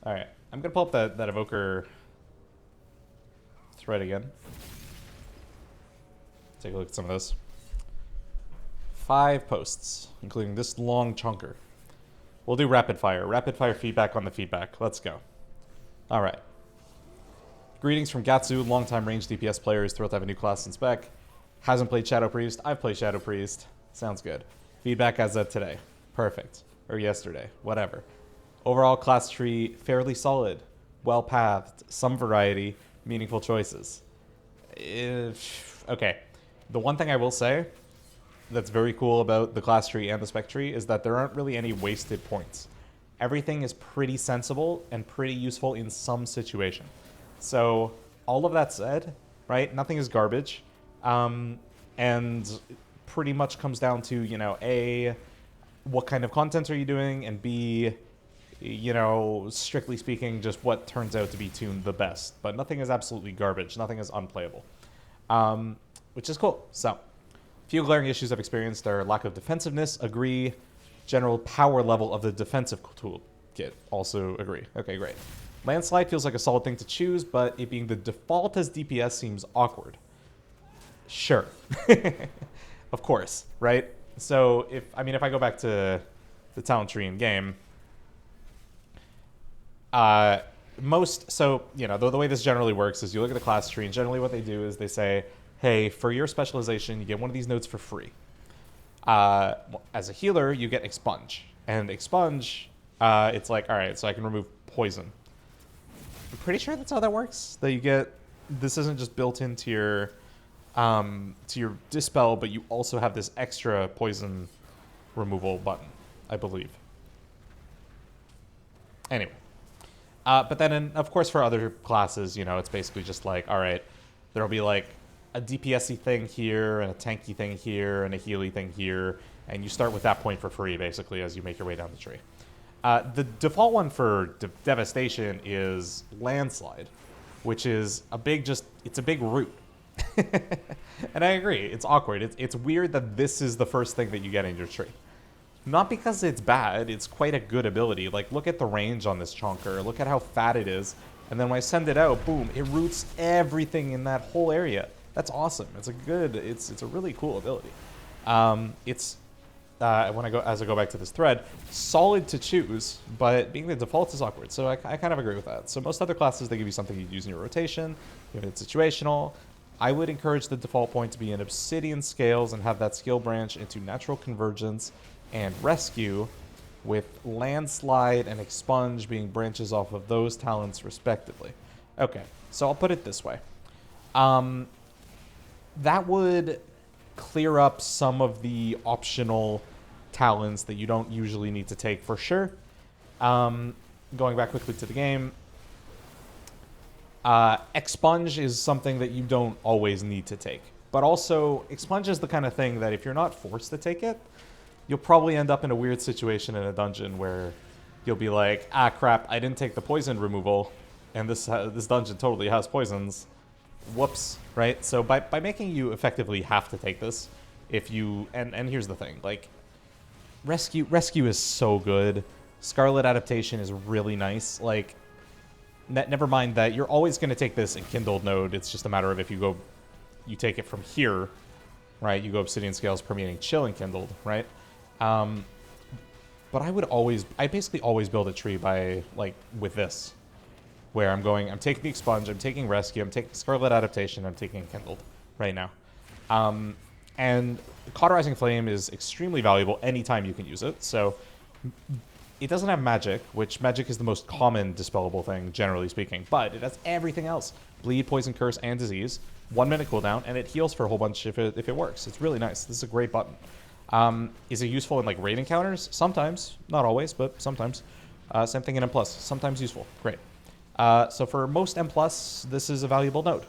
Alright, I'm gonna pull up that Evoker thread again. Take a look at some of this. 5 posts, including this long chunker. We'll do rapid fire. Rapid fire feedback on the feedback. Let's go. Alright. Greetings from Gatsu, longtime range DPS players, thrilled to have a new class in spec. Hasn't played Shadow Priest. I've played Shadow Priest. Sounds good. Feedback as of today. Perfect. Or yesterday. Whatever. Overall class tree, fairly solid. Well-pathed. Some variety. Meaningful choices. Okay. The one thing I will say that's very cool about the class tree and the spec tree is that there aren't really any wasted points. Everything is pretty sensible and pretty useful in some situation. So, all of that said, right, nothing is garbage. And pretty much comes down to, you know, A, what kind of content are you doing, and B, you know, strictly speaking, just what turns out to be tuned the best. But nothing is absolutely garbage. Nothing is unplayable. Which is cool. So, few glaring issues I've experienced are lack of defensiveness, agree. General power level of the defensive toolkit, also agree. Okay, great. Landslide feels like a solid thing to choose, but it being the default as DPS seems awkward. Sure. Of course, right? So, if I go back to the talent tree in game, the way this generally works is you look at the class tree, and generally what they do is they say, hey, for your specialization, you get one of these nodes for free. As a healer, you get Expunge. And Expunge, it's like, all right, so I can remove poison. I'm pretty sure that's how that works. That you get, this isn't just built into your Dispel, but you also have this extra poison removal button, I believe. Anyway. But then, of course, for other classes, you know, it's basically just like, all right, there'll be like a DPS-y thing here, and a tanky thing here, and a healy thing here, and you start with that point for free, basically, as you make your way down the tree. The default one for Devastation is Landslide, which is it's a big root. And I agree, it's awkward. It's weird that this is the first thing that you get in your tree. Not because it's bad, it's quite a good ability. Like, look at the range on this chonker, look at how fat it is, and then when I send it out, boom, it roots everything in that whole area. That's awesome. It's a really cool ability. As I go back to this thread, solid to choose, but being the default is awkward. So I kind of agree with that. So most other classes, they give you something you use in your rotation. If it's situational, I would encourage the default point to be in Obsidian Scales and have that skill branch into Natural Convergence and Rescue, with Landslide and Expunge being branches off of those talents respectively. Okay, so I'll put it this way. That would clear up some of the optional talents that you don't usually need to take for sure. Going back quickly to the game, Expunge is something that you don't always need to take. But also, Expunge is the kind of thing that if you're not forced to take it, you'll probably end up in a weird situation in a dungeon where you'll be like, ah, crap, I didn't take the poison removal, and this dungeon totally has poisons. Whoops, right? So by making you effectively have to take this, if you, and here's the thing, like, Rescue is so good. Scarlet Adaptation is really nice. Like, never mind that you're always going to take this in Kindled node. It's just a matter of if you take it from here, right? You go Obsidian Scales, Permeating Chill, and Kindled, right? But I basically always build a tree by, like, with this. Where I'm taking the Expunge, I'm taking Rescue, I'm taking Scarlet Adaptation, I'm taking Kindled right now. And Cauterizing Flame is extremely valuable anytime you can use it. So it doesn't have Magic, which Magic is the most common dispellable thing, generally speaking. But it has everything else. Bleed, Poison, Curse, and Disease. 1 minute cooldown, and it heals for a whole bunch if it works. It's really nice. This is a great button. Is it useful in, like, raid encounters? Sometimes. Not always, but sometimes. Same thing in M+. Sometimes useful. Great. So for most M+, this is a valuable node.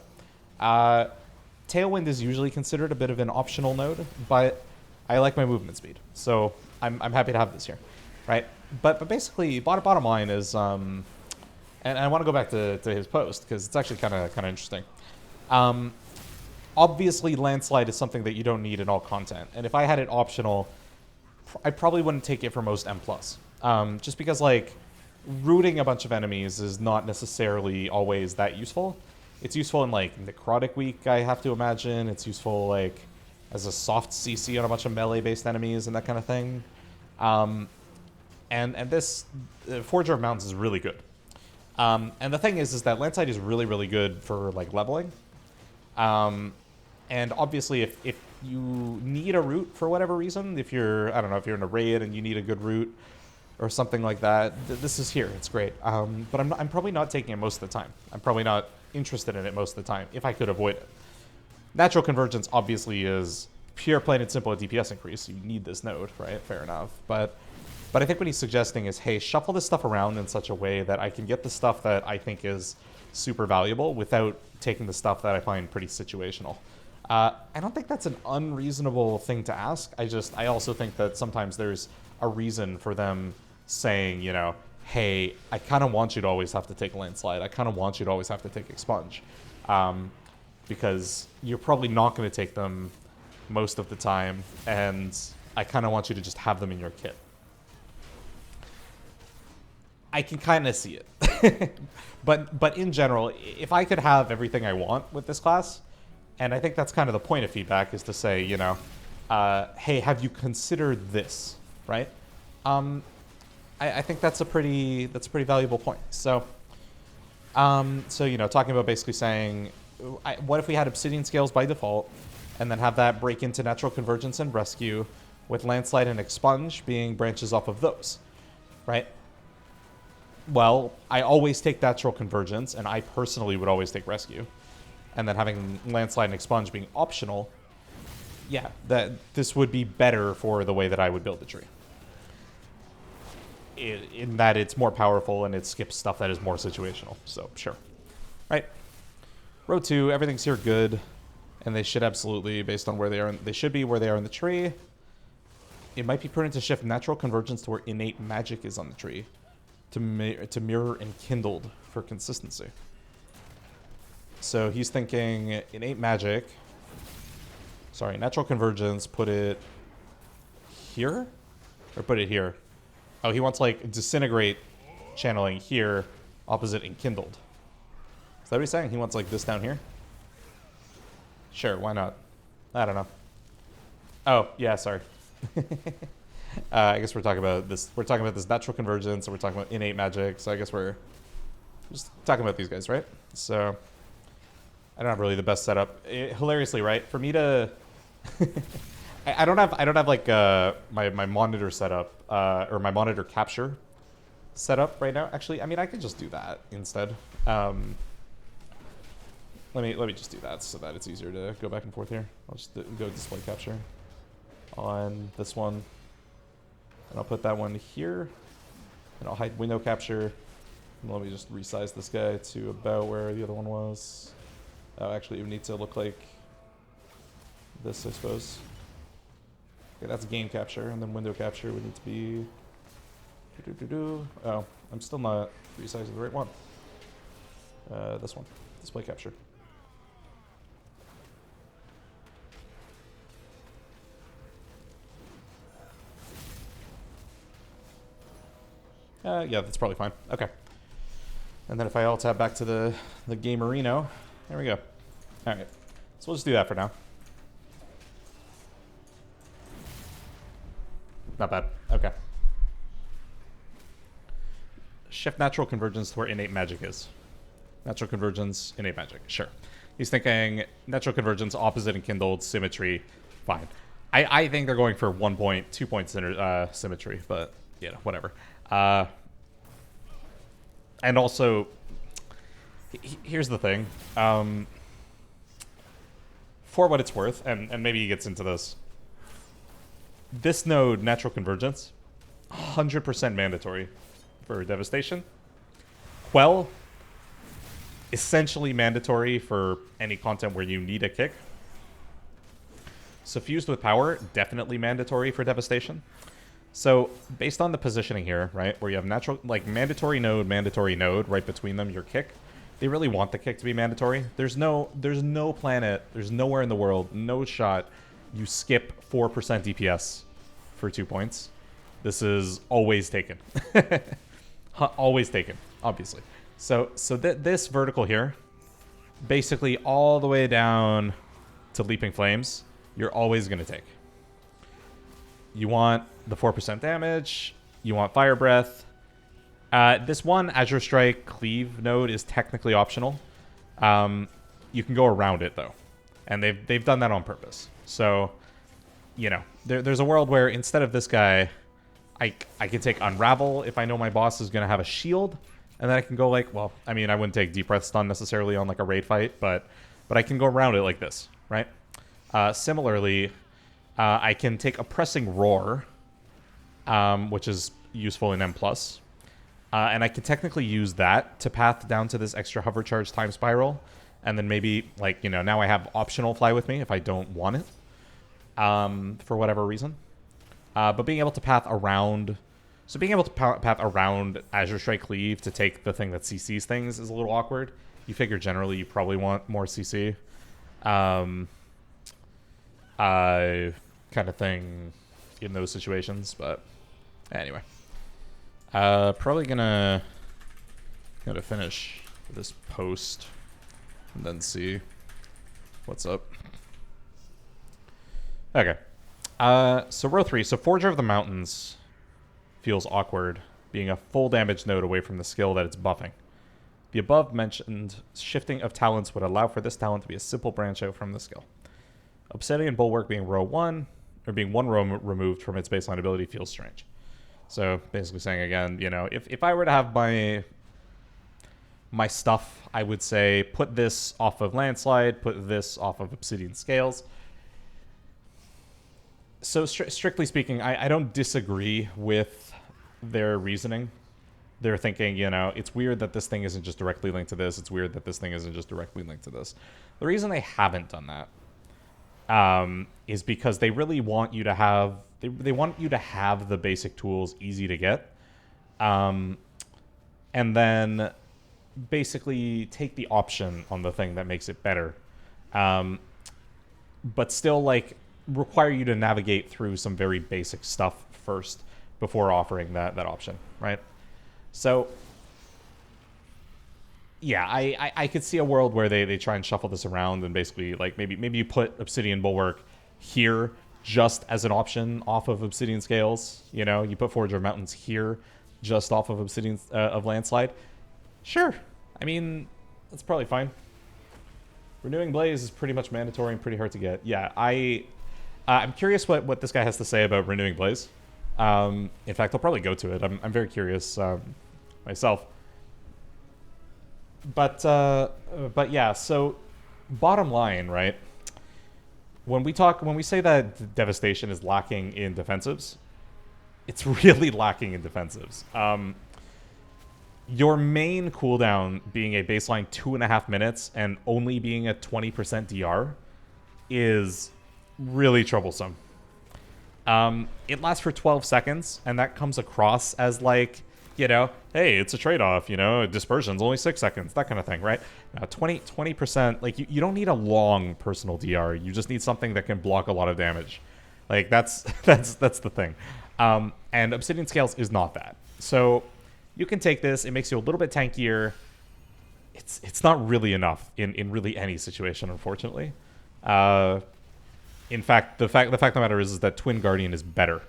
Tailwind is usually considered a bit of an optional node, but I like my movement speed, so I'm happy to have this here, right? But basically, bottom line is, and I want to go back to his post because it's actually kind of interesting. Obviously, Landslide is something that you don't need in all content, and if I had it optional, I probably wouldn't take it for most M+. Just because, like, rooting a bunch of enemies is not necessarily always that useful. It's useful in, like, Necrotic Week, I have to imagine. It's useful, like, as a soft CC on a bunch of melee-based enemies and that kind of thing. And this Forger of Mountains is really good. And the thing is that Landslide is really, really good for, like, leveling. And obviously, if you need a route for whatever reason, if you're, I don't know, if you're in a raid and you need a good route or something like that, this is here. It's great. But I'm probably not taking it most of the time. I'm probably not interested in it most of the time, if I could avoid it. Natural Convergence obviously is pure, plain and simple a DPS increase. You need this node, right? Fair enough. But I think what he's suggesting is, hey, shuffle this stuff around in such a way that I can get the stuff that I think is super valuable without taking the stuff that I find pretty situational. I don't think that's an unreasonable thing to ask. I also think that sometimes there's a reason for them saying, you know, hey, I kind of want you to always have to take Landslide. I kind of want you to always have to take Expunge. Because you're probably not going to take them most of the time, and I kind of want you to just have them in your kit. I can kind of see it. But in general, if I could have everything I want with this class, and I think that's kind of the point of feedback, is to say, you know, hey, have you considered this, right? I think that's a pretty valuable point. So you know, talking about basically saying, what if we had Obsidian Scales by default, and then have that break into Natural Convergence and Rescue, with Landslide and Expunge being branches off of those, right? Well, I always take Natural Convergence, and I personally would always take Rescue. And then having Landslide and Expunge being optional, yeah, this would be better for the way that I would build the tree. In that it's more powerful and it skips stuff that is more situational. So, sure. Right. Row 2, everything's here good. And they should absolutely, based on where they are, they should be where they are in the tree. It might be prudent to shift Natural Convergence to where innate magic is on the tree, to mirror Enkindled for consistency. So he's thinking innate magic. Sorry, Natural Convergence, put it here? Or put it here? Oh, he wants, like, Disintegrate channeling here, opposite Enkindled. Is that what he's saying? He wants, like, this down here? Sure, why not? I don't know. Oh, yeah, sorry. I guess we're talking about this. We're talking about this Natural Convergence, and we're talking about innate magic, so I guess we're just talking about these guys, right? So I don't have really the best setup. Hilariously, right? For me to I don't have like my monitor setup or my monitor capture set up right now. Actually, I mean, I could just do that instead. Let me just do that so that it's easier to go back and forth here. I'll just go display capture on this one, and I'll put that one here, and I'll hide window capture. And let me just resize this guy to about where the other one was. Oh, actually, it would need to look like this, I suppose. Okay, that's game capture, and then window capture would need to be... Oh, I'm still not resizing the right one. This one, display capture. Yeah, that's probably fine. Okay. And then if I alt tab back to the Gamerino, there we go. All right. So we'll just do that for now. Not bad. Okay. Shift Natural Convergence to where innate magic is. Natural Convergence, innate magic. Sure. He's thinking Natural Convergence, opposite Enkindled, symmetry. Fine. I think they're going for 1 point, 2 point symmetry, but, you know, whatever. And also, here's the thing. For what it's worth, and maybe he gets into this, this node, Natural Convergence, 100% mandatory for Devastation. Quell, essentially mandatory for any content where you need a kick. Suffused with Power, definitely mandatory for Devastation. So, based on the positioning here, right, where you have natural, like, mandatory node right between them, your kick, they really want the kick to be mandatory. There's no planet, there's nowhere in the world, no shot, you skip 4% DPS for 2 points. This is always taken. Always taken, obviously. So this vertical here, basically all the way down to Leaping Flames, you're always going to take. You want the 4% damage. You want Fire Breath. This one, Azure Strike Cleave node, is technically optional. You can go around it, though. And they've done that on purpose. So, you know, there's a world where instead of this guy, I can take Unravel if I know my boss is going to have a shield. And then I can go like, well, I mean, I wouldn't take Deep Breath Stun necessarily on like a raid fight, but I can go around it like this, right? Similarly, I can take Oppressing Roar, which is useful in M+. And I can technically use that to path down to this extra Hover Charge Time Spiral. And then maybe, like, you know, now I have optional Fly With Me if I don't want it, for whatever reason. But being able to path around... So being able to path around Azure Strike Cleave to take the thing that CCs things is a little awkward. You figure generally you probably want more CC. Kind of thing in those situations, but anyway. Probably gonna finish this post and then see what's up. Okay. So row 3. So Forger of the Mountains feels awkward, being a full damage node away from the skill that it's buffing. The above-mentioned shifting of talents would allow for this talent to be a simple branch out from the skill. Obsidian Bulwark being row 1, or being 1 row removed from its baseline ability feels strange. So basically saying again, you know, if I were to have my stuff, I would say put this off of Landslide, put this off of Obsidian Scales. So strictly speaking, I don't disagree with their reasoning. They're thinking, you know, it's weird that this thing isn't just directly linked to this. It's weird that this thing isn't just directly linked to this. The reason they haven't done that is because they really want you to have... They want you to have the basic tools easy to get. And then basically take the option on the thing that makes it better. But still, like, require you to navigate through some very basic stuff first before offering that option, right? So, yeah, I could see a world where they try and shuffle this around and basically, like, maybe you put Obsidian Bulwark here just as an option off of Obsidian Scales. You know, you put Forger of Mountains here just off of Obsidian of Landslide. Sure. I mean, that's probably fine. Renewing Blaze is pretty much mandatory and pretty hard to get. Yeah, I'm curious what this guy has to say about Renewing Blaze. In fact, I'll probably go to it. I'm very curious myself. But yeah, so bottom line, right? When we say that Devastation is lacking in defensives, it's really lacking in defensives. Your main cooldown being a baseline 2.5 minutes and only being a 20% DR is really troublesome. It lasts for 12 seconds, and that comes across as like, you know, hey, it's a trade-off, you know, dispersion's only 6 seconds, that kind of thing, right? 20%, like, you don't need a long personal DR. You just need something that can block a lot of damage. Like, that's the thing. And Obsidian Scales is not that. So you can take this. It makes you a little bit tankier. It's not really enough in really any situation, unfortunately. In fact, the fact of the matter is that Twin Guardian is better,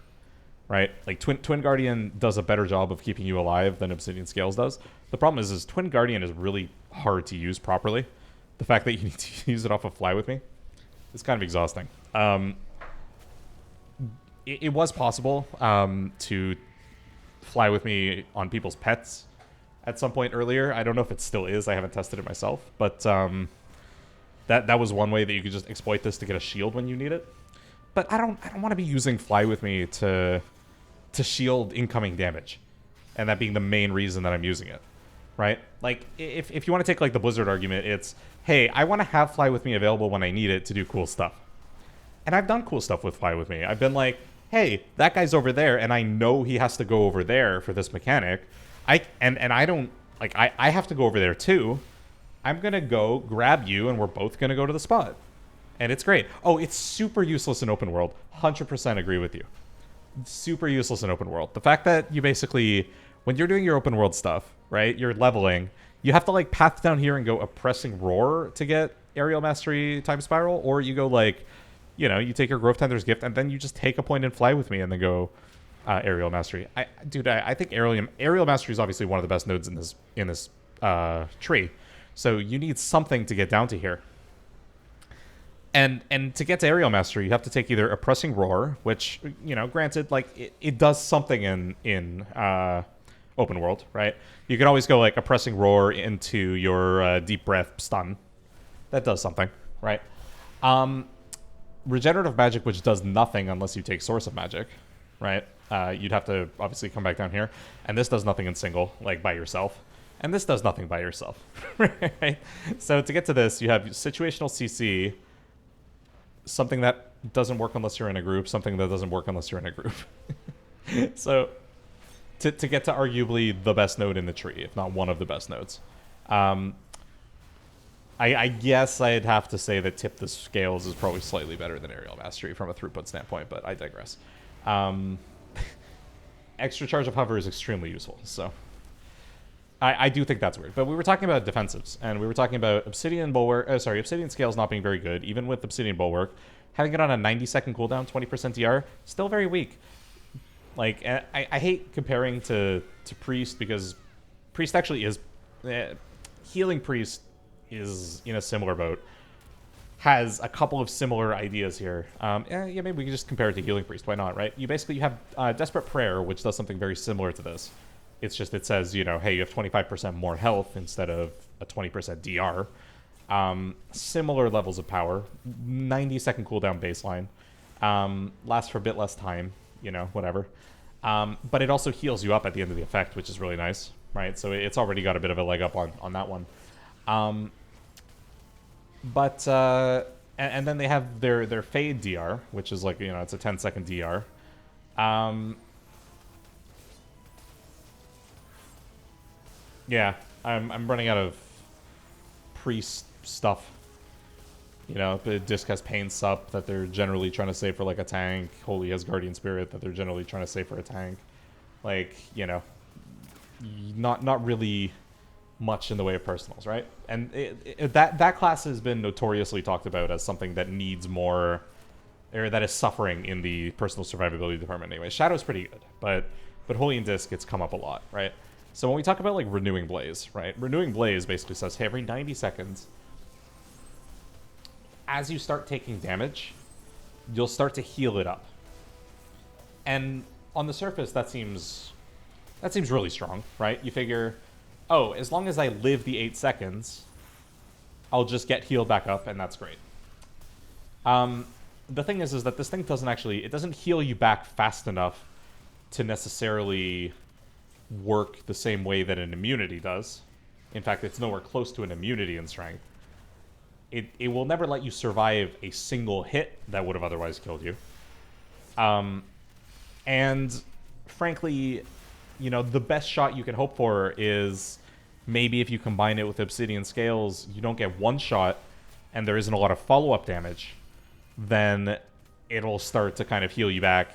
right? Like, Twin Guardian does a better job of keeping you alive than Obsidian Scales does. The problem is Twin Guardian is really hard to use properly. The fact that you need to use it off of Fly With Me is kind of exhausting. It was possible to Fly With Me on people's pets at some point earlier. I don't know if it still is. I haven't tested it myself, but that was one way that you could just exploit this to get a shield when you need it. But I don't want to be using Fly With Me to shield incoming damage, and that being the main reason that I'm using it, right? Like, if you want to take like the Blizzard argument, it's, hey, I want to have Fly With Me available when I need it to do cool stuff. And I've done cool stuff with Fly With Me. I've been like, hey, that guy's over there, and I know he has to go over there for this mechanic. I have to go over there too. I'm gonna go grab you, and we're both gonna go to the spot. And it's great. Oh, it's super useless in open world. 100% agree with you. Super useless in open world. The fact that you basically, when you're doing your open world stuff, right? You're leveling. You have to like path down here and go Oppressing Roar to get Aerial Mastery Time Spiral, or you go like, you take your Growth Tender's Gift and then you just take a point and fly with me and then go Aerial Mastery. I think Aerial Mastery is obviously one of the best nodes in this tree. So you need something to get down to here. And to get to Aerial Mastery, you have to take either Oppressing Roar, which, granted, like, it does something in open world, right? You can always go, like, Oppressing Roar into your Deep Breath stun. That does something, right? Regenerative Magic, which does nothing unless you take Source of Magic, right? You'd have to, obviously, come back down here. And this does nothing in single, like, by yourself. And this does nothing by yourself, right? So to get to this, you have Situational CC, something that doesn't work unless you're in a group, something that doesn't work unless you're in a group. So to get to arguably the best node in the tree, if not one of the best nodes. I guess I'd have to say that Tip the Scales is probably slightly better than Aerial Mastery from a throughput standpoint, but I digress. Extra Charge of Hover is extremely useful, so I do think that's weird. But we were talking about defensives, and we were talking about Obsidian Scales not being very good, even with Obsidian Bulwark. Having it on a 90-second cooldown, 20% DR, still very weak. Like, I hate comparing to Priest, because Priest actually is... Healing Priest is in a similar boat. Has a couple of similar ideas here. Maybe we can just compare it to Healing Priest. Why not, right? You have Desperate Prayer, which does something very similar to this. It's just, it says, hey, you have 25% more health instead of a 20% DR. Similar levels of power. 90-second cooldown baseline. Lasts for a bit less time, whatever. But it also heals you up at the end of the effect, which is really nice, right? So it's already got a bit of a leg up on that one. And then they have their Fade DR, which is like, it's a 10-second DR. Yeah, I'm running out of Priest stuff. Disc has Pain Sup that they're generally trying to save for like a tank. Holy has Guardian Spirit that they're generally trying to save for a tank. Like, not really much in the way of personals, right? And that class has been notoriously talked about as something that needs more, or that is suffering in the personal survivability department anyway. Shadow's pretty good, but Holy and Disc, it's come up a lot, right? So when we talk about, like, Renewing Blaze, right? Renewing Blaze basically says, hey, every 90 seconds, as you start taking damage, you'll start to heal it up. And on the surface, that seems really strong, right? You figure, oh, as long as I live the 8 seconds, I'll just get healed back up, and that's great. The thing is that this thing doesn't heal you back fast enough to necessarily work the same way that an immunity does. In fact, it's nowhere close to an immunity in strength. It will never let you survive a single hit that would have otherwise killed you. And frankly, the best shot you can hope for is maybe if you combine it with Obsidian Scales, you don't get one shot and there isn't a lot of follow-up damage, then it'll start to kind of heal you back,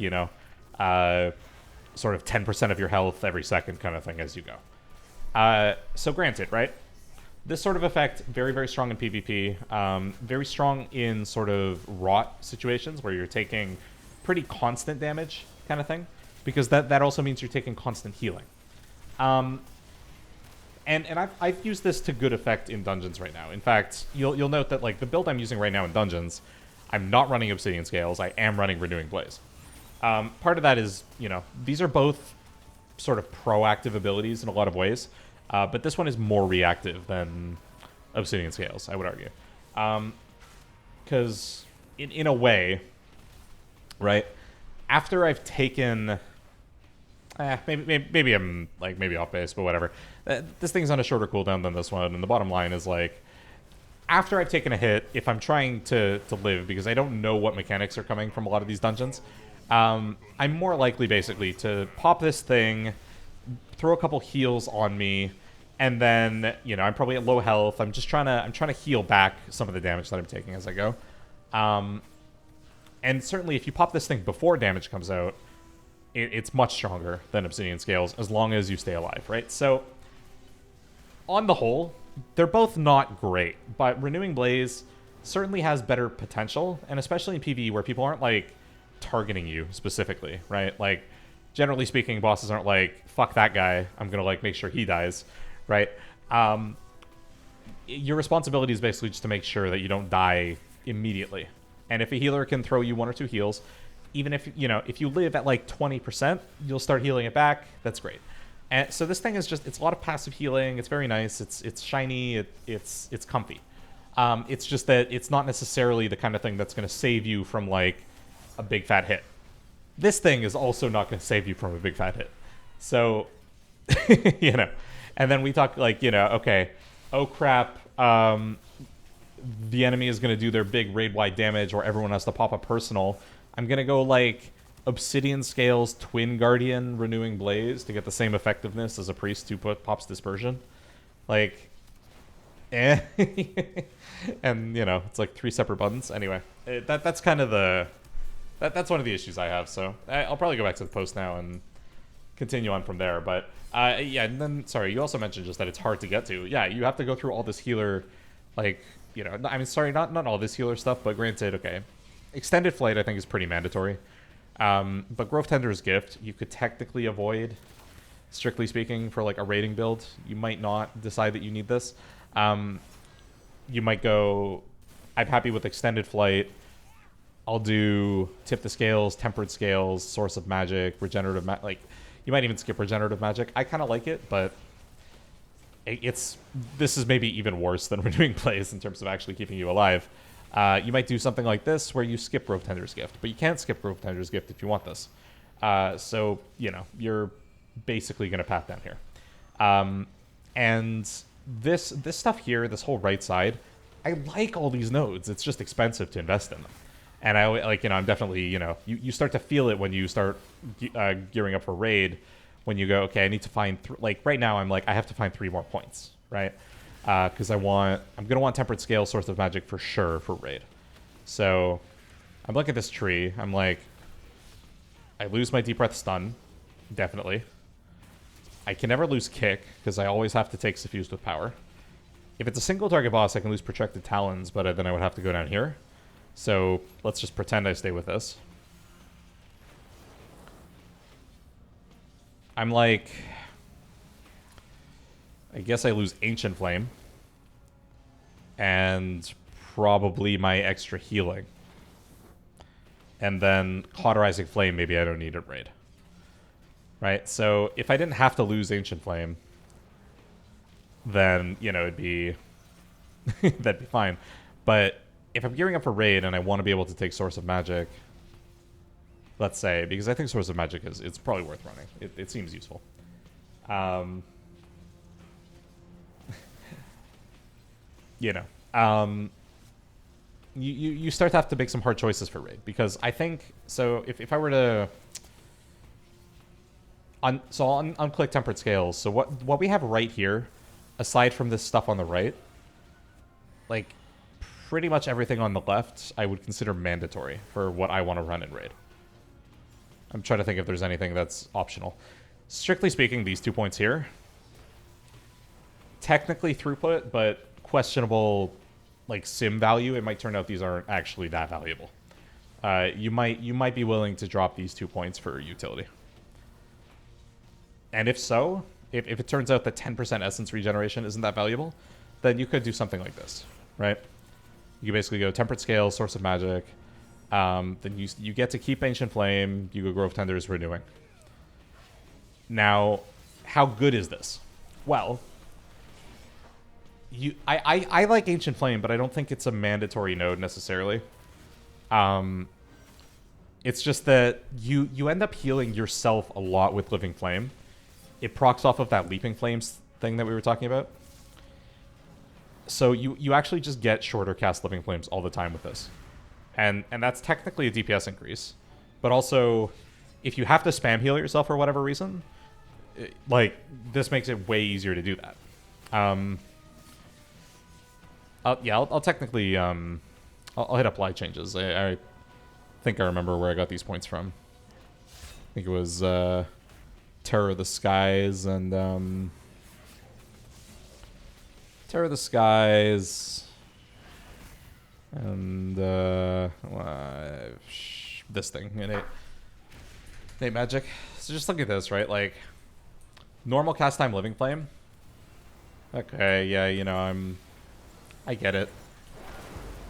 sort of 10% of your health every second kind of thing as you go. So granted, right? This sort of effect, very, very strong in PvP. Very strong in sort of rot situations where you're taking pretty constant damage kind of thing. Because that also means you're taking constant healing. And I've used this to good effect in dungeons right now. In fact, you'll note that like the build I'm using right now in dungeons, I'm not running Obsidian Scales. I am running Renewing Blaze. Part of that is, these are both sort of proactive abilities in a lot of ways. But this one is more reactive than Obsidian Scales, I would argue. Because in a way, right, after I've taken... maybe I'm maybe off base, but whatever. This thing's on a shorter cooldown than this one, and the bottom line is like, after I've taken a hit, if I'm trying to live, because I don't know what mechanics are coming from a lot of these dungeons, I'm more likely basically to pop this thing, throw a couple heals on me, and then I'm probably at low health. I'm trying to heal back some of the damage that I'm taking as I go. And certainly, if you pop this thing before damage comes out, it's much stronger than Obsidian Scales as long as you stay alive, right? So, on the whole, they're both not great, but Renewing Blaze certainly has better potential, and especially in PvE where people aren't, like, targeting you specifically, right? Like, generally speaking, bosses aren't like, fuck that guy, I'm gonna, like, make sure he dies, right? Your responsibility is basically just to make sure that you don't die immediately. And if a healer can throw you 1 or 2 heals, even if, you know, if you live at, like, 20%, you'll start healing it back, that's great. And so this thing is just, it's a lot of passive healing, it's very nice, it's shiny, it's comfy. It's just that it's not necessarily the kind of thing that's going to save you from, like, a big fat hit. This thing is also not going to save you from a big fat hit. So, you know. And then we talk, like, you know, okay, oh crap, the enemy is going to do their big raid-wide damage or everyone has to pop a personal. I'm going to go, like, Obsidian Scales, Twin Guardian, Renewing Blaze to get the same effectiveness as a priest who pops Dispersion. Like, eh. And, you know, it's like 3 separate buttons. Anyway, that's kind of the... That's one of the issues I have, so I'll probably go back to the post now and continue on from there. But, yeah, and then, sorry, you also mentioned just that it's hard to get to. Yeah, you have to go through all this healer, like, you know, I mean, sorry, not all this healer stuff, but granted, okay. Extended Flight, I think, is pretty mandatory. But Grove Tender's Gift, you could technically avoid, strictly speaking, for, like, a raiding build. You might not decide that you need this. You might go, I'm happy with Extended Flight. I'll do Tip the Scales, Tempered Scales, Source of Magic, Regenerative Magic. Like, you might even skip Regenerative Magic. I kind of like it, but this is maybe even worse than Renewing Blaze in terms of actually keeping you alive. You might do something like this where you skip Grove Tender's Gift, but you can't skip Grove Tender's Gift if you want this. So, you know, you're basically going to path down here. And this stuff here, this whole right side, I like all these nodes. It's just expensive to invest in them. And I, like, you know, I'm definitely, you know, you start to feel it when you start gearing up for raid, when you go, okay, I need to find, like, right now I'm like, I have to find 3 more points, right? Because I'm going to want Tempered Scale, Source of Magic for sure for raid. So I'm looking at this tree. I'm like, I lose my Deep Breath Stun, definitely. I can never lose Kick, because I always have to take Suffused with Power. If it's a single target boss, I can lose Protracted Talons, but then I would have to go down here. So let's just pretend I stay with this. I'm like, I guess I lose Ancient Flame. And probably my extra healing. And then Cauterizing Flame, maybe I don't need it raid. Right? So if I didn't have to lose Ancient Flame, then, you know, it'd be... that'd be fine. But if I'm gearing up for raid and I want to be able to take Source of Magic, let's say, because I think Source of Magic it's probably worth running. It seems useful. You know, you start to have to make some hard choices for raid, because I think, so if I were to, I'll unclick Tempered Scales. So what we have right here, aside from this stuff on the right, like, pretty much everything on the left I would consider mandatory for what I want to run in raid. I'm trying to think if there's anything that's optional. Strictly speaking, these 2 points here, technically throughput, but questionable, like, sim value. It might turn out these aren't actually that valuable. You might be willing to drop these 2 points for utility. And if so, if it turns out that 10% essence regeneration isn't that valuable, then you could do something like this, right? You basically go Tempered Scale, Source of Magic. Then you get to keep Ancient Flame. You go Grove Tender's Renewing. Now, how good is this? Well, I like Ancient Flame, but I don't think it's a mandatory node necessarily. It's just that you end up healing yourself a lot with Living Flame. It procs off of that Leaping Flames thing that we were talking about. So you actually just get shorter cast Living Flames all the time with this. And that's technically a DPS increase. But also, if you have to spam heal yourself for whatever reason, like, this makes it way easier to do that. I'll technically, I'll hit apply changes. I think I remember where I got these points from. think it was Terror of the Skies and Terror of the Skies and this thing, innate magic. So just look at this, right? Like normal cast time Living Flame. Okay, yeah, you know, I get it.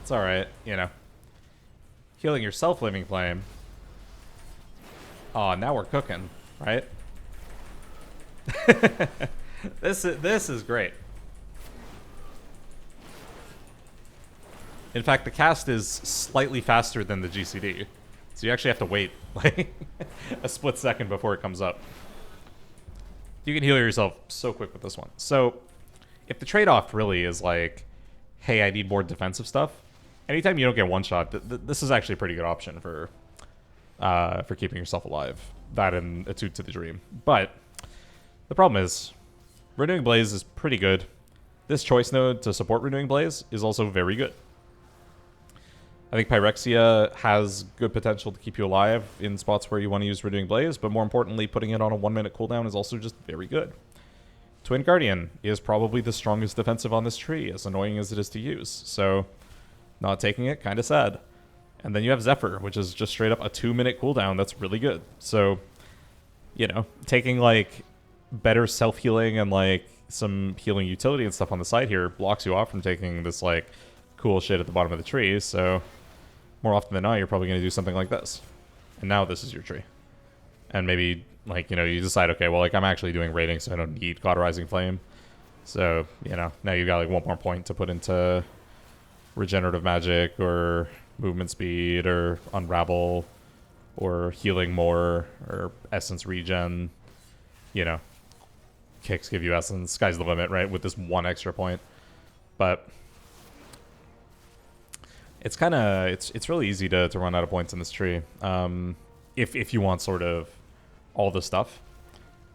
It's all right, you know. Healing yourself, Living Flame. Oh, now we're cooking, right? This is great. In fact, the cast is slightly faster than the GCD, so you actually have to wait like a split second before it comes up. You can heal yourself so quick with this one. So, if the trade-off really is like, hey, I need more defensive stuff, anytime you don't get one shot, this is actually a pretty good option for keeping yourself alive. That and Attuned to the Dream. But the problem is, Renewing Blaze is pretty good. This choice node to support Renewing Blaze is also very good. I think Pyrexia has good potential to keep you alive in spots where you want to use Renewing Blaze, but more importantly, putting it on a 1 minute cooldown is also just very good. Twin Guardian is probably the strongest defensive on this tree, as annoying as it is to use, so not taking it, kind of sad. And then you have Zephyr, which is just straight up a 2 minute cooldown that's really good. So, you know, taking like better self-healing and like some healing utility and stuff on the side here blocks you off from taking this like cool shit at the bottom of the tree, so more often than not, you're probably going to do something like this. And now this is your tree. And maybe, like, you know, you decide, okay, well, like, I'm actually doing raiding, so I don't need Cauterizing Flame. So, you know, now you've got, like, 1 more point to put into Regenerative Magic, or Movement Speed, or Unravel, or Healing more, or Essence Regen. You know, kicks give you Essence. Sky's the limit, right, with this 1 extra point. But it's kind of, it's really easy to run out of points in this tree. If you want sort of all the stuff.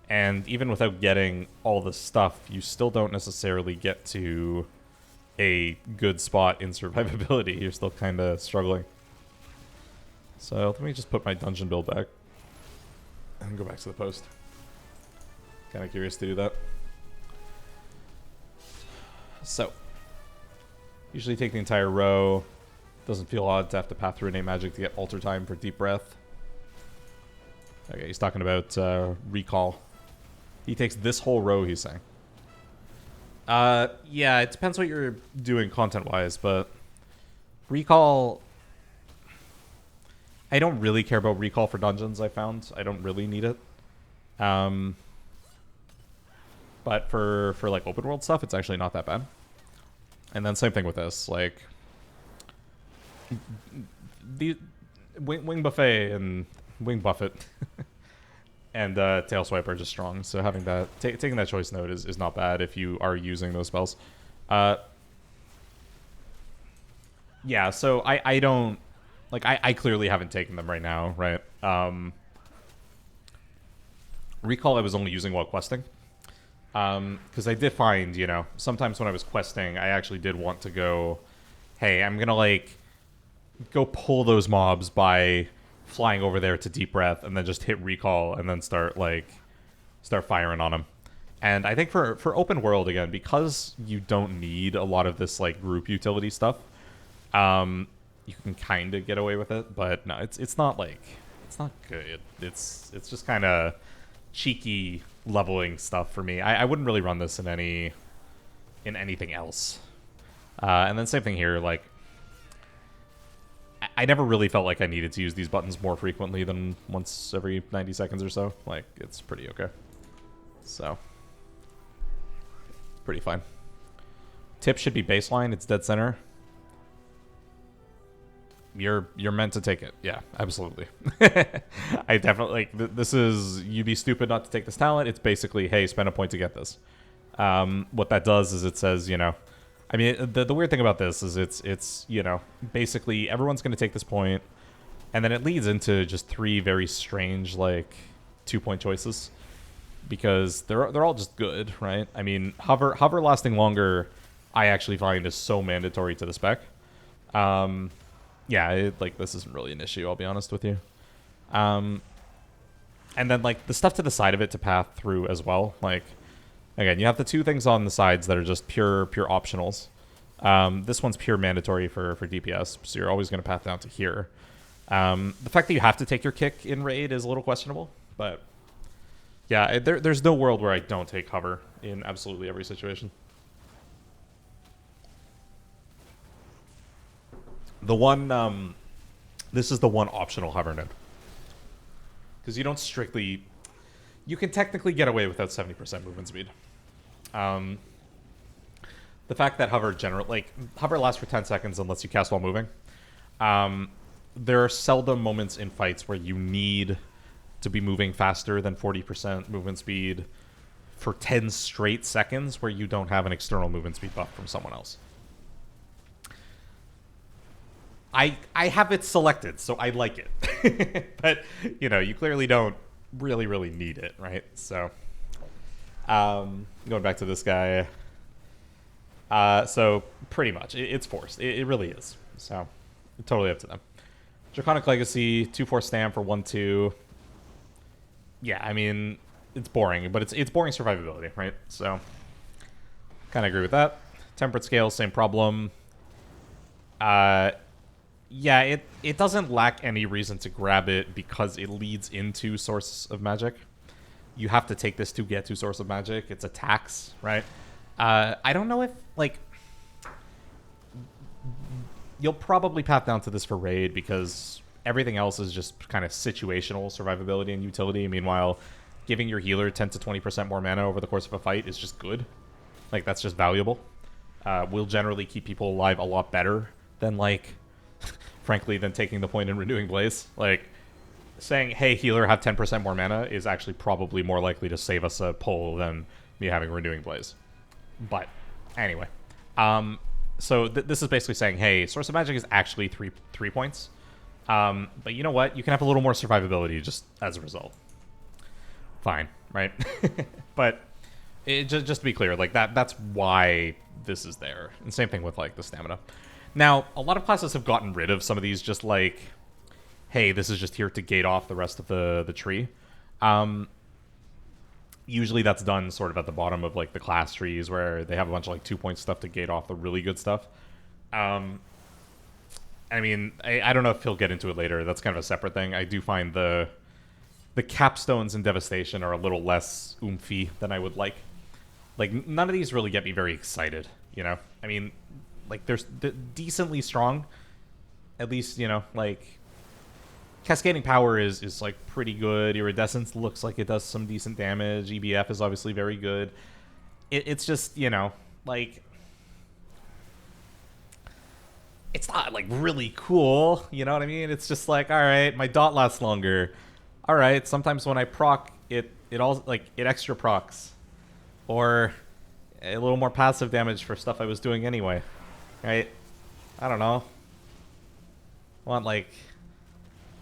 And even without getting all the stuff, you still don't necessarily get to a good spot in survivability. You're still kind of struggling. So let me just put my dungeon build back and go back to the post. Kind of curious to do that. So, usually take the entire row. Doesn't feel odd to have to path through innate magic to get altar time for Deep Breath. Okay, he's talking about recall. He takes this whole row, he's saying. Yeah, it depends what you're doing content-wise, but recall... I don't really care about recall for dungeons, I found. I don't really need it. But for like open world stuff, it's actually not that bad. And then same thing with this, like... the Wing Buffet and Wing Buffet and Tail Swipe are just strong, so having that taking that choice node is not bad if you are using those spells. Yeah, so I don't like I clearly haven't taken them right now, right? Recall I was only using while questing, because I did find, you know, sometimes when I was questing I actually did want to go, hey, I'm gonna like go pull those mobs by flying over there to Deep Breath and then just hit recall and then start firing on them. And I think for open world, again, because you don't need a lot of this like group utility stuff, you can kind of get away with it, but no, it's not like, it's not good. It's just kind of cheeky leveling stuff for me. I wouldn't really run this in anything else. And then same thing here, like I never really felt like I needed to use these buttons more frequently than once every 90 seconds or so. Like, it's pretty okay. So, pretty fine. Tip should be baseline. It's dead center. You're meant to take it. Yeah, absolutely. I definitely, like, this is, you'd be stupid not to take this talent. It's basically, hey, spend a point to get this. What that does is it says, you know, I mean, the weird thing about this is it's you know, basically everyone's going to take this point, and then it leads into just 3 very strange, like, 2-point choices, because they're all just good, right? I mean, hover lasting longer, I actually find is so mandatory to the spec. Yeah, like, this isn't really an issue, I'll be honest with you. And then, like, the stuff to the side of it to path through as well. Like, again, you have the two things on the sides that are just pure optionals. This one's pure mandatory for DPS, so you're always going to path down to here. The fact that you have to take your kick in raid is a little questionable, but yeah, there's no world where I don't take hover in absolutely every situation. The one, this is the one optional hover node. Because you don't strictly... You can technically get away without 70% movement speed. The fact that hover hover lasts for 10 seconds unless you cast while moving. There are seldom moments in fights where you need to be moving faster than 40% movement speed for 10 straight seconds where you don't have an external movement speed buff from someone else. I have it selected, so I like it. But, you know, you clearly don't really need it, right? So, going back to this guy. So, pretty much, it's forced. It really is. So, totally up to them. Draconic Legacy, 2/4 stam for 1/2. Yeah, I mean, it's boring, but it's boring survivability, right? So, kind of agree with that. Temperate Scale, same problem. Yeah, it doesn't lack any reason to grab it because it leads into Source of Magic. You have to take this to get to Source of Magic. It's a tax, right? I don't know if, like... You'll probably path down to this for raid because everything else is just kind of situational survivability and utility. Meanwhile, giving your healer 10 to 20% more mana over the course of a fight is just good. Like, that's just valuable. Will generally keep people alive a lot better than, like... frankly, than taking the point in Renewing Blaze. Like, saying, hey, healer, have 10% more mana is actually probably more likely to save us a pull than me having Renewing Blaze. But, anyway. So this is basically saying, hey, Source of Magic is actually three points. But you know what? You can have a little more survivability just as a result. Fine, right? But, just to be clear, like, that's why this is there. And same thing with, like, the stamina. Now, a lot of classes have gotten rid of some of these just like, hey, this is just here to gate off the rest of the tree. Usually that's done sort of at the bottom of like the class trees where they have a bunch of like 2-point stuff to gate off the really good stuff. I mean, I don't know if he'll get into it later. That's kind of a separate thing. I do find the capstones in Devastation are a little less oomphy than I would like. Like, none of these really get me very excited, you know? I mean... Like, they're decently strong. At least, you know, like... Cascading Power is like, pretty good. Iridescence looks like it does some decent damage. EBF is obviously very good. It's just, you know, like... It's not, like, really cool. You know what I mean? It's just like, alright, my dot lasts longer. Alright, sometimes when I proc, it all, like, it extra procs. Or a little more passive damage for stuff I was doing anyway. Right? I don't know. Want, like,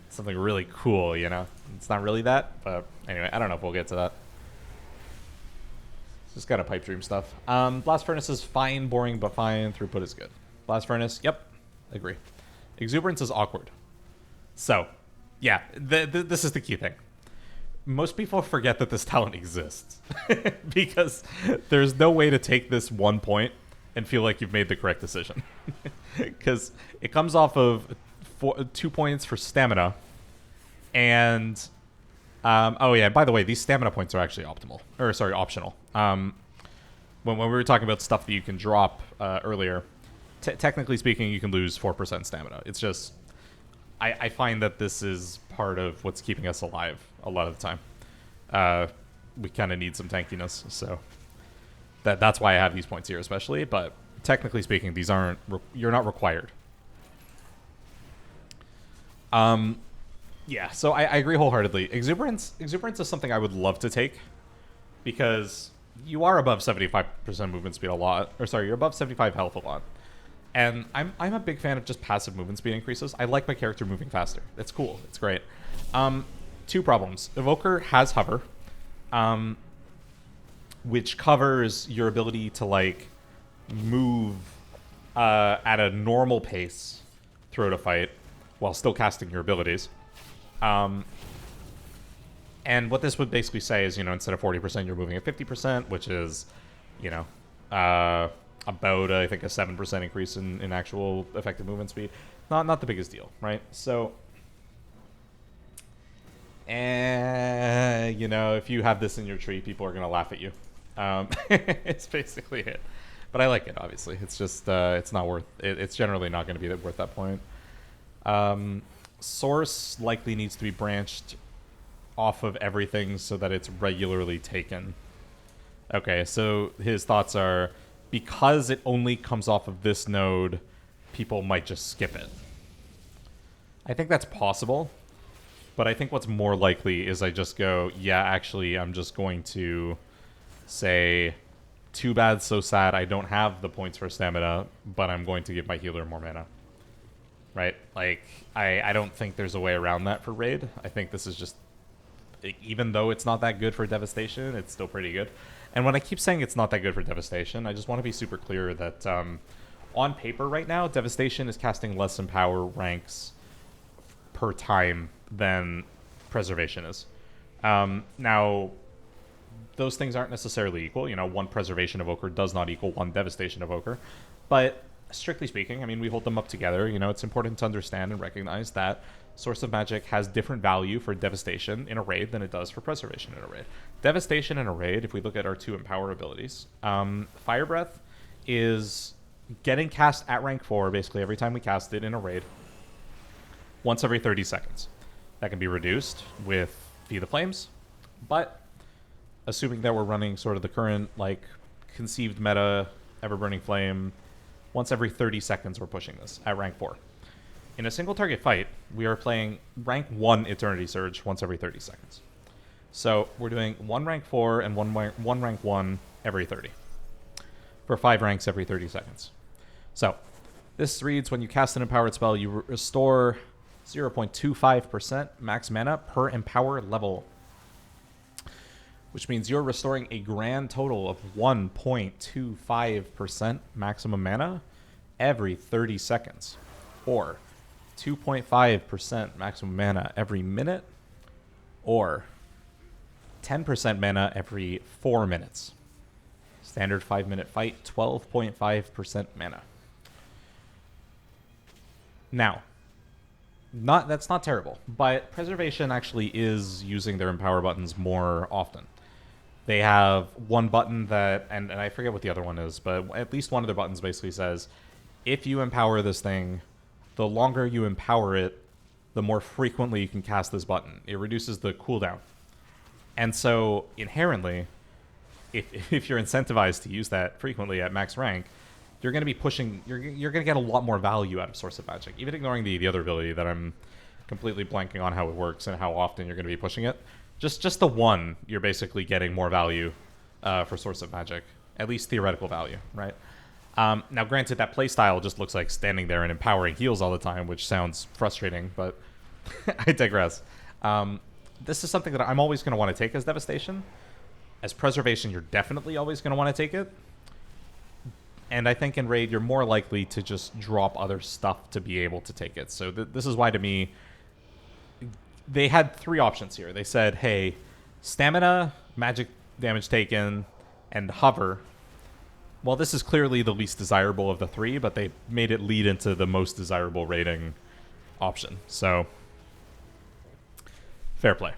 something really cool, you know? It's not really that, but anyway, I don't know if we'll get to that. It's just kind of pipe dream stuff. Blast Furnace is fine, boring, but fine. Throughput is good. Blast Furnace, yep, agree. Exuberance is awkward. So, yeah, this is the key thing. Most people forget that this talent exists. Because there's no way to take this 1 point and feel like you've made the correct decision. Because it comes off of 2 points for stamina. And, oh yeah, by the way, these stamina points are actually optimal. Or, sorry, optional. When we were talking about stuff that you can drop earlier, technically speaking, you can lose 4% stamina. It's just, I find that this is part of what's keeping us alive a lot of the time. We kind of need some tankiness, so... That's why I have these points here, especially. But technically speaking, these aren't... You're not required. Yeah, so I agree wholeheartedly. Exuberance is something I would love to take. Because you are above 75% movement speed a lot. Or sorry, you're above 75 health a lot. And I'm a big fan of just passive movement speed increases. I like my character moving faster. It's cool. It's great. 2 problems. Evoker has hover. Which covers your ability to, like, move at a normal pace throughout a fight while still casting your abilities. And what this would basically say is, instead of 40%, you're moving at 50%, which is, you know, about, I think, a 7% increase in actual effective movement speed. Not the biggest deal, right? So, if you have this in your tree, people are going to laugh at you. It's basically it. But I like it, obviously. It's just, it's not worth it. It's generally not going to be worth that point. Source likely needs to be branched off of everything so that it's regularly taken. Okay, so his thoughts are, because it only comes off of this node, people might just skip it. I think that's possible, but I think what's more likely is I just go, yeah, actually, I'm just going to say, too bad, so sad, I don't have the points for stamina, but I'm going to give my healer more mana. Right? Like, I don't think there's a way around that for Raid. I think this is just, even though it's not that good for Devastation, it's still pretty good. And when I keep saying it's not that good for Devastation, I just want to be super clear that on paper right now, Devastation is casting less Empower ranks per time than Preservation is. Now, those things aren't necessarily equal. One Preservation Evoker does not equal one Devastation Evoker. But strictly speaking, I mean, we hold them up together. It's important to understand and recognize that Source of Magic has different value for Devastation in a raid than it does for Preservation in a raid. Devastation in a raid, if we look at our two Empower abilities, Fire Breath is getting cast at rank 4 basically every time we cast it in a raid, once every 30 seconds. That can be reduced with Feed the Flames, but assuming that we're running sort of the current, like, conceived meta, Ever-Burning Flame, once every 30 seconds we're pushing this at rank 4. In a single target fight, we are playing rank 1 Eternity Surge once every 30 seconds. So we're doing one rank 4 and one rank 1 every 30. For 5 ranks every 30 seconds. So this reads, when you cast an empowered spell, you restore 0.25% max mana per empower level. Which means you're restoring a grand total of 1.25% maximum mana every 30 seconds. Or 2.5% maximum mana every minute, or 10% mana every 4 minutes. Standard 5-minute fight, 12.5% mana. Now, that's not terrible, but Preservation actually is using their Empower buttons more often. They have one button that, and I forget what the other one is, but at least one of their buttons basically says, if you empower this thing, the longer you empower it, the more frequently you can cast this button. It reduces the cooldown. And so, inherently, if you're incentivized to use that frequently at max rank, you're going to be pushing, you're going to get a lot more value out of Source of Magic. Even ignoring the other ability that I'm completely blanking on how it works and how often you're going to be pushing it. Just the one, you're basically getting more value for Source of Magic. At least theoretical value, right? Now, granted, that playstyle just looks like standing there and empowering heals all the time, which sounds frustrating, but I digress. This is something that I'm always going to want to take as Devastation. As Preservation, you're definitely always going to want to take it. And I think in Raid, you're more likely to just drop other stuff to be able to take it. So this is why, to me, they had 3 options here. They said, hey, stamina, magic damage taken, and hover. Well, this is clearly the least desirable of the 3, but they made it lead into the most desirable rating option. So, fair play.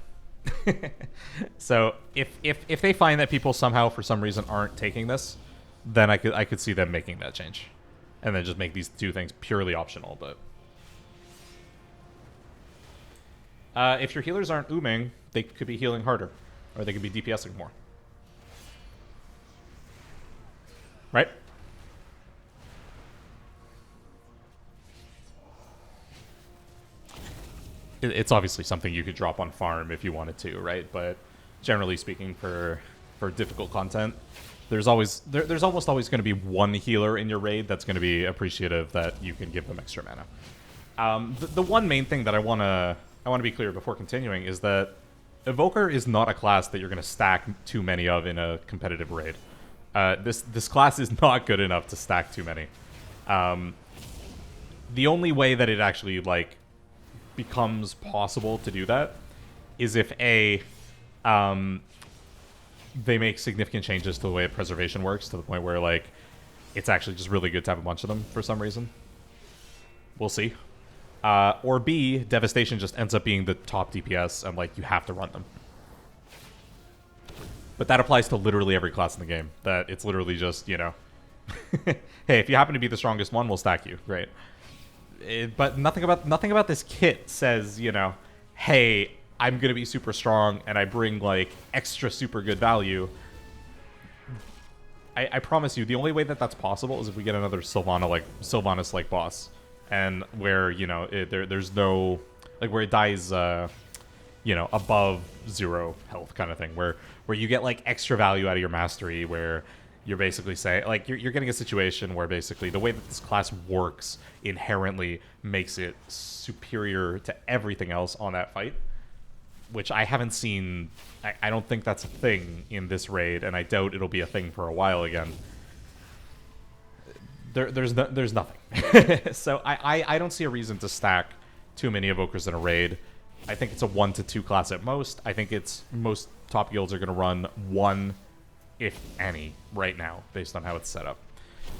So, if they find that people somehow, for some reason, aren't taking this, then I could see them making that change. And then just make these 2 things purely optional, but... if your healers aren't ooming, they could be healing harder. Or they could be DPSing more. Right? It's obviously something you could drop on farm if you wanted to, right? But generally speaking, for difficult content, there's almost always going to be one healer in your raid that's going to be appreciative that you can give them extra mana. The one main thing that I want to be clear before continuing is that Evoker is not a class that you're going to stack too many of in a competitive raid. This class is not good enough to stack too many. The only way that it actually becomes possible to do that is if A, they make significant changes to the way preservation works to the point where, like, it's actually just really good to have a bunch of them for some reason. We'll see. Or B, Devastation just ends up being the top DPS, and, like, you have to run them. But that applies to literally every class in the game. That it's literally just, you know, hey, if you happen to be the strongest one, we'll stack you. Great. But nothing about this kit says, you know, hey, I'm gonna be super strong and I bring, like, extra super good value. I promise you, the only way that that's possible is if we get another Sylvanas-like boss, and where, you know, there's no, like, where it dies, you know, above 0 health kind of thing, where you get, like, extra value out of your mastery, where you're basically saying, like, you're getting a situation where basically the way that this class works inherently makes it superior to everything else on that fight, which I haven't seen. I don't think that's a thing in this raid, and I doubt it'll be a thing for a while again. There's nothing. So I don't see a reason to stack too many Evokers in a raid. I think it's a 1 to 2 class at most. I think it's most top guilds are going to run 1, if any, right now, based on how it's set up.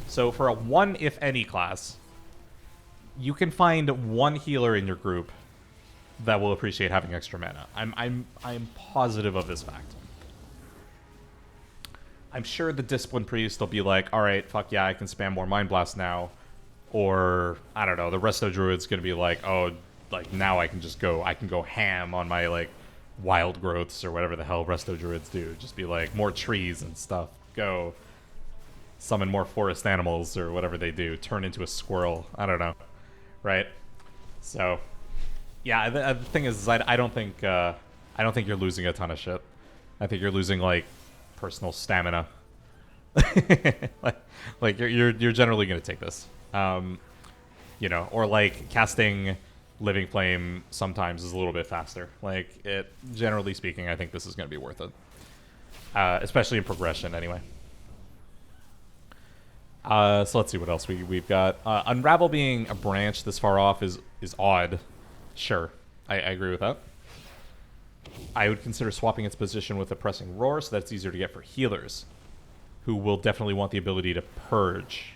So for a 1, if any class, you can find 1 healer in your group that will appreciate having extra mana. I'm positive of this fact. I'm sure the Discipline Priest will be like, alright, fuck yeah, I can spam more Mind Blast now. Or, I don't know, the Resto Druid's gonna be like, oh, like, now I can go ham on my, like, wild growths or whatever the hell Resto Druids do. Just be like, more trees and stuff. Go summon more forest animals or whatever they do. Turn into a squirrel. I don't know. Right? So, yeah, the thing is I don't think you're losing a ton of shit. I think you're losing, like, personal stamina. like you're generally gonna take this. You know, or, like, casting Living Flame sometimes is a little bit faster. Like, it, generally speaking, I think this is going to be worth it. Especially in progression, anyway. So let's see what else we've got. Unravel being a branch this far off is odd. Sure, I agree with that. I would consider swapping its position with a Pressing Roar, so that's easier to get for healers, who will definitely want the ability to purge.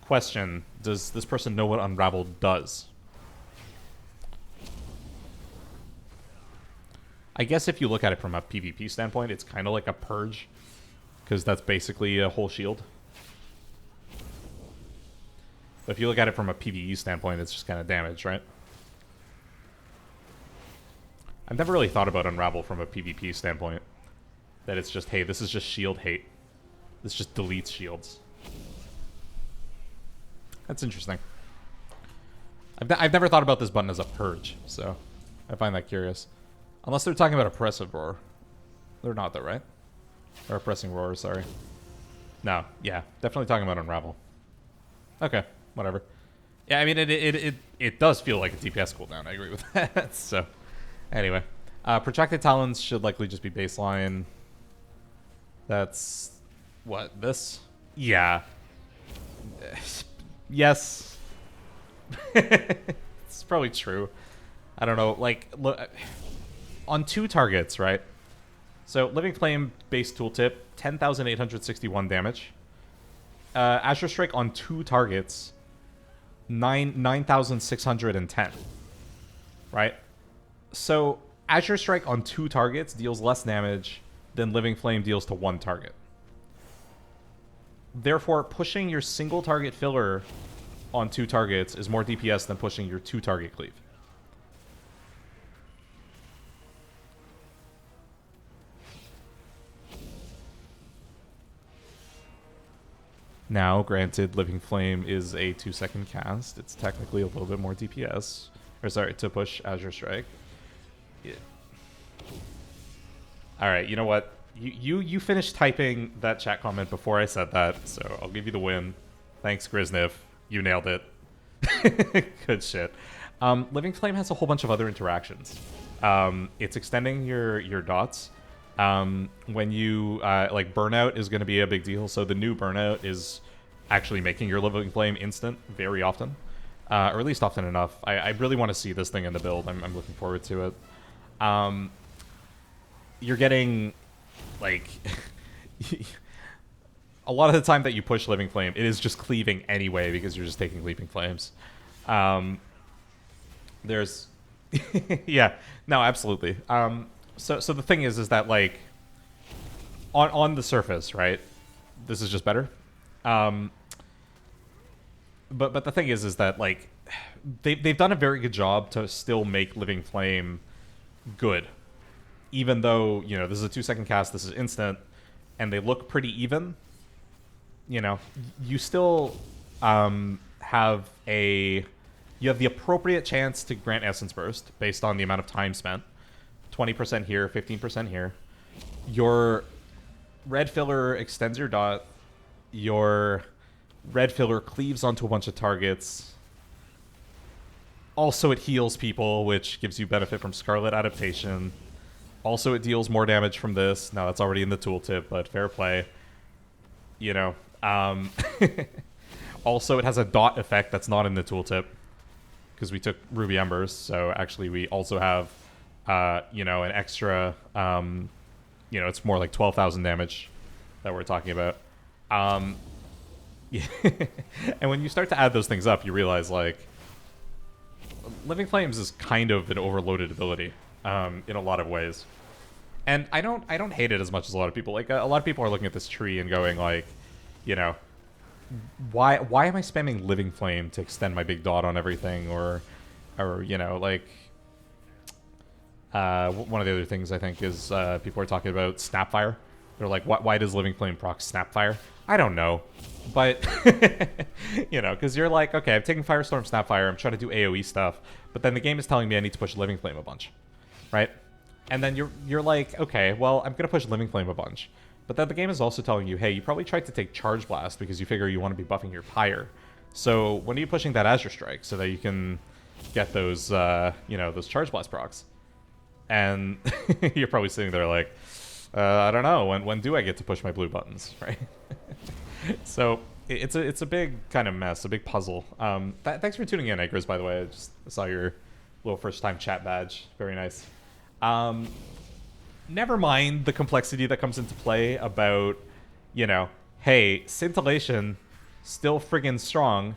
Question, does this person know what Unravel does? I guess if you look at it from a PvP standpoint, it's kind of like a purge, because that's basically a whole shield. But if you look at it from a PvE standpoint, it's just kind of damage, right? I've never really thought about Unravel from a PvP standpoint. That it's just, hey, this is just shield hate. This just deletes shields. That's interesting. I've never thought about this button as a purge, so I find that curious. Unless they're talking about Oppressive Roar. They're not, though, right? Or Oppressing Roar, sorry. No, yeah, definitely talking about Unravel. Okay, whatever. Yeah, I mean, it does feel like a DPS cooldown. I agree with that. So, anyway. Protracted Talons should likely just be baseline. That's... what, this? Yeah. Yes. It's probably true. I don't know, like, look... on 2 targets, right? So, Living Flame base tooltip, 10,861 damage. Azure Strike on 2 targets, 9,610. Right? So, Azure Strike on 2 targets deals less damage than Living Flame deals to 1 target. Therefore, pushing your single target filler on 2 targets is more DPS than pushing your 2 target cleave. Now, granted, Living Flame is a 2-second cast. It's technically a little bit more DPS. Or sorry, to push Azure Strike. Yeah. Alright, you know what? You finished typing that chat comment before I said that, so I'll give you the win. Thanks, Grisniv. You nailed it. Good shit. Living Flame has a whole bunch of other interactions. It's extending your dots. When you, like, Burnout is going to be a big deal, so the new Burnout is actually making your Living Flame instant very often. Or at least often enough. I really want to see this thing in the build. I'm looking forward to it. you're getting, like, a lot of the time that you push Living Flame, it is just cleaving anyway because you're just taking Leaping Flames. There's, yeah, no, absolutely. So the thing is that, like, on the surface, right, this is just better. But the thing is that, like, they've done a very good job to still make Living Flame good, even though, you know, this is a 2-second cast, this is instant, and they look pretty even. You know, you still have the appropriate chance to grant Essence Burst based on the amount of time spent. 20% here, 15% here. Your red filler extends your dot. Your red filler cleaves onto a bunch of targets. Also, it heals people, which gives you benefit from Scarlet Adaptation. Also, it deals more damage from this. Now, that's already in the tooltip, but fair play. You know. Also, it has a dot effect that's not in the tooltip because we took Ruby Embers. So, actually, we also have, you know, an extra, you know, it's more like 12,000 damage that we're talking about. Yeah. And when you start to add those things up, you realize, like, Living Flames is kind of an overloaded ability in a lot of ways. And I don't hate it as much as a lot of people. Like, a lot of people are looking at this tree and going, like, you know, why am I spamming Living Flame to extend my big dot on everything? Or you know, like, one of the other things I think is people are talking about Snapfire. They're like, why does Living Flame proc Snapfire? I don't know. But, you know, because you're like, okay, I'm taking Firestorm, Snapfire, I'm trying to do AoE stuff, but then the game is telling me I need to push Living Flame a bunch, right? And then you're like, okay, well, I'm going to push Living Flame a bunch. But then the game is also telling you, hey, you probably tried to take Charge Blast because you figure you want to be buffing your Pyre. So when are you pushing that Azure Strike so that you can get those, you know, those Charge Blast procs? And you're probably sitting there like, I don't know, when do I get to push my blue buttons, right? So it's a big kind of mess, a big puzzle. Thanks for tuning in, Akers, by the way. I just saw your little first-time chat badge. Very nice. Never mind the complexity that comes into play about, you know, hey, Scintillation, still friggin' strong,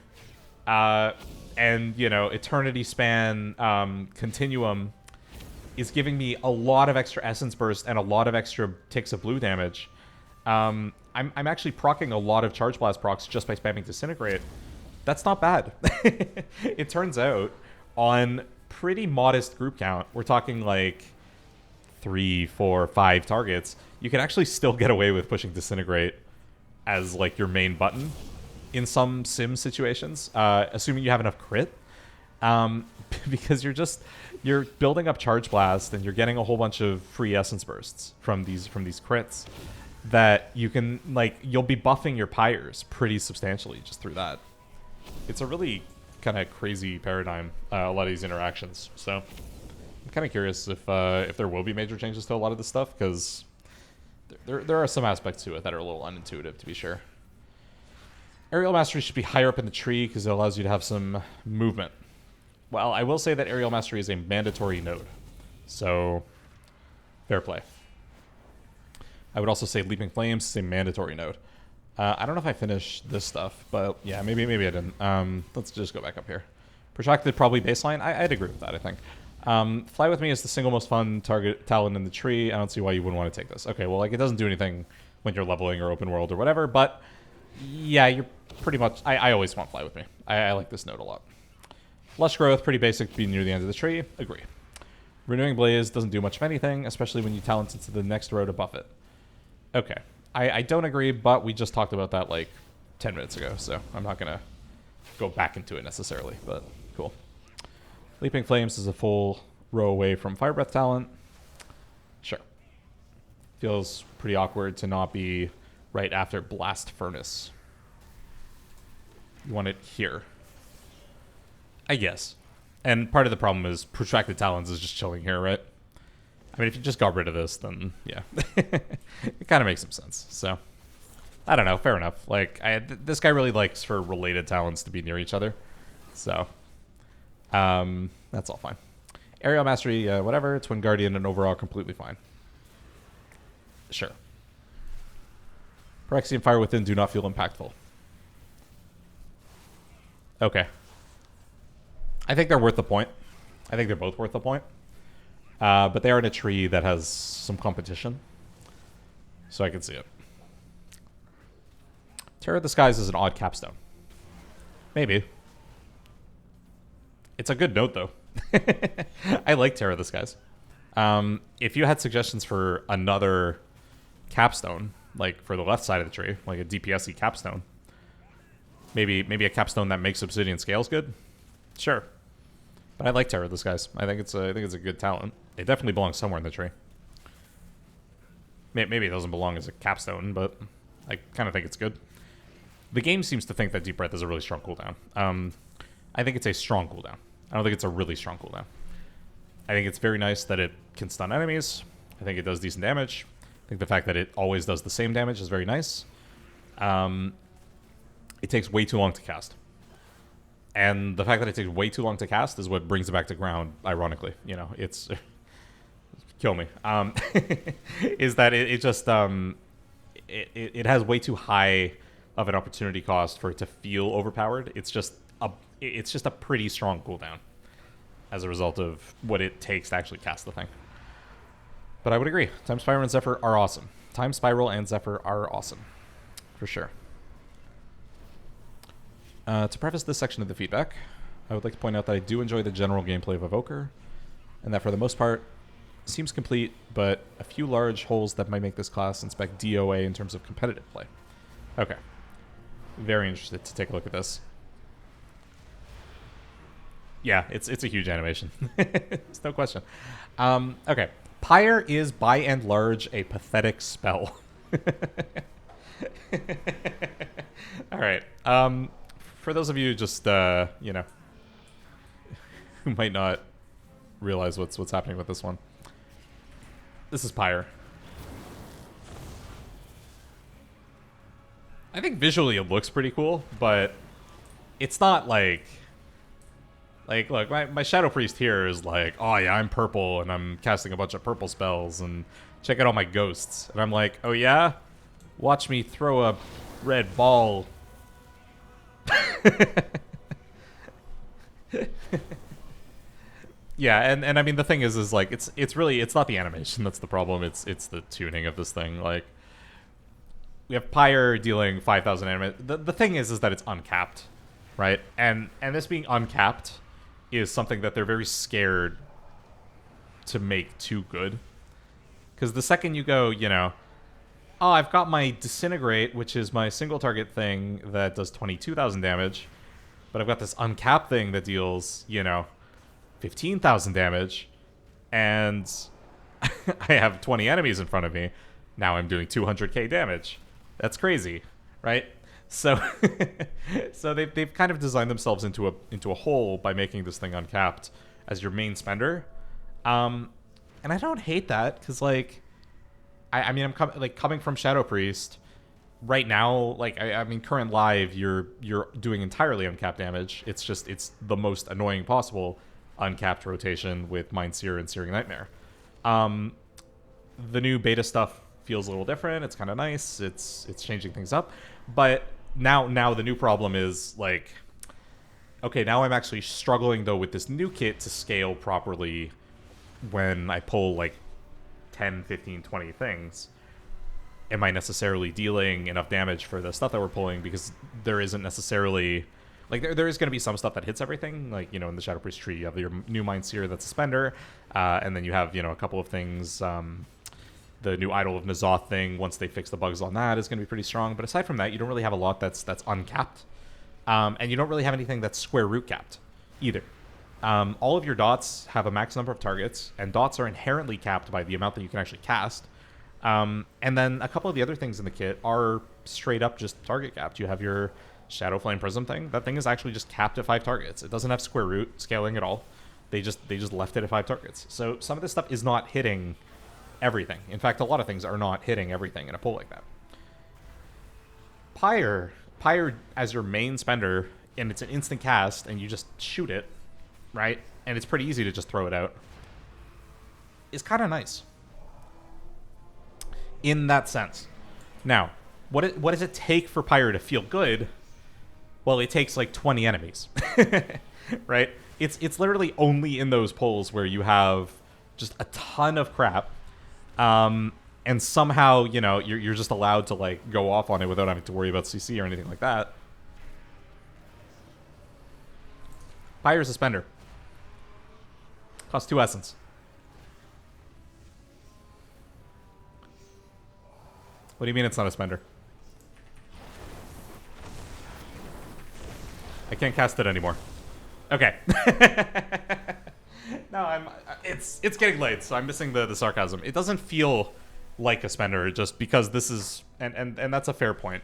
and, you know, Eternity Span Continuum is giving me a lot of extra Essence Burst and a lot of extra ticks of blue damage. I'm actually proccing a lot of Charge Blast procs just by spamming Disintegrate. That's not bad. It turns out, on pretty modest group count, we're talking like 3, 4, 5 targets, you can actually still get away with pushing Disintegrate as like your main button in some sim situations, assuming you have enough crit. Because you're building up Charge Blast and you're getting a whole bunch of free Essence Bursts from these crits that you can, like, you'll be buffing your Pyres pretty substantially just through that. It's a really kind of crazy paradigm, a lot of these interactions. So I'm kind of curious if there will be major changes to a lot of this stuff, because there are some aspects to it that are a little unintuitive, to be sure. Aerial Mastery should be higher up in the tree because it allows you to have some movement. Well, I will say that Aerial Mastery is a mandatory node, so fair play. I would also say Leaping Flames is a mandatory node. I don't know if I finished this stuff, but yeah, maybe I didn't. Let's just go back up here. Protracted, probably baseline. I'd agree with that, I think. Fly With Me is the single most fun target talent in the tree. I don't see why you wouldn't want to take this. Okay, well, like, it doesn't do anything when you're leveling or open world or whatever, but yeah, you're pretty much... I always want Fly With Me. I like this node a lot. Lush Growth, pretty basic to be near the end of the tree. Agree. Renewing Blaze doesn't do much of anything, especially when you talent into the next row to buff it. Okay. I don't agree, but we just talked about that like 10 minutes ago, so I'm not going to go back into it necessarily, but cool. Leaping Flames is a full row away from Fire Breath talent. Sure. Feels pretty awkward to not be right after Blast Furnace. You want it here. I guess. And part of the problem is Protracted Talons is just chilling here, right? I mean, if you just got rid of this, then yeah. It kind of makes some sense. So, I don't know. Fair enough. Like, this guy really likes for related talents to be near each other. So, that's all fine. Aerial Mastery, whatever. Twin Guardian and overall completely fine. Sure. Phyrexian Fire Within do not feel impactful. Okay. I think they're worth the point. I think they're both worth the point. But they are in a tree that has some competition. So I can see it. Terror of the Skies is an odd capstone. Maybe. It's a good note, though. I like Terror of the Skies. If you had suggestions for another capstone, like for the left side of the tree, like a DPS-y capstone, maybe a capstone that makes Obsidian Scales good, sure. But I like Terror of the Skies. I think it's a good talent. It definitely belongs somewhere in the tree. Maybe it doesn't belong as a capstone, but I kind of think it's good. The game seems to think that Deep Breath is a really strong cooldown. I think it's a strong cooldown. I don't think it's a really strong cooldown. I think it's very nice that it can stun enemies. I think it does decent damage. I think the fact that it always does the same damage is very nice. It takes way too long to cast. And the fact that it takes way too long to cast is what brings it back to ground, ironically. You know, it's... kill me. Is that it just... It has way too high of an opportunity cost for it to feel overpowered. It's just a pretty strong cooldown as a result of what it takes to actually cast the thing. But I would agree. Time Spiral and Zephyr are awesome. Time Spiral and Zephyr are awesome. For sure. To preface this section of the feedback, I would like to point out that I do enjoy the general gameplay of Evoker, and that for the most part, seems complete, but a few large holes that might make this class inspect DOA in terms of competitive play. Okay. Very interested to take a look at this. Yeah, it's a huge animation. It's no question. Okay. Pyre is, by and large, a pathetic spell. All right. For those of you just, you know, who might not realize what's happening with this one. This is Pyre. I think visually it looks pretty cool, but it's not like look, my Shadow Priest here is like, oh yeah, I'm purple and I'm casting a bunch of purple spells and check out all my ghosts. And I'm like, oh yeah? Watch me throw a red ball. Yeah, and I mean the thing is like it's really not the animation that's the problem, it's the tuning of this thing. Like we have Pyre dealing 5,000 anima. The thing is that it's uncapped, right? And this being uncapped is something that they're very scared to make too good. Because the second you go, you know, oh, I've got my Disintegrate, which is my single target thing that does 22,000 damage, but I've got this uncapped thing that deals, you know, 15,000 damage, and I have 20 enemies in front of me. Now I'm doing 200k damage. That's crazy, right? So, so they've kind of designed themselves into a hole by making this thing uncapped as your main spender, and I don't hate that because like, I mean I'm coming from Shadow Priest right now. Like I mean current live you're doing entirely uncapped damage. It's the most annoying possible uncapped rotation with Mind Seer and Searing Nightmare. The new beta stuff feels a little different. It's kind of nice. It's changing things up, but now the new problem is like, okay, now I'm actually struggling though with this new kit to scale properly when I pull like 10, 15, 20 things. Am I necessarily dealing enough damage for the stuff that we're pulling? Because there isn't necessarily... Like, there is going to be some stuff that hits everything. Like, you know, in the Shadow Priest tree, you have your new Mind Seer that's a spender. And then you have, you know, a couple of things. The new Idol of N'Zoth thing, once they fix the bugs on that, is going to be pretty strong. But aside from that, you don't really have a lot that's uncapped. And you don't really have anything that's square root capped either. All of your dots have a max number of targets, and dots are inherently capped by the amount that you can actually cast. And then a couple of the other things in the kit are straight up just target capped. You have your Shadow Flame Prism thing. That thing is actually just capped at 5 targets. It doesn't have square root scaling at all. They just left it at 5 targets. So some of this stuff is not hitting everything. In fact, a lot of things are not hitting everything in a pull like that. Pyre as your main spender, and it's an instant cast, and you just shoot it, right? And it's pretty easy to just throw it out. It's kind of nice. in that sense. Now, what does it take for Pyre to feel good? Well, it takes like 20 enemies, right? It's literally only in those pulls where you have just a ton of crap, and somehow, you know, you're just allowed to like go off on it without having to worry about CC or anything like that. Pyre Suspender costs 2 essence. What do you mean it's not a spender? I can't cast it anymore. Okay. No, it's getting late, so I'm missing the sarcasm. It doesn't feel like a spender just because this is and that's a fair point.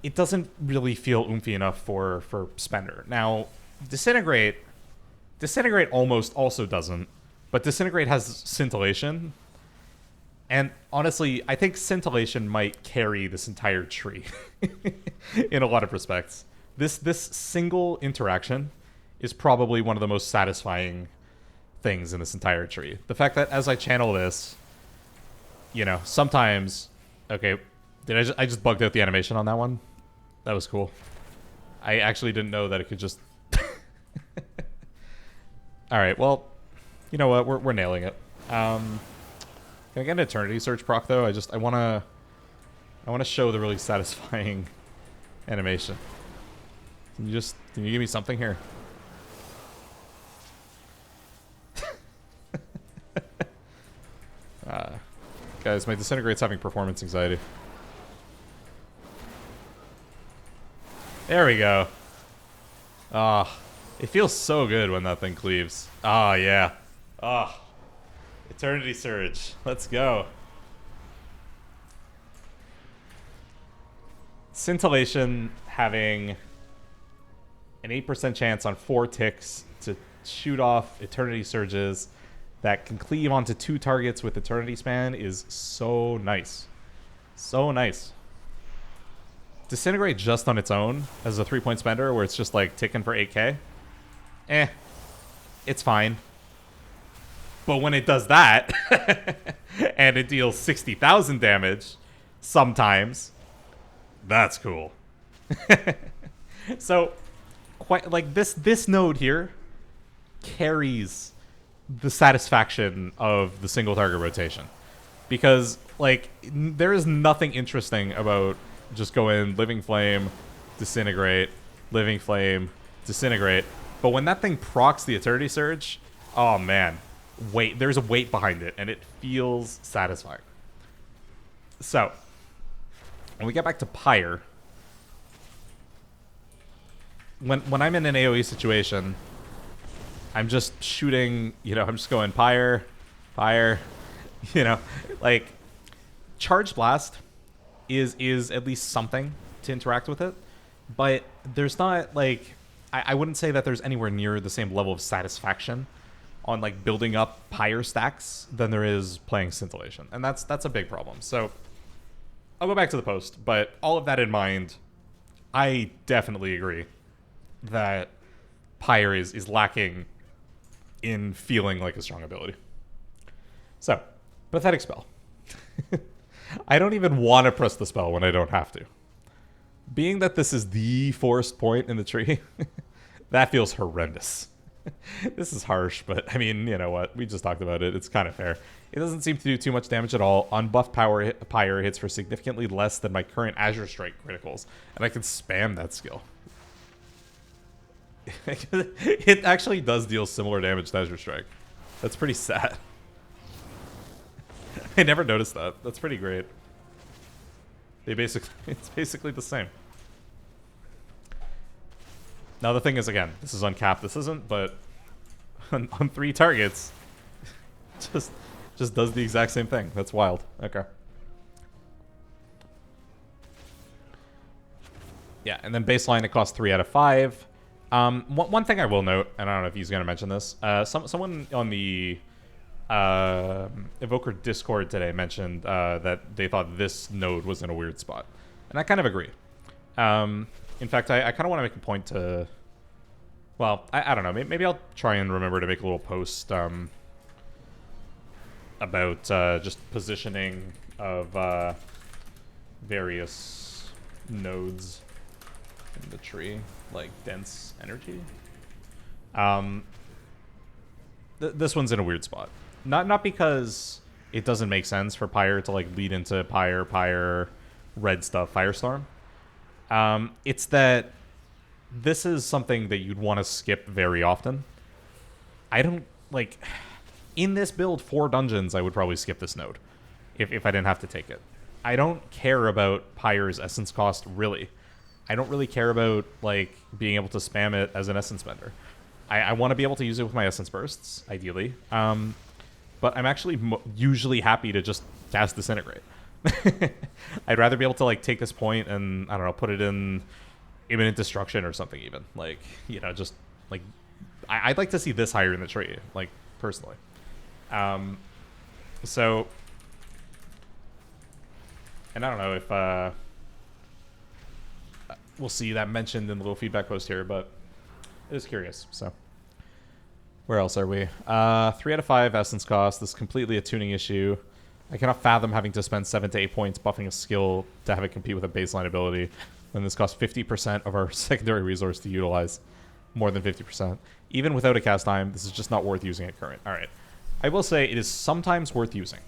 It doesn't really feel oomphy enough for spender. Now, Disintegrate almost also doesn't, but Disintegrate has scintillation. And honestly, I think scintillation might carry this entire tree in a lot of respects. This single interaction is probably one of the most satisfying things in this entire tree. The fact that as I channel this, you know, sometimes... Okay, I just bugged out the animation on that one? That was cool. I actually didn't know that it could just... Alright, well, you know what? We're nailing it. Can I get an Eternity Surge proc, though? I wanna show the really satisfying animation. Can you give me something here? Guys, my Disintegrate's having performance anxiety. There we go. Ah, it feels so good when that thing cleaves. Ah, yeah. Ah, Eternity Surge. Let's go. Scintillation having an 8% chance on 4 ticks to shoot off Eternity Surges that can cleave onto 2 targets with Eternity Span is so nice. So nice. Disintegrate just on its own as a 3-point spender where it's just like ticking for 8k. It's fine. But when it does that, and it deals 60,000 damage, sometimes, that's cool. So, quite like this node here carries the satisfaction of the single target rotation, because like there is nothing interesting about just going Living Flame, Disintegrate, Living Flame, Disintegrate. But when that thing procs the Eternity Surge, oh man, there's a weight behind it, and it feels satisfying. So, when we get back to Pyre, when I'm in an AoE situation, I'm just shooting, you know, I'm just going Pyre, you know, like Charge Blast is at least something to interact with it, but there's not like I wouldn't say that there's anywhere near the same level of satisfaction on like building up Pyre stacks than there is playing Scintillation, and that's a big problem. So I'll go back to the post, but all of that in mind, I definitely agree that Pyre is lacking in feeling like a strong ability. So, Pathetic Spell. I don't even want to press the spell when I don't have to. Being that this is the forced point in the tree, that feels horrendous. This is harsh, but I mean, you know what? We just talked about it. It's kind of fair. It doesn't seem to do too much damage at all. Unbuffed Pyre hits for significantly less than my current Azure Strike criticals, and I can spam that skill. It actually does deal similar damage to Azure Strike. That's pretty sad. I never noticed that. That's pretty great. It's basically the same. Now the thing is, again, this is uncapped. This isn't, but on 3 targets, just does the exact same thing. That's wild. Okay. Yeah, and then baseline it costs 3 out of 5. One thing I will note, and I don't know if he's going to mention this, someone on the Evoker Discord today mentioned that they thought this node was in a weird spot, and I kind of agree. In fact, I kind of want to make a point to... Well, I don't know. Maybe I'll try and remember to make a little post about just positioning of various nodes in the tree, like dense energy. This one's in a weird spot. Not because it doesn't make sense for Pyre to like lead into Pyre, red stuff, Firestorm. It's that this is something that you'd want to skip very often. I don't like in this build 4 dungeons. I would probably skip this node if I didn't have to take it. I don't care about Pyre's essence cost really. I don't really care about like being able to spam it as an essence bender. I want to be able to use it with my essence bursts, ideally. But I'm actually usually happy to just cast Disintegrate. I'd rather be able to like take this point and I don't know, put it in imminent destruction or something even. Like, you know, just like I'd like to see this higher in the tree, like personally. So, and I don't know if we'll see that mentioned in the little feedback post here, but it is curious. So, where else are we? 3 out of 5 essence cost. This is completely a tuning issue. I cannot fathom having to spend 7 to 8 points buffing a skill to have it compete with a baseline ability when this costs 50% of our secondary resource to utilize. More than 50%. Even without a cast time, this is just not worth using at current. Alright. I will say it is sometimes worth using.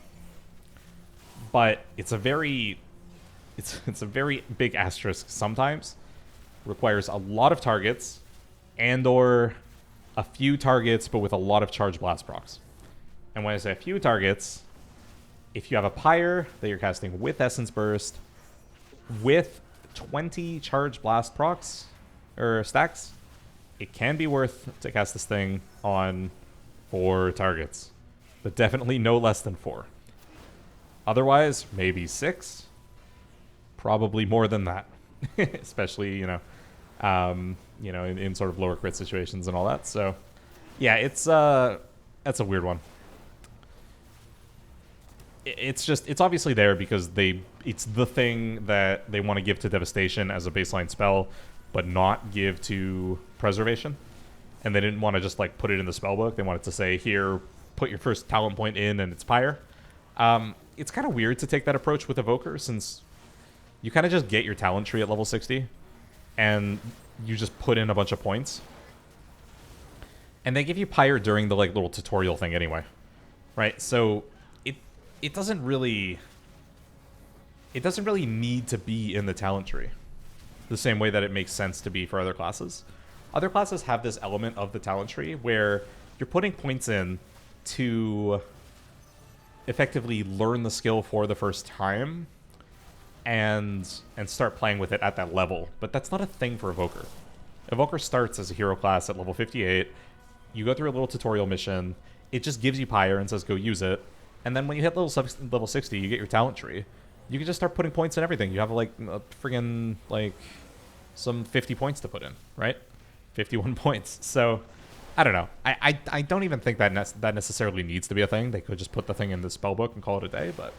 But it's a very... It's a very big asterisk sometimes. Requires a lot of targets and or a few targets but with a lot of charge blast procs. And when I say a few targets, if you have a Pyre that you're casting with Essence Burst with 20 charge blast procs or stacks, it can be worth to cast this thing on 4 targets, but definitely no less than 4. Otherwise, maybe 6. Probably more than that, especially in sort of lower crit situations and all that. So, yeah, that's a weird one. It's obviously there because it's the thing that they want to give to Devastation as a baseline spell, but not give to Preservation. And they didn't want to just like put it in the spellbook. They wanted to say, here, put your first talent point in and it's Pyre. It's kind of weird to take that approach with Evoker since you kind of just get your talent tree at level 60 and you just put in a bunch of points. And they give you Pyre during the like little tutorial thing anyway. Right? So it doesn't really need to be in the talent tree the same way that it makes sense to be for other classes. Other classes have this element of the talent tree where you're putting points in to effectively learn the skill for the first time and start playing with it at that level. But that's not a thing for Evoker. Evoker starts as a hero class at level 58. You go through a little tutorial mission. It just gives you Pyre and says go use it. And then when you hit level 60, you get your talent tree. You can just start putting points in everything. You have like a friggin' like some 50 points to put in, right? 51 points. So I don't know. I don't even think that that necessarily needs to be a thing. They could just put the thing in the spellbook and call it a day. But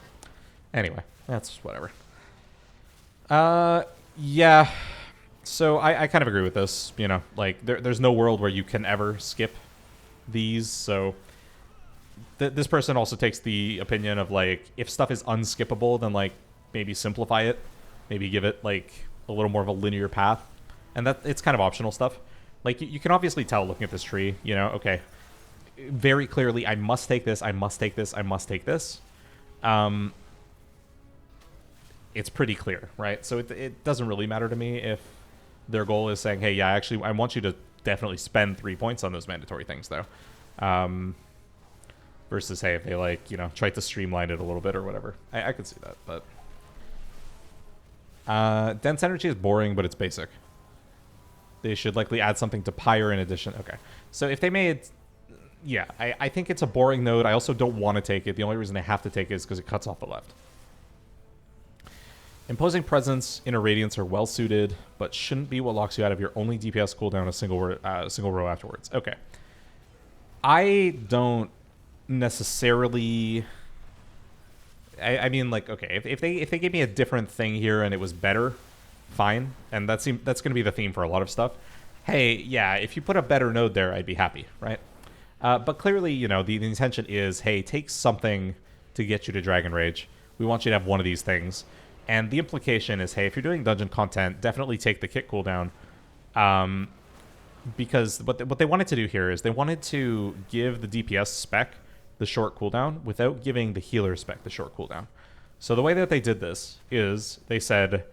anyway, that's whatever. Yeah. So I kind of agree with this. You know, like there's no world where you can ever skip these. So this person also takes the opinion of like if stuff is unskippable, then like maybe simplify it, maybe give it like a little more of a linear path, and that it's kind of optional stuff. Like you can obviously tell looking at this tree, you know, okay, very clearly I must take this, I must take this, I must take this. It's pretty clear, right? So it doesn't really matter to me if their goal is saying, hey, yeah, actually I want you to definitely spend 3 points on those mandatory things though. Versus, hey, if they, like, you know, try to streamline it a little bit or whatever. I could see that, but... Dense Energy is boring, but it's basic. They should likely add something to Pyre in addition. Okay. So if they made... Yeah, I think it's a boring node. I also don't want to take it. The only reason I have to take it is because it cuts off the left. Imposing Presence, Inner Radiance are well-suited, but shouldn't be what locks you out of your only DPS cooldown a single row afterwards. Okay. I don't... necessarily I mean like okay if they gave me a different thing here and it was better, fine, and that's going to be the theme for a lot of stuff. Hey, yeah, if you put a better node there, I'd be happy, right? But clearly, you know, the intention is, hey, take something to get you to Dragon Rage. We want you to have one of these things. And the implication is, hey, if you're doing dungeon content, definitely take the kick cooldown. Because what they wanted to do here is they wanted to give the DPS spec the short cooldown without giving the healer spec the short cooldown. So the way that they did this is they said,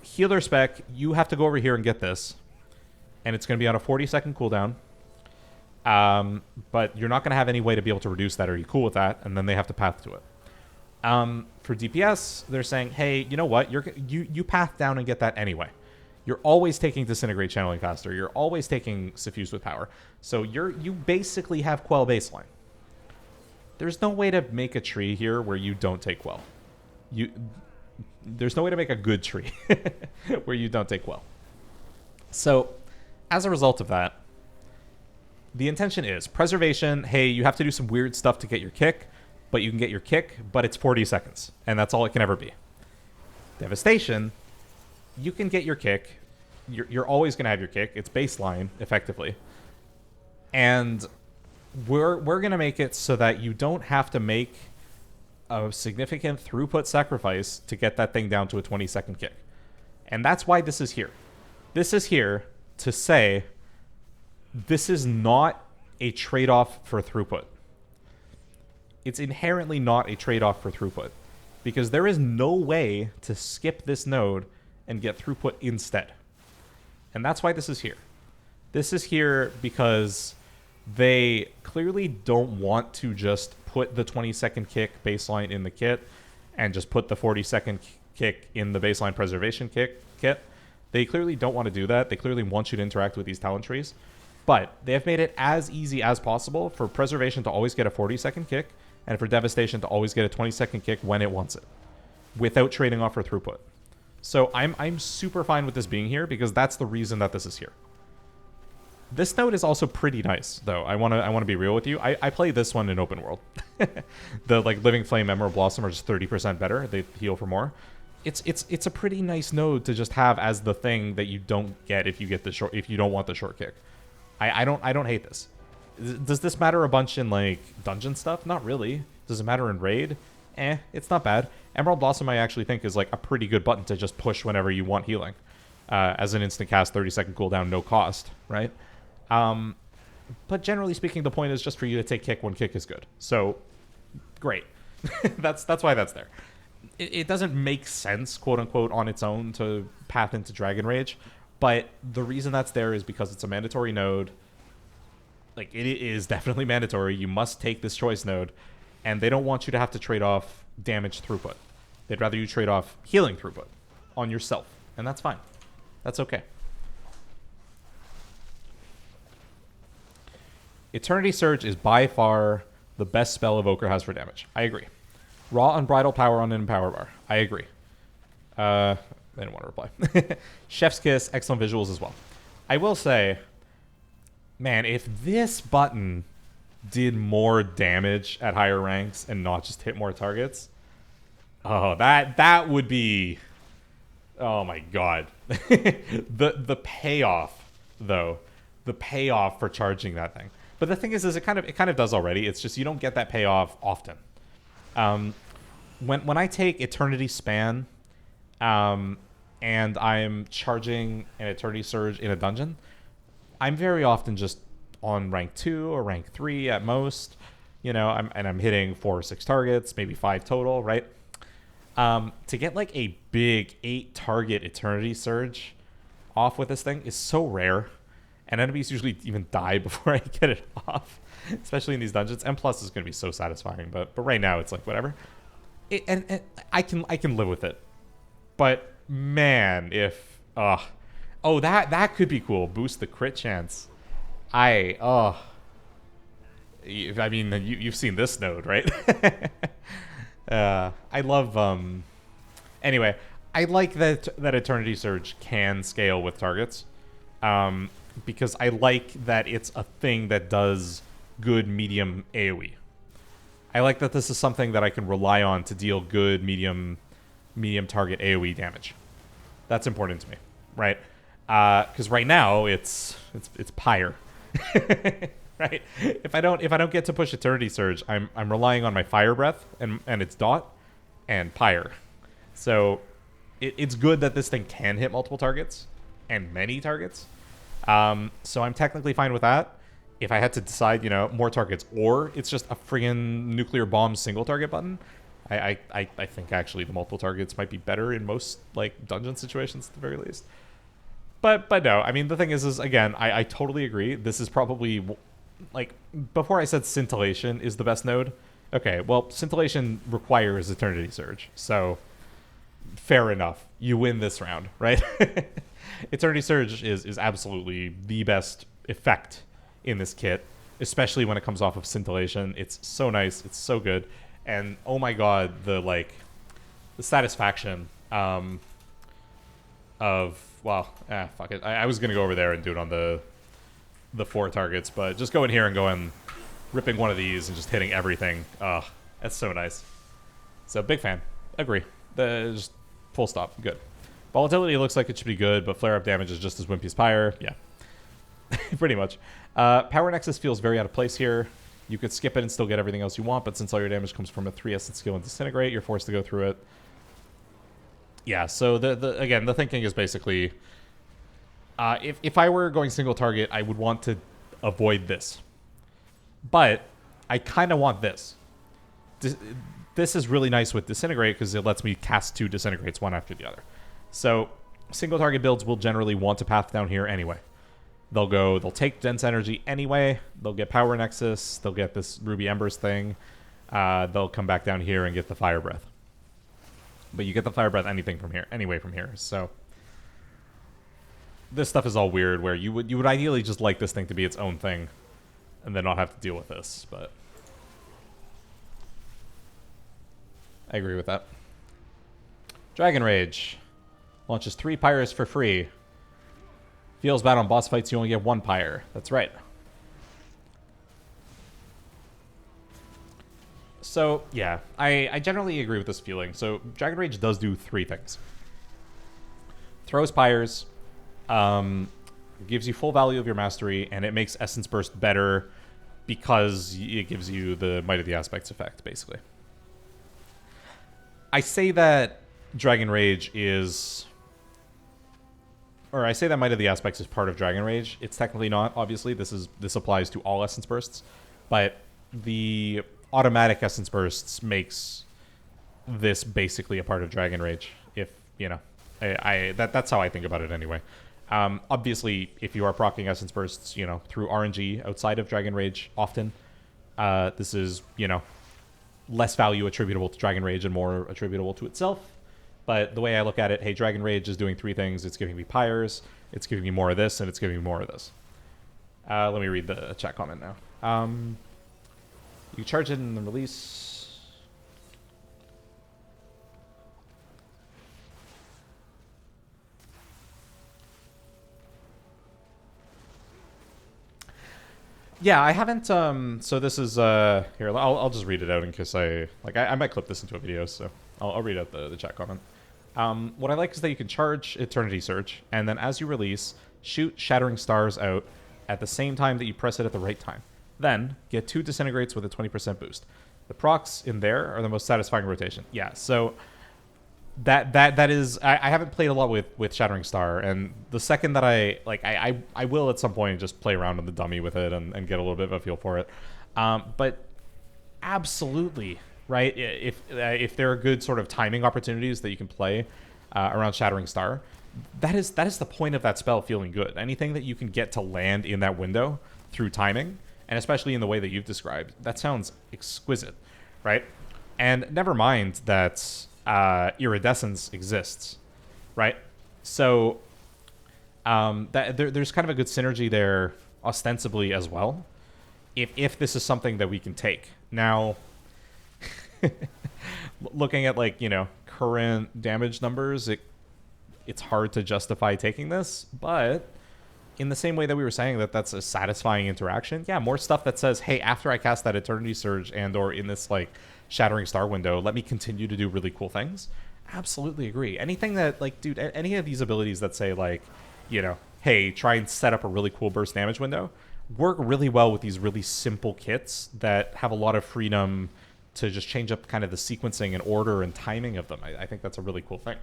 healer spec, you have to go over here and get this. And it's going to be on a 40-second cooldown. But you're not going to have any way to be able to reduce that. Are you cool with that? And then they have to path to it. For DPS, they're saying, hey, you know what? You path down and get that anyway. You're always taking Disintegrate Channeling faster. You're always taking Suffuse with power. So you basically have Quell baseline. There's no way to make a tree here where you don't take Quell. There's no way to make a good tree where you don't take Quell. So, as a result of that, the intention is preservation. Hey, you have to do some weird stuff to get your kick, but you can get your kick, but it's 40 seconds, and that's all it can ever be. Devastation, you can get your kick. You're always going to have your kick. It's baseline, effectively. And we're going to make it so that you don't have to make a significant throughput sacrifice to get that thing down to a 20-second kick. And that's why this is here. This is here to say this is not a trade-off for throughput. It's inherently not a trade-off for throughput, because there is no way to skip this node and get throughput instead. And that's why this is here. This is here because they clearly don't want to just put the 20-second kick baseline in the kit and just put the 40-second kick in the baseline preservation kit. They clearly don't want to do that. They clearly want you to interact with these talent trees. But they have made it as easy as possible for preservation to always get a 40-second kick and for devastation to always get a 20-second kick when it wants it, without trading off for throughput. So I'm super fine with this being here because that's the reason that this is here. This node is also pretty nice, though. I want to be real with you. I play this one in open world. The Living Flame, Emerald Blossom are just 30% better. They heal for more. It's a pretty nice node to just have as the thing that you don't get if you get the short, if you don't want the short kick. I don't hate this. Does this matter a bunch in like dungeon stuff? Not really. Does it matter in raid? It's not bad. Emerald Blossom I actually think is like a pretty good button to just push whenever you want healing. As an instant cast, 30-second cooldown, no cost, right? But generally speaking, the point is just for you to take kick when kick is good. So, great. That's why that's there. It doesn't make sense, quote unquote, on its own to path into Dragon Rage, but the reason that's there is because it's a mandatory node. Like, it is definitely mandatory. You must take this choice node, and they don't want you to have to trade off damage throughput. They'd rather you trade off healing throughput on yourself, and that's fine. That's okay. Eternity Surge is by far the best spell Evoker has for damage. I agree. Raw Unbridled Power on an Empower Bar. I agree. I didn't want to reply. Chef's Kiss, excellent visuals as well. I will say, man, if this button did more damage at higher ranks and not just hit more targets, oh, that would be, oh my god. the payoff, though, the payoff for charging that thing. But the thing is it kind of does already. It's just you don't get that payoff often. When I take Eternity Span, and I'm charging an Eternity Surge in a dungeon, I'm very often just on rank 2 or rank 3 at most. You know, I'm hitting 4 or 6 targets, maybe 5 total, right? To get like a big 8-target Eternity Surge off with this thing is so rare. And enemies usually even die before I get it off, especially in these dungeons. M+ is going to be so satisfying, but right now it's like whatever. And I can live with it. But man, if that could be cool. Boost the crit chance. I mean you've seen this node, right? I love anyway, I like that Eternity Surge can scale with targets. Because I like that it's a thing that does good medium AoE. I like that this is something that I can rely on to deal good medium target AoE damage. That's important to me, right? Because right now it's pyre, right? If I don't get to push Eternity Surge, I'm relying on my Fire Breath and its Dot and Pyre. So it's good that this thing can hit multiple targets and many targets. So I'm technically fine with that. If I had to decide, more targets, or it's just a friggin' nuclear bomb single target button, I think actually the multiple targets might be better in most like dungeon situations at the very least. But no, I mean the thing is again, I totally agree. This is probably like before I said Scintillation is the best node. Okay, well Scintillation requires Eternity Surge, so fair enough. You win this round, right? Eternity Surge is absolutely the best effect in this kit, especially when it comes off of Scintillation. It's so nice, it's so good, and oh my god, the satisfaction of fuck it. I was gonna go over there and do it on the 4 targets, but just going here and going ripping one of these and just hitting everything. That's so nice. So big fan. Agree. Just full stop. Good. Volatility looks like it should be good, but flare up damage is just as wimpy as Pyre. Yeah. Pretty much. Power Nexus feels very out of place here. You could skip it and still get everything else you want, but since all your damage comes from a 3 essence skill and Disintegrate, you're forced to go through it. Yeah, so again, the thinking is basically, if I were going single target, I would want to avoid this. But I kind of want this. This is really nice with Disintegrate because it lets me cast 2 Disintegrates one after the other. So single target builds will generally want to path down here anyway. They'll take Dense Energy anyway. They'll get Power Nexus. They'll get this Ruby Embers thing. They'll come back down here and get the Fire Breath. But you get the Fire Breath anyway from here. So this stuff is all weird where you would ideally just like this thing to be its own thing and then not have to deal with this, but I agree with that. Dragon Rage launches 3 Pyres for free. Feels bad on boss fights, you only get 1 Pyre. That's right. So, yeah, I generally agree with this feeling. So, Dragon Rage does do 3 things. Throws Pyres, gives you full value of your mastery, and it makes Essence Burst better because it gives you the Might of the Aspects effect, basically. I say that Dragon Rage is... Or I say that Might of the Aspects is part of Dragon Rage. It's technically not, obviously. This applies to all Essence Bursts. But the automatic Essence Bursts makes this basically a part of Dragon Rage. If, that's how I think about it anyway. Obviously, if you are proccing Essence Bursts, through RNG outside of Dragon Rage often, this is, less value attributable to Dragon Rage and more attributable to itself. But the way I look at it, hey, Dragon Rage is doing 3 things. It's giving me Pyres, it's giving me more of this, and it's giving me more of this. Let me read the chat comment now. You charge it in the release. Yeah, I haven't, so this is, here, I'll just read it out in case I might clip this into a video, so I'll read out the chat comment. What I like is that you can charge Eternity Surge, and then as you release, shoot Shattering Stars out at the same time that you press it at the right time. Then, get 2 Disintegrates with a 20% boost. The procs in there are the most satisfying rotation. Yeah, so that is... I haven't played a lot with Shattering Star, and the second that I will at some point just play around on the dummy with it and get a little bit of a feel for it. But absolutely... Right, if there are good sort of timing opportunities that you can play around Shattering Star, that is the point of that spell feeling good. Anything that you can get to land in that window through timing, and especially in the way that you've described, that sounds exquisite, right? And never mind that Iridescence exists, right? So there's kind of a good synergy there, ostensibly as well, if this is something that we can take. Now... looking at current damage numbers, it's hard to justify taking this, but in the same way that we were saying that's a satisfying interaction, yeah, more stuff that says, hey, after I cast that Eternity Surge and or in this Shattering Star window, let me continue to do really cool things. Absolutely agree. Anything that dude, any of these abilities that say hey, try and set up a really cool burst damage window, work really well with these really simple kits that have a lot of freedom to just change up kind of the sequencing and order and timing of them. I think that's a really cool thing.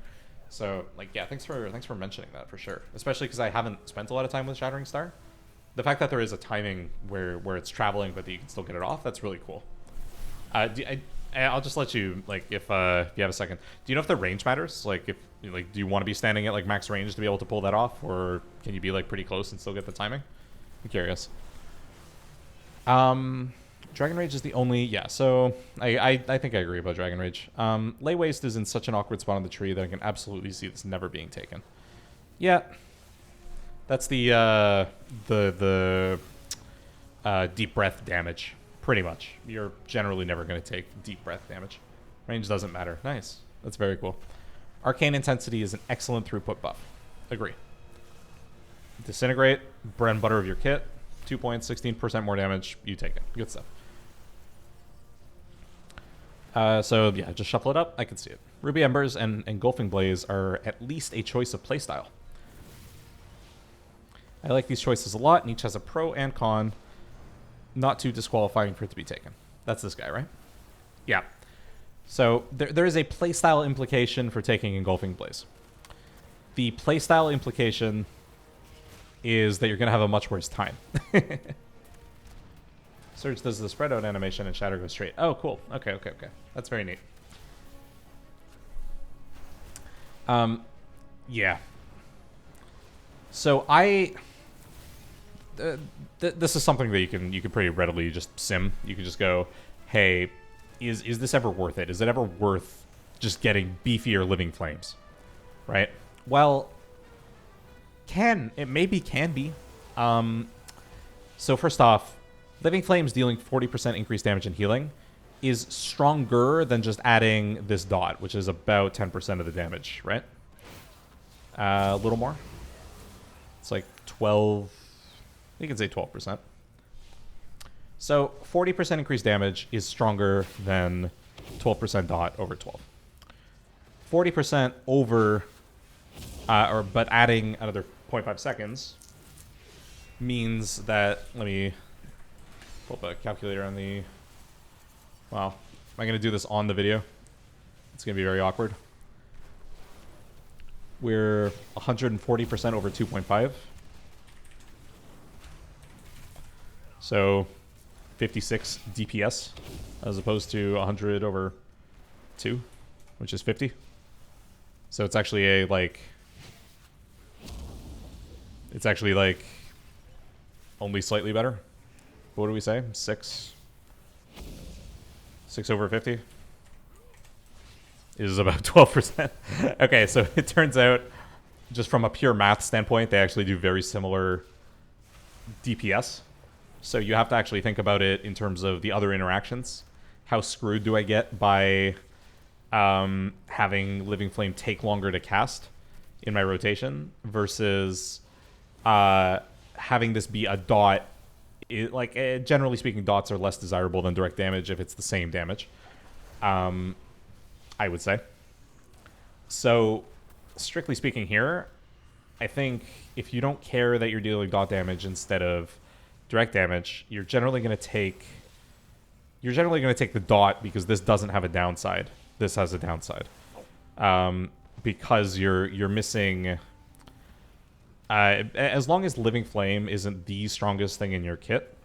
So, like, yeah, thanks for mentioning that for sure. Especially because I haven't spent a lot of time with Shattering Star. The fact that there is a timing where it's traveling, but that you can still get it off, that's really cool. I'll just let you, like, if you have a second. Do you know if the range matters? Like, if do you want to be standing at like max range to be able to pull that off, or can you be like pretty close and still get the timing? I'm curious. Dragon Rage is the only... Yeah, so I think I agree about Dragon Rage. Lay Waste is in such an awkward spot on the tree that I can absolutely see this never being taken. Yeah. That's the deep breath damage, pretty much. You're generally never going to take deep breath damage. Range doesn't matter. Nice. That's very cool. Arcane Intensity is an excellent throughput buff. Agree. Disintegrate, bread and butter of your kit. 2 points, 16% more damage. You take it. Good stuff. So, yeah, just shuffle it up. I can see it. Ruby Embers and Engulfing Blaze are at least a choice of playstyle. I like these choices a lot, and each has a pro and con. Not too disqualifying for it to be taken. That's this guy, right? Yeah. So, there is a playstyle implication for taking Engulfing Blaze. The playstyle implication is that you're going to have a much worse time. Surge does the spread out animation and Shatter goes straight. Oh, cool. Okay. That's very neat. Yeah. So this is something that you can pretty readily just sim. You can just go, hey, is this ever worth it? Is it ever worth just getting beefier Living Flames? Right? Well, it maybe can be. So first off, Living Flames dealing 40% increased damage and healing is stronger than just adding this dot, which is about 10% of the damage, right? A little more. It's like 12. You can say 12%. So 40% increased damage is stronger than 12% dot over 12. 40% over, but adding another 0.5 seconds means that, let me pull up a calculator on the, wow, am I going to do this on the video? It's going to be very awkward. We're 140% over 2.5. So 56 DPS as opposed to 100 over 2, which is 50. So it's actually a, like, it's actually, like, only slightly better. What do we say? 6 over 50 is about 12%. Okay, so it turns out, just from a pure math standpoint, they actually do very similar DPS. So you have to actually think about it in terms of the other interactions. How screwed do I get by having Living Flame take longer to cast in my rotation versus having this be a dot? Generally speaking, dots are less desirable than direct damage if it's the same damage, I would say. So, strictly speaking here, I think if you don't care that you're dealing dot damage instead of direct damage, you're generally going to take the dot because this doesn't have a downside. This has a downside. Because you're missing... as long as Living Flame isn't the strongest thing in your kit,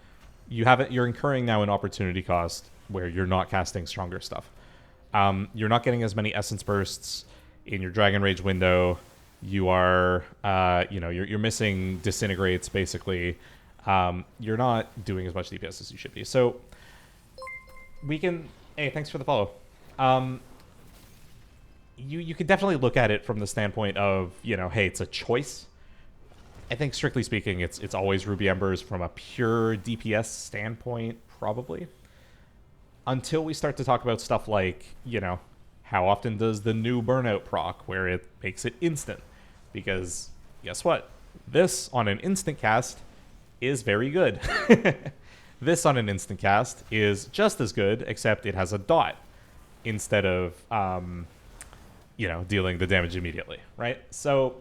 you're incurring now an opportunity cost where you're not casting stronger stuff. You're not getting as many Essence Bursts in your Dragon Rage window. You are, you're missing Disintegrates, basically. You're not doing as much DPS as you should be. So, we can... Hey, thanks for the follow. You could definitely look at it from the standpoint of, hey, it's a choice. I think, strictly speaking, it's always Ruby Embers from a pure DPS standpoint, probably. Until we start to talk about stuff like, how often does the new Burnout proc, where it makes it instant? Because, guess what? This, on an instant cast, is very good. This, on an instant cast, is just as good, except it has a dot instead of, dealing the damage immediately, right? So...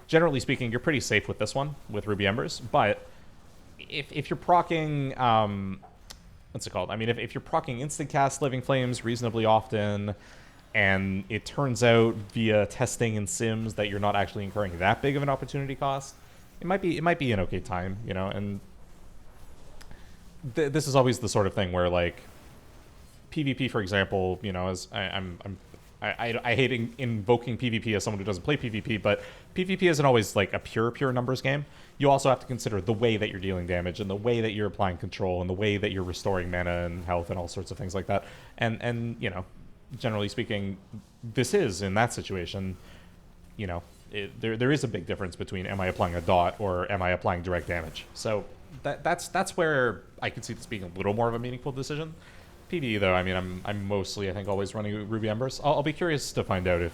generally speaking, you're pretty safe with this one, with Ruby Embers, but if you're proccing, what's it called? I mean, if you're proccing instant cast Living Flames reasonably often, and it turns out via testing in sims that you're not actually incurring that big of an opportunity cost, it might be an okay time, you know. And this is always the sort of thing where, like, PvP, for example, you know, as I hate invoking PvP as someone who doesn't play PvP, but PvP isn't always like a pure numbers game. You also have to consider the way that you're dealing damage and the way that you're applying control and the way that you're restoring mana and health and all sorts of things like that. And you know, generally speaking, this is, in that situation, you know, there is a big difference between am I applying a dot or am I applying direct damage. So that's where I could see this being a little more of a meaningful decision. PvE, though, I mean, I'm mostly, I think, always running Ruby Embers. I'll be curious to find out if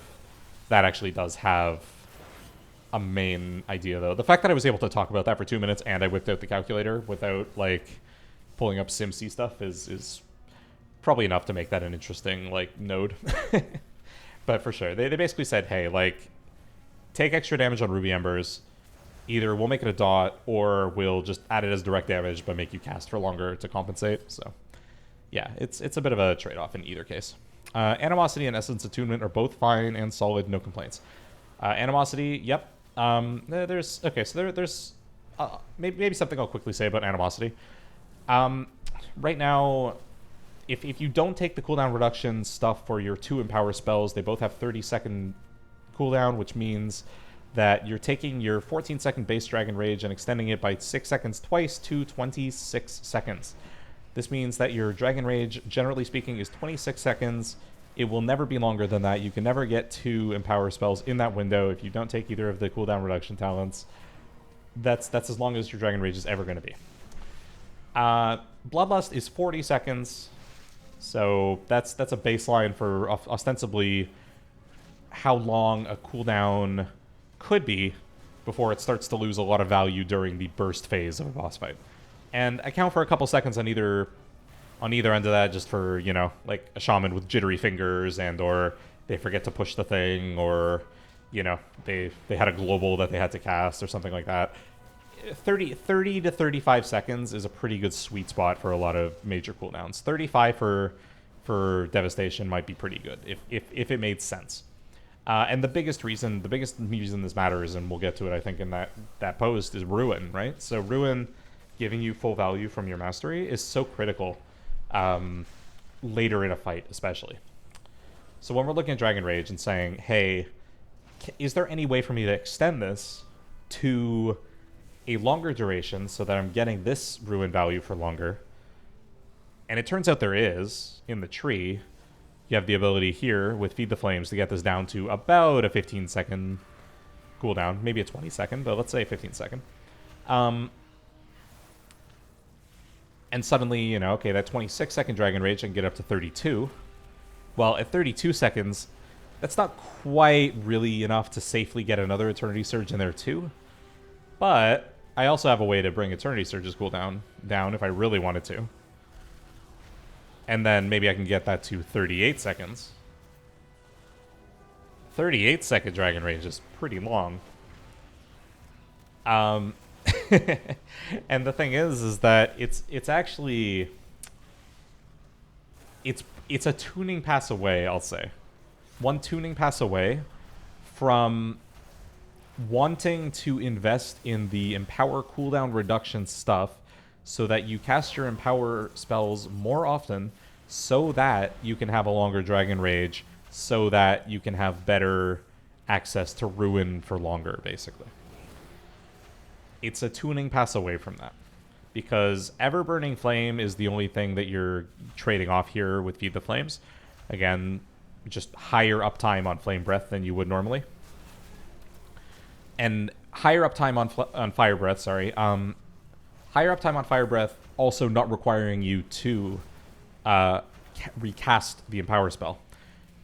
that actually does have a main idea, though. The fact that I was able to talk about that for 2 minutes and I whipped out the calculator without, like, pulling up SimC stuff is probably enough to make that an interesting, like, node. But for sure, they basically said, hey, like, take extra damage on Ruby Embers. Either we'll make it a dot or we'll just add it as direct damage but make you cast for longer to compensate, so... yeah, it's a bit of a trade-off in either case. Animosity and Essence Attunement are both fine and solid, no complaints. Animosity, yep. There's maybe something I'll quickly say about Animosity. Right now, if you don't take the cooldown reduction stuff for your 2 Empower spells, they both have 30-second cooldown, which means that you're taking your 14-second base Dragon Rage and extending it by 6 seconds twice to 26 seconds. This means that your Dragon Rage, generally speaking, is 26 seconds. It will never be longer than that. You can never get 2 Empower spells in that window if you don't take either of the cooldown reduction talents. That's as long as your Dragon Rage is ever going to be. Bloodlust is 40 seconds. So that's a baseline for ostensibly how long a cooldown could be before it starts to lose a lot of value during the burst phase of a boss fight. And I count for a couple seconds on either end of that, just for, you know, like a shaman with jittery fingers, and or they forget to push the thing, or, you know, they had a global that they had to cast or something like that. 30 to 35 seconds is a pretty good sweet spot for a lot of major cooldowns. 35 for Devastation might be pretty good if it made sense. And the biggest reason this matters, and we'll get to it, I think, in that post, is Ruin, right? So Ruin, giving you full value from your mastery, is so critical later in a fight, especially. So when we're looking at Dragon Rage and saying, hey, is there any way for me to extend this to a longer duration so that I'm getting this Ruin value for longer? And it turns out there is. In the tree, you have the ability here with Feed the Flames to get this down to about a 15-second cooldown. Maybe a 20-second, but let's say 15-second. And suddenly, you know, okay, that 26-second Dragon Rage, I can get up to 32. Well, at 32 seconds, that's not quite really enough to safely get another Eternity Surge in there too. But I also have a way to bring Eternity Surge's cooldown down if I really wanted to. And then maybe I can get that to 38 seconds. 38-second Dragon Rage is pretty long. And the thing is that it's actually it's a tuning pass away, I'll say. One tuning pass away from wanting to invest in the Empower cooldown reduction stuff so that you cast your Empower spells more often so that you can have a longer Dragon Rage, so that you can have better access to Ruin for longer, basically. It's a tuning pass away from that. Because Ever-Burning Flame is the only thing that you're trading off here with Feed the Flames. Again, just higher uptime on Flame Breath than you would normally. And higher uptime on Fire Breath, sorry. Higher uptime on Fire Breath also not requiring you to recast the Empower spell.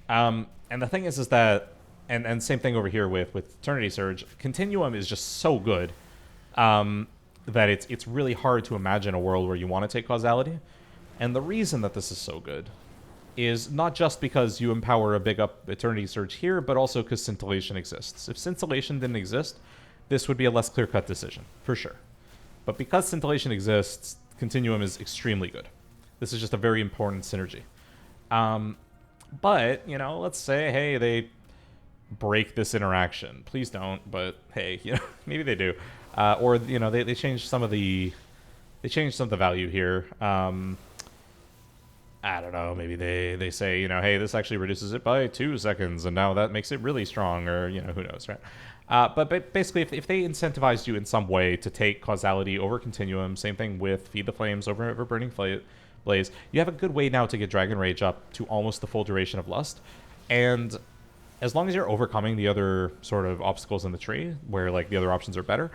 And the thing is that, and same thing over here with Eternity Surge, Continuum is just so good that it's really hard to imagine a world where you want to take causality. And the reason that this is so good is not just because you empower a big up Eternity Surge here, but also because Scintillation exists. If Scintillation didn't exist, this would be a less clear-cut decision, for sure. But because scintillation exists, continuum is extremely good. This is just a very important synergy. But, you know, let's say, hey, they break this interaction. Please don't, but hey, you know, maybe they do. Or, you know, they change some of the value here. I don't know, maybe they say, you know, hey, this actually reduces it by 2 seconds, and now that makes it really strong, or, you know, who knows, right? But basically, if they incentivized you in some way to take causality over continuum, same thing with Feed the Flames over Burning Blaze, you have a good way now to get Dragon Rage up to almost the full duration of Lust. And as long as you're overcoming the other sort of obstacles in the tree, where, like, the other options are better,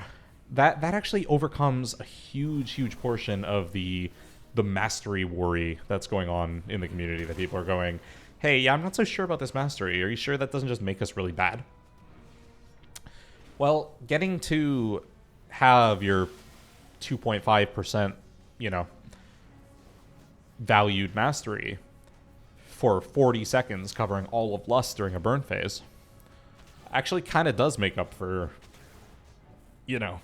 that actually overcomes a huge portion of the mastery worry that's going on in the community, that people are going, hey, yeah, I'm not so sure about this mastery. Are you sure that doesn't just make us really bad? Well, getting to have your 2.5%, you know, valued mastery for 40 seconds covering all of Lust during a burn phase actually kind of does make up for, you know,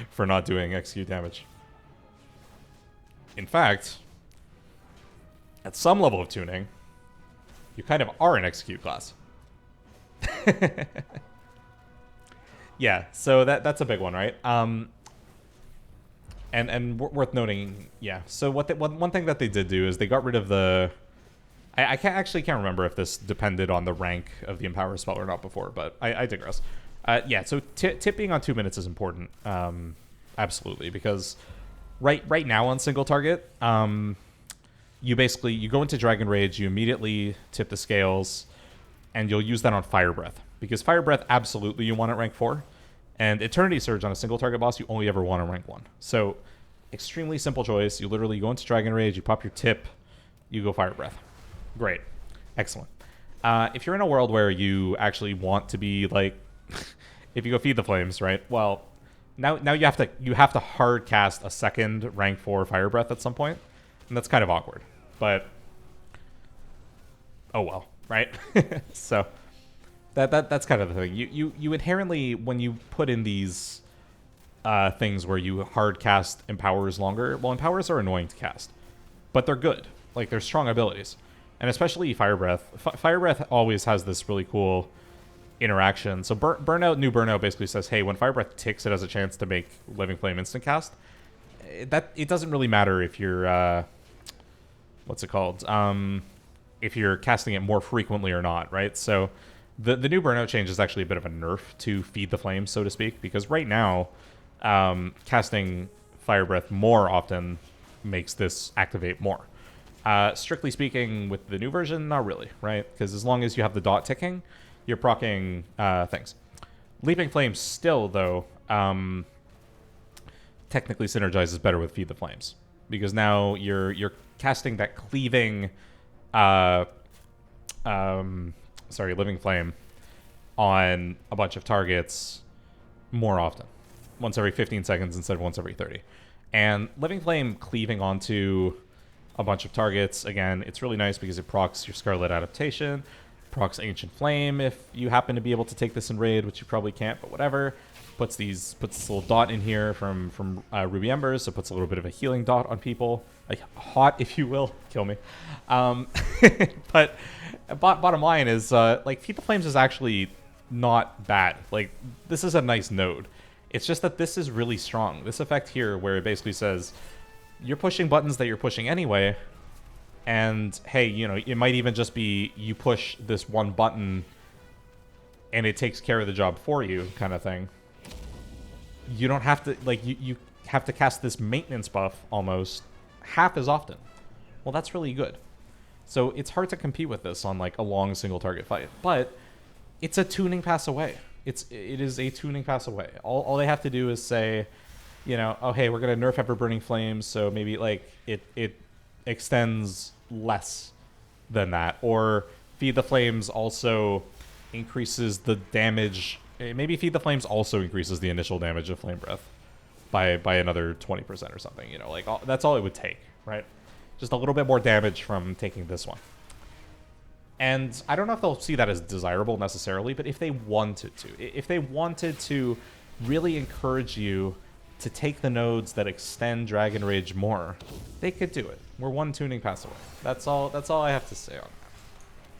for not doing execute damage. In fact, at some level of tuning, you kind of are an execute class. Yeah, so that's a big one, right? And worth noting, yeah. So one thing that they did do is they got rid of the... I can't remember if this depended on the rank of the Empower spell or not before, but I digress. Yeah, so tip being on 2 minutes is important, absolutely, because right now on single target, you go into Dragon Rage, you immediately tip the scales, and you'll use that on Fire Breath, because Fire Breath absolutely you want at rank 4, and Eternity Surge on a single target boss you only ever want on rank 1. So extremely simple choice. You literally go into Dragon Rage, you pop your tip, you go Fire Breath. Great. Excellent. If you're in a world where you actually want to be like, if you go Feed the Flames, right? Well, now you have to hard cast a second rank 4 Fire Breath at some point, and that's kind of awkward. But oh well, right? So that's kind of the thing. You inherently, when you put in these things where you hard cast Empowers longer, well, Empowers are annoying to cast, but they're good. Like, they're strong abilities. And especially Fire Breath. Fire Breath always has this really cool interaction. So New Burnout basically says, hey, when Fire Breath ticks, it has a chance to make Living Flame instant cast. It doesn't really matter if you're what's it called? If you're casting it more frequently or not, right? So the New Burnout change is actually a bit of a nerf to Feed the Flame, so to speak, because right now casting Fire Breath more often makes this activate more. Strictly speaking, with the new version, not really, right? Because as long as you have the dot ticking, you're proccing things. Leaping Flames still, though, technically synergizes better with Feed the Flames, because now you're casting that cleaving, Living Flame on a bunch of targets more often, once every 15 seconds instead of once every 30. And Living Flame cleaving onto a bunch of targets, again, it's really nice because it procs your Scarlet Adaptation, procs Ancient Flame if you happen to be able to take this in raid, which you probably can't, but whatever. Puts this little dot in here from Ruby Embers, so puts a little bit of a healing dot on people, like hot, if you will. Kill me. But bottom line is, like, Feed the Flames is actually not bad. Like, this is a nice node. It's just that this is really strong. This effect here, where it basically says you're pushing buttons that you're pushing anyway, and hey, you know, it might even just be you push this one button and it takes care of the job for you, kind of thing. You don't have to, like, you have to cast this maintenance buff almost half as often. Well, that's really good. So it's hard to compete with this on, like, a long single target fight, but it's a tuning pass away. It is a tuning pass away. All they have to do is say, you know, oh, hey, we're going to nerf Ever Burning Flames, so maybe, like, it extends less than that. Or Feed the Flames also increases the damage. Maybe Feed the Flames also increases the initial damage of Flame Breath by another 20% or something. You know, like, that's all it would take, right? Just a little bit more damage from taking this one. And I don't know if they'll see that as desirable necessarily, but if they wanted to really encourage you to take the nodes that extend Dragon Rage more, they could do it. We're one tuning pass away. That's all I have to say on that.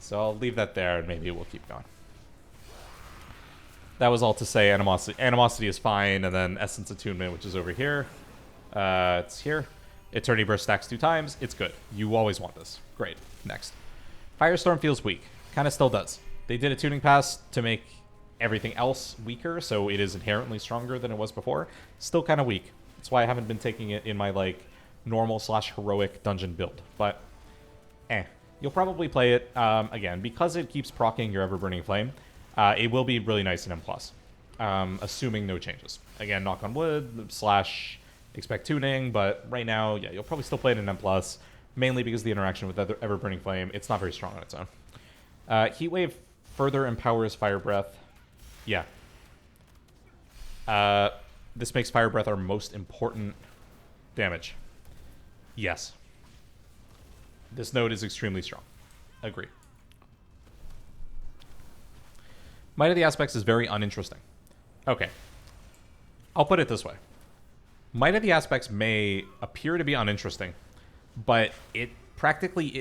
So I'll leave that there, and maybe we'll keep going. That was all to say Animosity. Animosity is fine, and then Essence Attunement, which is over here. It's here. Eternity Burst stacks 2 times. It's good. You always want this. Great. Next. Firestorm feels weak. Kind of still does. They did a tuning pass to make everything else weaker, so it is inherently stronger than it was before. Still kind of weak. That's why I haven't been taking it in my, like, normal/heroic dungeon build. But, You'll probably play it, again, because it keeps proccing your Ever-Burning Flame. It will be really nice in M+, assuming no changes. Again, knock on wood, / expect tuning, but right now, yeah, you'll probably still play it in M+, mainly because the interaction with Ever-Burning Flame, it's not very strong on its own. Heatwave further empowers Fire Breath. Yeah. This makes Fire Breath our most important damage. Yes. This node is extremely strong. Agree. Might of the Aspects is very uninteresting. Okay. I'll put it this way. Might of the Aspects may appear to be uninteresting, but it practically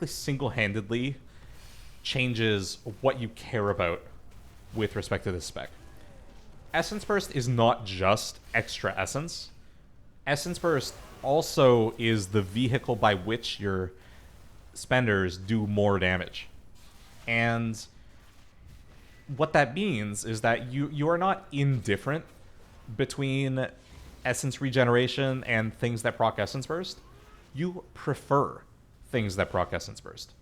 single-handedly changes what you care about with respect to this spec. Essence Burst is not just extra essence. Essence Burst also is the vehicle by which your spenders do more damage. And what that means is that you are not indifferent between essence regeneration and things that proc Essence Burst. You prefer things that proc Essence Burst.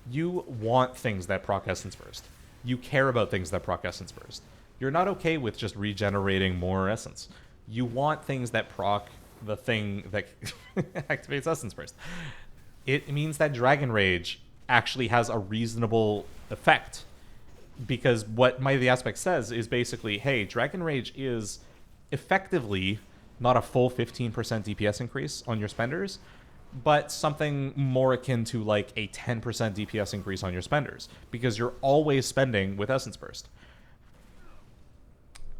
You want things that proc Essence Burst. You care about things that proc Essence Burst. You're not okay with just regenerating more essence. You want things that proc the thing that activates Essence Burst. It means that Dragon Rage actually has a reasonable effect, because what Might of the Aspect says is basically, hey, Dragon Rage is effectively not a full 15% DPS increase on your spenders, but something more akin to like a 10% DPS increase on your spenders, because you're always spending with Essence Burst.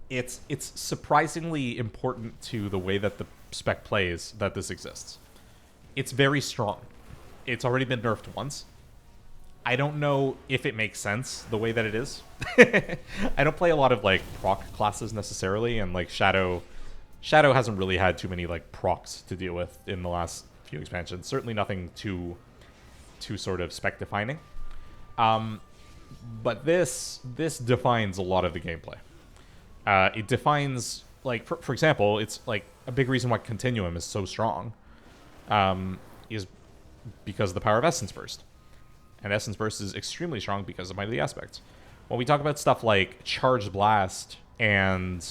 It's surprisingly important to the way that the spec plays that this exists. It's very strong. It's already been nerfed once. I don't know if it makes sense the way that it is. I don't play a lot of like proc classes necessarily, and like Shadow hasn't really had too many like procs to deal with in the last few expansions. Certainly nothing too sort of spec defining. But this defines a lot of the gameplay. It defines, like, for example, it's like a big reason why Continuum is so strong is because of the power of Essence Burst. And Essence Burst is extremely strong because of Might of the Aspects. When we talk about stuff like Charged Blast and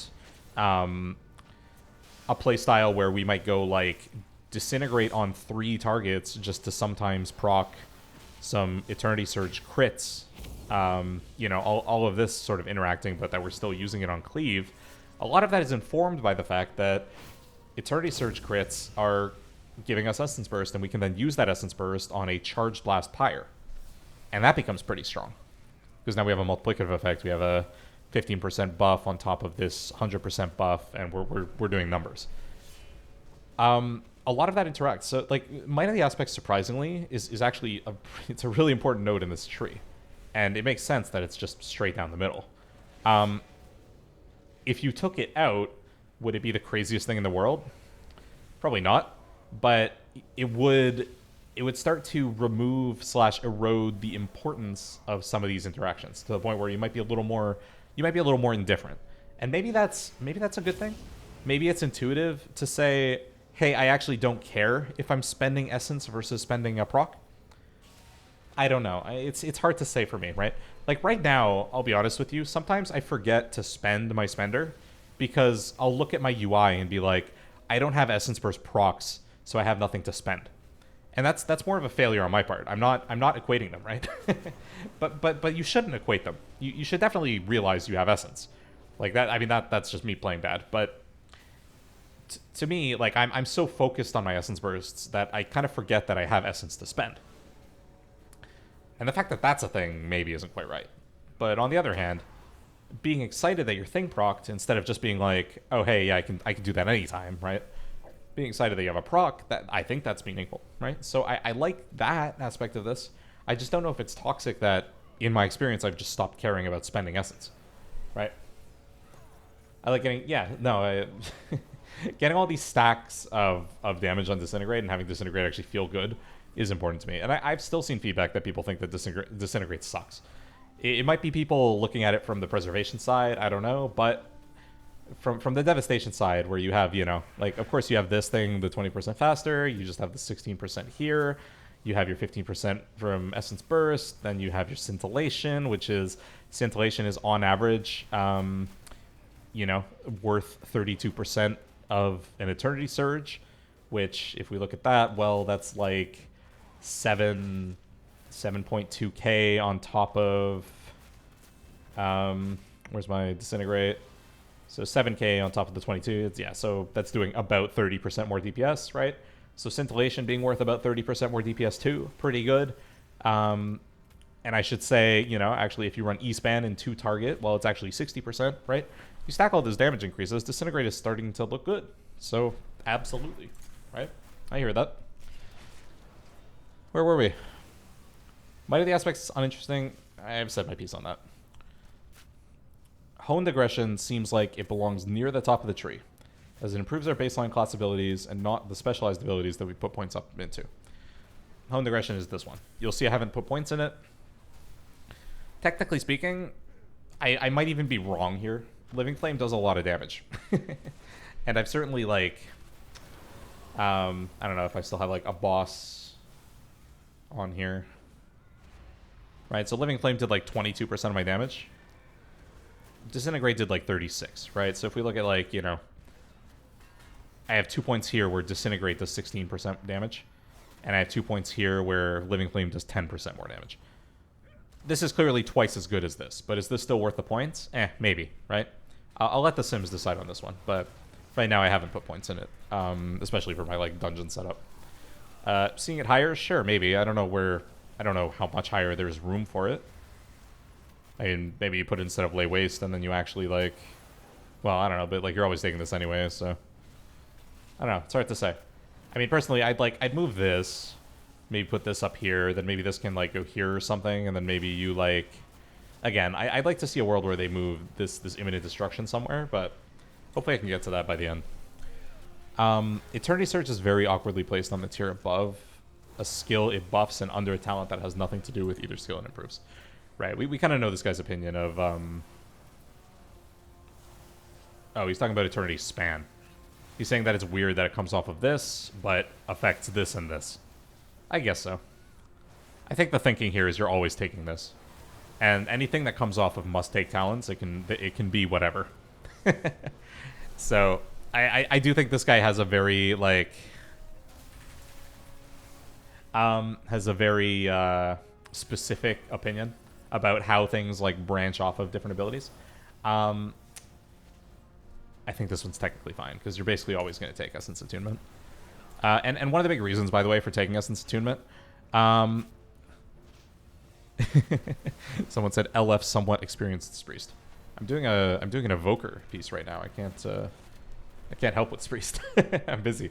a playstyle where we might go like Disintegrate on 3 targets just to sometimes proc some Eternity Surge crits, all of this sort of interacting, but that we're still using it on Cleave, a lot of that is informed by the fact that Eternity Surge crits are giving us Essence Burst, and we can then use that Essence Burst on a Charged Blast Pyre. And that becomes pretty strong, because now we have a multiplicative effect. We have a 15% buff on top of this 100% buff, and we're doing numbers. A lot of that interacts. So, like, Might of the Aspects, surprisingly, is actually it's a really important node in this tree. And it makes sense that it's just straight down the middle. If you took it out, would it be the craziest thing in the world? Probably not. But it would start to remove / erode the importance of some of these interactions to the point where you might be a little more indifferent. And maybe that's a good thing. Maybe it's intuitive to say, hey, I actually don't care if I'm spending essence versus spending a proc. I don't know. It's hard to say for me, right? Like right now, I'll be honest with you, sometimes I forget to spend my spender because I'll look at my UI and be like, I don't have Essence Burst procs, so I have nothing to spend. And that's more of a failure on my part. I'm not equating them, right? but you shouldn't equate them. You should definitely realize you have essence. Like that, I mean that's just me playing bad. But to me, like I'm so focused on my essence bursts that I kind of forget that I have essence to spend. And the fact that that's a thing maybe isn't quite right. But on the other hand, being excited that your thing procced instead of just being like, oh hey, yeah, I can do that anytime, right? Being excited that you have a proc, that I think that's meaningful, right? So I like that aspect of this. I just don't know if it's toxic that, in my experience, I've just stopped caring about spending essence, right? I like getting, getting all these stacks of damage on Disintegrate and having Disintegrate actually feel good is important to me. And I've still seen feedback that people think that Disintegrate sucks. It might be people looking at it from the preservation side, I don't know, but from the devastation side, where you have, like, of course you have this thing, the 20% faster, you just have the 16% here, you have your 15% from Essence Burst, then you have your Scintillation, Scintillation is on average, worth 32% of an Eternity Surge, which, if we look at that, well, that's like 7.2k on top of, where's my Disintegrate? So 7k on top of the 22, so that's doing about 30% more DPS, right? So Scintillation being worth about 30% more DPS too, pretty good. And I should say, actually if you run E-Span in 2 target, well, it's actually 60%, right? You stack all those damage increases, Disintegrate is starting to look good. So, absolutely, right? I hear that. Where were we? Might of the aspects uninteresting. I've said my piece on that. Honed Aggression seems like it belongs near the top of the tree, as it improves our baseline class abilities and not the specialized abilities that we put points up into. Honed Aggression is this one. You'll see I haven't put points in it. Technically speaking, I might even be wrong here. Living Flame does a lot of damage. And I've certainly, like, I don't know if I still have, like, a boss on here. Right, so Living Flame did, like, 22% of my damage. Disintegrate did, like, 36, right? So if we look at, like, I have 2 points here where Disintegrate does 16% damage. And I have 2 points here where Living Flame does 10% more damage. This is clearly twice as good as this, but is this still worth the points? Maybe, right? I'll let the Sims decide on this one, but right now I haven't put points in it, especially for my, like, dungeon setup. Seeing it higher? Sure, maybe. I don't know how much higher there's room for it. I mean, maybe you put it instead of Lay Waste, and then you actually, like... Well, I don't know, but, like, you're always taking this anyway, so... I don't know, it's hard to say. I mean, personally, I'd move this, maybe put this up here, then maybe this can, like, go here or something, and then maybe you, like... Again, I'd like to see a world where they move this imminent destruction somewhere, but hopefully I can get to that by the end. Eternity Surge is very awkwardly placed on the tier above a skill it buffs and under a talent that has nothing to do with either skill it improves. Right, we kind of know this guy's opinion of... Oh, he's talking about Eternity Span. He's saying that it's weird that it comes off of this, but affects this and this. I guess so. I think the thinking here is you're always taking this. And anything that comes off of must-take talents, it can be whatever. So, I do think this guy has a very, like... has a very specific opinion about how things, like, branch off of different abilities. I think this one's technically fine, because you're basically always going to take Essence Attunement. And one of the big reasons, by the way, for taking Essence Attunement... Someone said LF somewhat experienced Priest. I'm doing an Evoker piece right now. I can't help with Priest. I'm busy.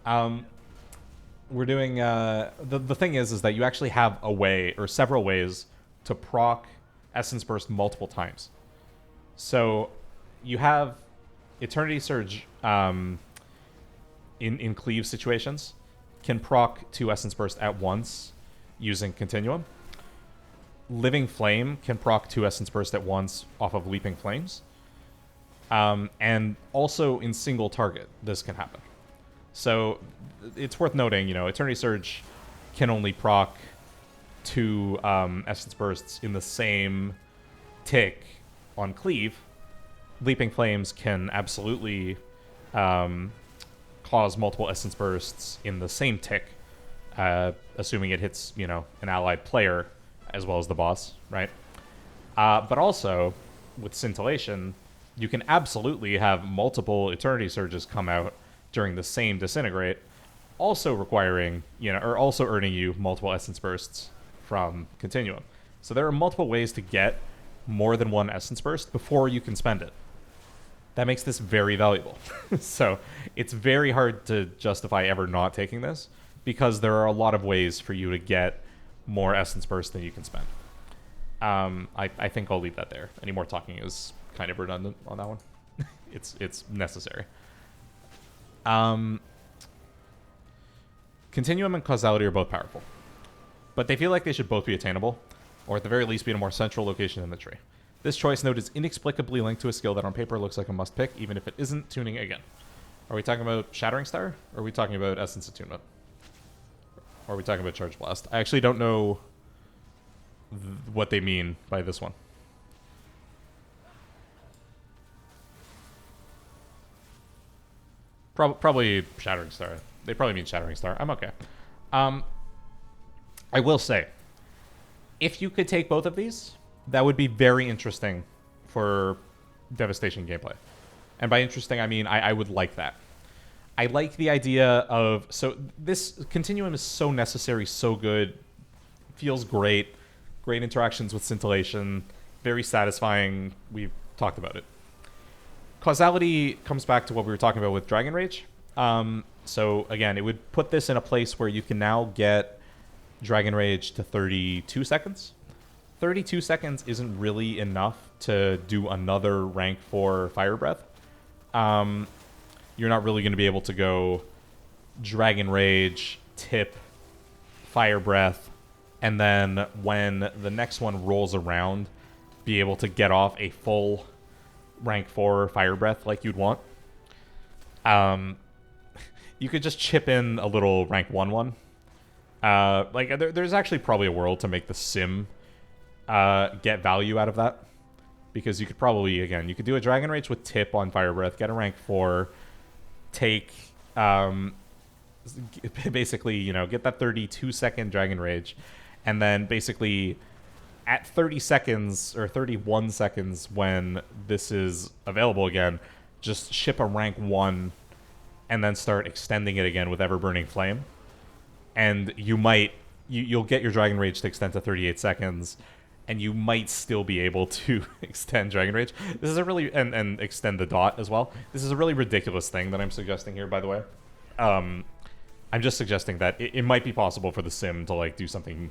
We're doing the thing is that you actually have a way or several ways to proc Essence Burst multiple times. So you have Eternity Surge in cleave situations can proc 2 Essence Burst at once using Continuum. Living Flame can proc 2 Essence Burst at once off of Leaping Flames. And also in single target, this can happen. So it's worth noting, Eternity Surge can only proc 2 Essence Bursts in the same tick on Cleave. Leaping Flames can absolutely cause multiple Essence Bursts in the same tick, assuming it hits, an allied player as well as the boss, right? But also, with Scintillation, you can absolutely have multiple Eternity Surges come out during the same Disintegrate, also requiring, or also earning you multiple Essence Bursts from Continuum. So there are multiple ways to get more than one Essence Burst before you can spend it. That makes this very valuable. So it's very hard to justify ever not taking this, because there are a lot of ways for you to get more Essence Burst than you can spend. I think I'll leave that there. Any more talking is kind of redundant on that one. It's necessary. Continuum and Causality are both powerful, but they feel like they should both be attainable, or at the very least be in a more central location in the tree. This choice node is inexplicably linked to a skill that on paper looks like a must pick, even if it isn't. Tuning again. Are we talking about Shattering Star? Or are we talking about Essence Attunement? Or are we talking about Charge Blast? I actually don't know what they mean by this one. Probably Shattering Star. They probably mean Shattering Star. I'm okay. I will say, if you could take both of these, that would be very interesting for Devastation gameplay. And by interesting, I mean I would like that. I like the idea of... So this Continuum is so necessary, so good. Feels great. Great interactions with Scintillation. Very satisfying. We've talked about it. Causality comes back to what we were talking about with Dragon Rage. So again, it would put this in a place where you can now get Dragon Rage to 32 seconds. 32 seconds isn't really enough to do another rank 4 Fire Breath. You're not really going to be able to go Dragon Rage, Tip, Fire Breath, and then when the next one rolls around, be able to get off a full rank 4 Fire Breath like you'd want. You could just chip in a little rank 1-1. There's actually probably a world to make the sim get value out of that. Because you could probably, again, you could do a Dragon Rage with Tip on Fire Breath, get a rank 4, take, basically, you know, get that 32-second Dragon Rage, and then basically at 30 seconds or 31 seconds when this is available again, just ship a rank 1 and then start extending it again with Ever-Burning Flame. And you'll get your Dragon Rage to extend to 38 seconds, and you might still be able to extend Dragon Rage. This is a really... And extend the dot as well. This is a really ridiculous thing that I'm suggesting here, by the way. I'm just suggesting that it might be possible for the sim to, like, do something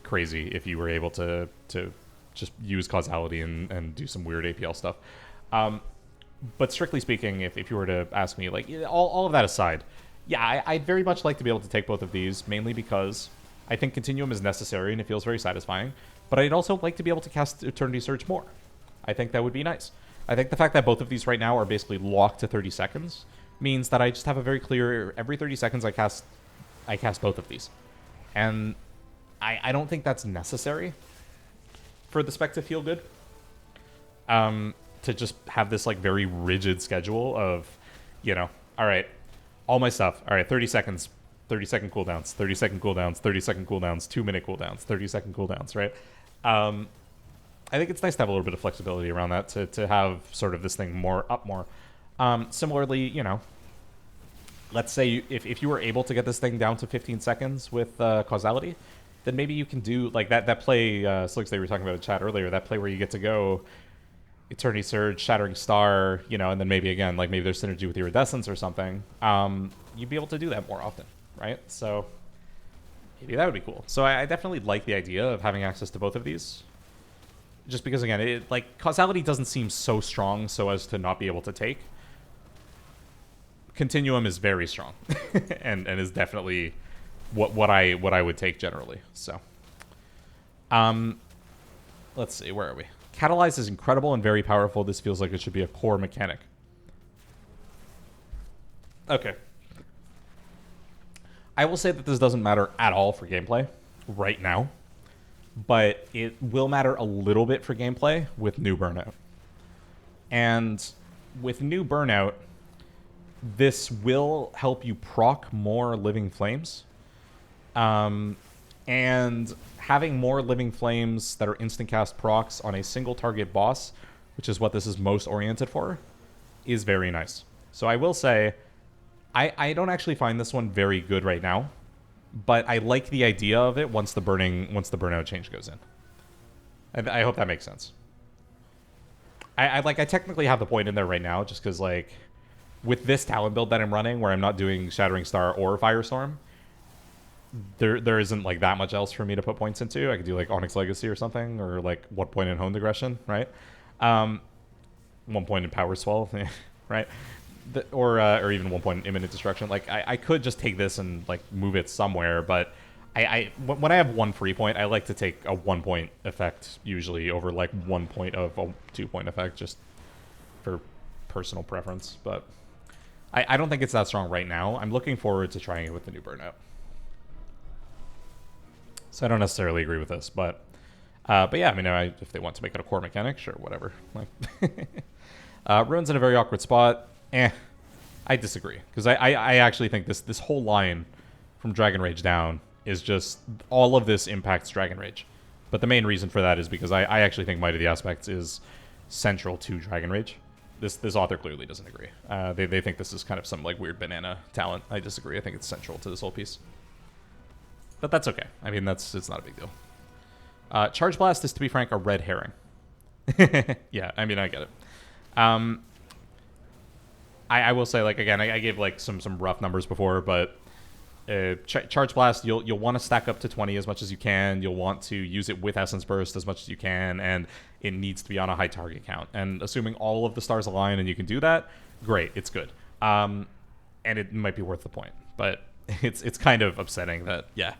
crazy if you were able to just use Causality and do some weird APL stuff. But strictly speaking, if you were to ask me, like, all of that aside, yeah, I'd very much like to be able to take both of these, mainly because I think Continuum is necessary and it feels very satisfying. But I'd also like to be able to cast Eternity Surge more. I think that would be nice. I think the fact that both of these right now are basically locked to 30 seconds means that I just have a very clear... Every 30 seconds I cast both of these. And I don't think that's necessary for the spec to feel good. To just have this, like, very rigid schedule of, you know, all right, all my stuff. All right, 30 seconds, 30-second cooldowns, 30-second cooldowns, 30-second cooldowns, 2-minute cooldowns, 30-second cooldowns, right? I think it's nice to have a little bit of flexibility around that to have sort of this thing more. Similarly, you know, let's say if you were able to get this thing down to 15 seconds with Causality, then maybe you can do, like, that play, Slicks, that we were talking about in chat earlier, that play where you get to go Eternity Surge, Shattering Star, you know, and then maybe, again, like, maybe there's synergy with Iridescence or something. You'd be able to do that more often, right? So maybe that would be cool. So I definitely like the idea of having access to both of these. Just because, again, Causality doesn't seem so strong so as to not be able to take. Continuum is very strong and is definitely what I would take generally. So let's see, where are we? Catalyze is incredible and very powerful. This feels like it should be a core mechanic. Okay. I will say that this doesn't matter at all for gameplay right now, but it will matter a little bit for gameplay with new Burnout. And with new Burnout, this will help you proc more Living Flames. And having more Living Flames that are instant cast procs on a single target boss, which is what this is most oriented for, is very nice. So I will say, I don't actually find this one very good right now, but I like the idea of it once the burnout change goes in. I hope that makes sense. I technically have the point in there right now, just because like with this talent build that I'm running, where I'm not doing Shattering Star or Firestorm, there isn't like that much else for me to put points into. I could do like Onyx Legacy or something, or like 1 point in Honed Aggression, right? 1 point in Power Swell, right? Or even 1 point in Imminent Destruction. Like I could just take this and like move it somewhere, but when I have 1 free point, I like to take a 1 point effect usually over like 1 point of a 2 point effect, just for personal preference. But I don't think it's that strong right now. I'm looking forward to trying it with the new Burnout. So I don't necessarily agree with this, but yeah, I mean, if they want to make it a core mechanic, sure, whatever. Like, Ruin's in a very awkward spot. I disagree, because I actually think this whole line from Dragon Rage down is just all of this impacts Dragon Rage. But the main reason for that is because I actually think Might of the Aspects is central to Dragon Rage. This author clearly doesn't agree. They think this is kind of some like weird banana talent. I disagree. I think it's central to this whole piece. But that's okay. I mean, it's not a big deal. Charge Blast is, to be frank, a red herring. Yeah, I mean, I get it. I will say, like, again, I gave like some rough numbers before, but Charge Blast, you'll want to stack up to 20 as much as you can. You'll want to use it with Essence Burst as much as you can, and it needs to be on a high target count. And assuming all of the stars align and you can do that, great, it's good. And it might be worth the point, but it's kind of upsetting that, yeah,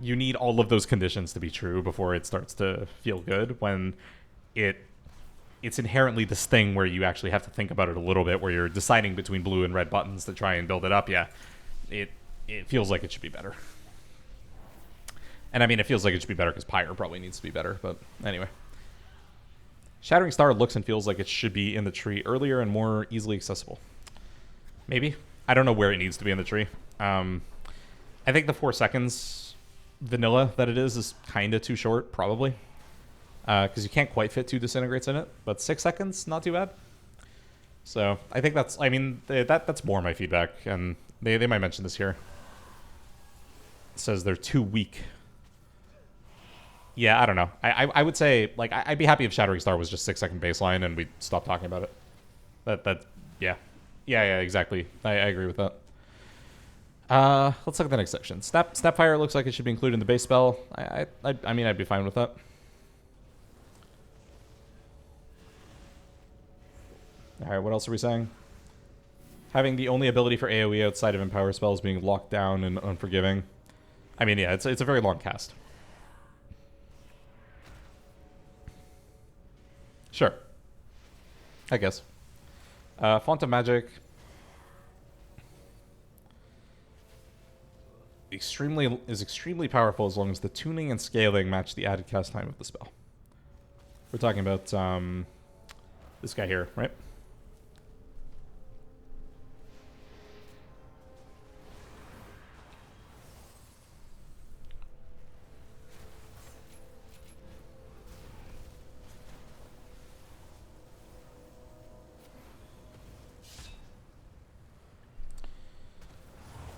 you need all of those conditions to be true before it starts to feel good, when it's inherently this thing where you actually have to think about it a little bit, where you're deciding between blue and red buttons to try and build it up. Yeah, it feels like it should be better. And I mean, it feels like it should be better because Pyre probably needs to be better, but anyway. Shattering Star looks and feels like it should be in the tree earlier and more easily accessible. Maybe. I don't know where it needs to be in the tree. I think the 4 seconds vanilla that it is kind of too short, probably. Because you can't quite fit 2 disintegrates in it, but 6 seconds, not too bad. So I think that's, I mean, that's more my feedback, and they might mention this here. It says they're too weak. Yeah, I don't know. I would say, like, I'd be happy if Shattering Star was just 6 second baseline and we stopped talking about it. Yeah. Yeah, exactly. I agree with that. Let's look at the next section. Snapfire looks like it should be included in the base spell. I mean, I'd be fine with that. Alright, what else are we saying? Having the only ability for AoE outside of Empower spells being locked down and unforgiving. I mean, yeah, it's a very long cast. Sure. I guess. Font of Magic. Is extremely powerful as long as the tuning and scaling match the added cast time of the spell. We're talking about this guy here, right?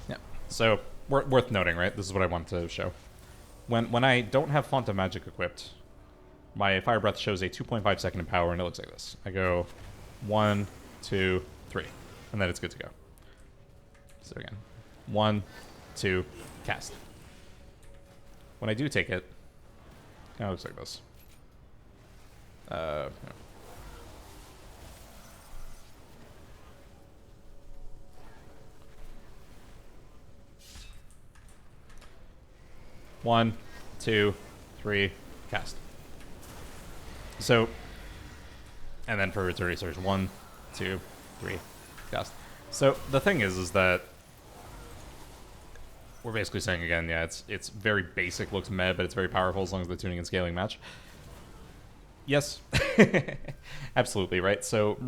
Yeah. So worth noting, right? This is what I want to show. When I don't have Font of Magic equipped, my Fire Breath shows a 2.5 second in power, and it looks like this. I go 1, 2, 3, and then it's good to go. So again, 1, 2, cast. When I do take it, kind of looks like this. No. 1, 2, 3, cast. So, and then for Eternity Surge, 1, 2, 3, cast. So the thing is that we're basically saying again, yeah, it's very basic, looks meh, but it's very powerful as long as the tuning and scaling match. Yes, absolutely, right? So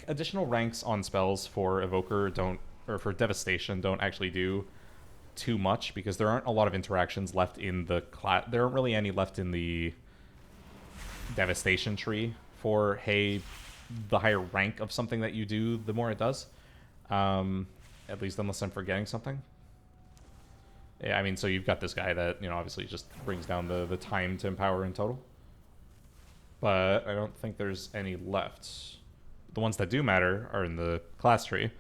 additional ranks on spells for Evoker for Devastation don't actually do too much, because there aren't a lot of interactions left in the class. There aren't really any left in the Devastation Tree for, hey, the higher rank of something that you do, the more it does. At least unless I'm forgetting something. Yeah, I mean, so you've got this guy that, you know, obviously just brings down the time to empower in total. but I don't think there's any left. The ones that do matter are in the class tree.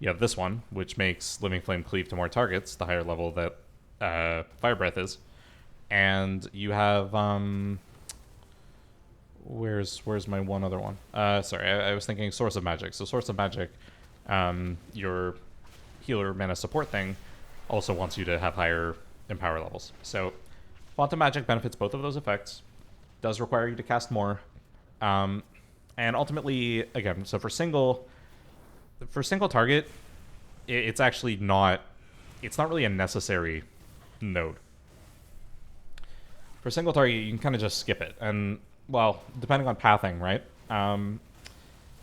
You have this one, which makes Living Flame cleave to more targets, the higher level that Fire Breath is. And you have, where's my one other one? Sorry, I was thinking Source of Magic. So Source of Magic, your healer mana support thing, also wants you to have higher Empower levels. So Font of Magic benefits both of those effects, does require you to cast more, and ultimately, again, so for single target, it's actually not, it's not really a necessary node. For single target, you can kind of just skip it, and well, depending on pathing, right?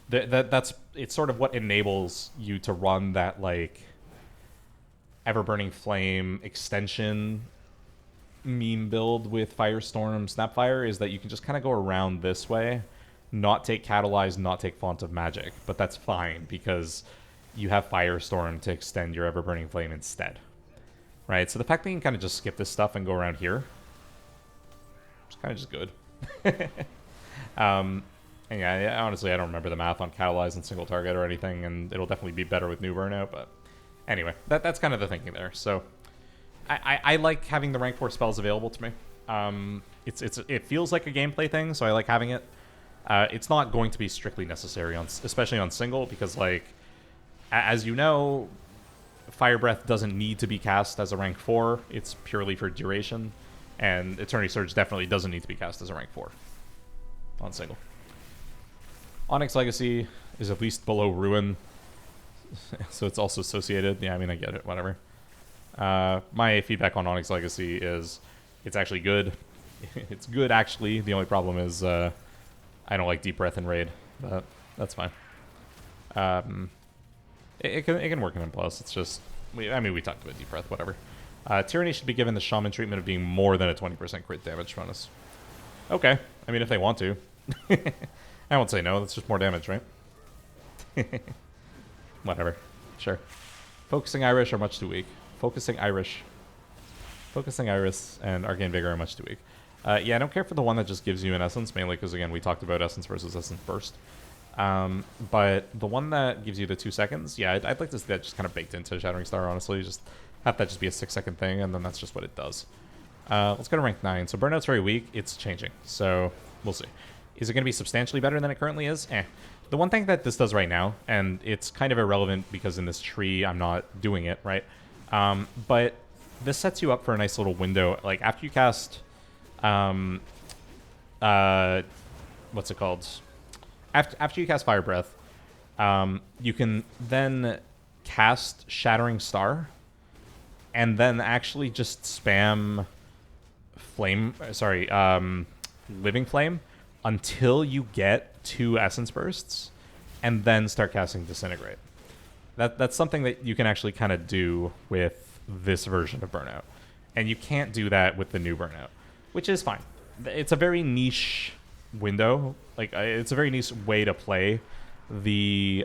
That's it's sort of what enables you to run that like Everburning Flame extension meme build with Firestorm Snapfire, is that you can just kind of go around this way, not take Catalyze, not take Font of Magic, but that's fine because you have Firestorm to extend your Everburning Flame instead, right? So the fact that you can kind of just skip this stuff and go around here, it's kind of just good. And yeah, honestly, I don't remember the math on Catalyze and single target or anything, and it'll definitely be better with new Burnout, but anyway, that's kind of the thinking there. So I like having the rank 4 spells available to me. It feels like a gameplay thing, so I like having it. It's not going to be strictly necessary, especially on single, because, like, as you know, Fire Breath doesn't need to be cast as a rank 4. It's purely for duration, and Eternity Surge definitely doesn't need to be cast as a rank 4 on single. Onyx Legacy is at least below Ruin, so it's also associated. Yeah, I mean, I get it, whatever. My feedback on Onyx Legacy is it's actually good. It's good, actually. The only problem is I don't like Deep Breath and Raid, but that's fine. It can work in M+. It's just, we talked about Deep Breath, whatever. Tyranny should be given the Shaman treatment of being more than a 20% crit damage bonus. Okay, I mean, if they want to. I won't say no, that's just more damage, right? Whatever, sure. Focusing Irish are much too weak. Focusing Iris and Arcane Vigor are much too weak. Yeah, I don't care for the one that just gives you an Essence, mainly because, again, we talked about Essence versus Essence Burst. But the one that gives you the 2 seconds, yeah, I'd like to see that just kind of baked into Shattering Star, honestly. Just have that just be a 6-second thing, and then that's just what it does. Let's go to rank 9. So Burnout's very weak. It's changing, so we'll see. Is it going to be substantially better than it currently is? The one thing that this does right now, and it's kind of irrelevant because in this tree I'm not doing it, right? But this sets you up for a nice little window. Like, after you cast... what's it called? After you cast Fire Breath, you can then cast Shattering Star, and then actually just spam Living Flame until you get 2 Essence Bursts, and then start casting Disintegrate. That's something that you can actually kind of do with this version of Burnout, and you can't do that with the new Burnout, which is fine. It's a very niche window. Like, it's a very niche way to play the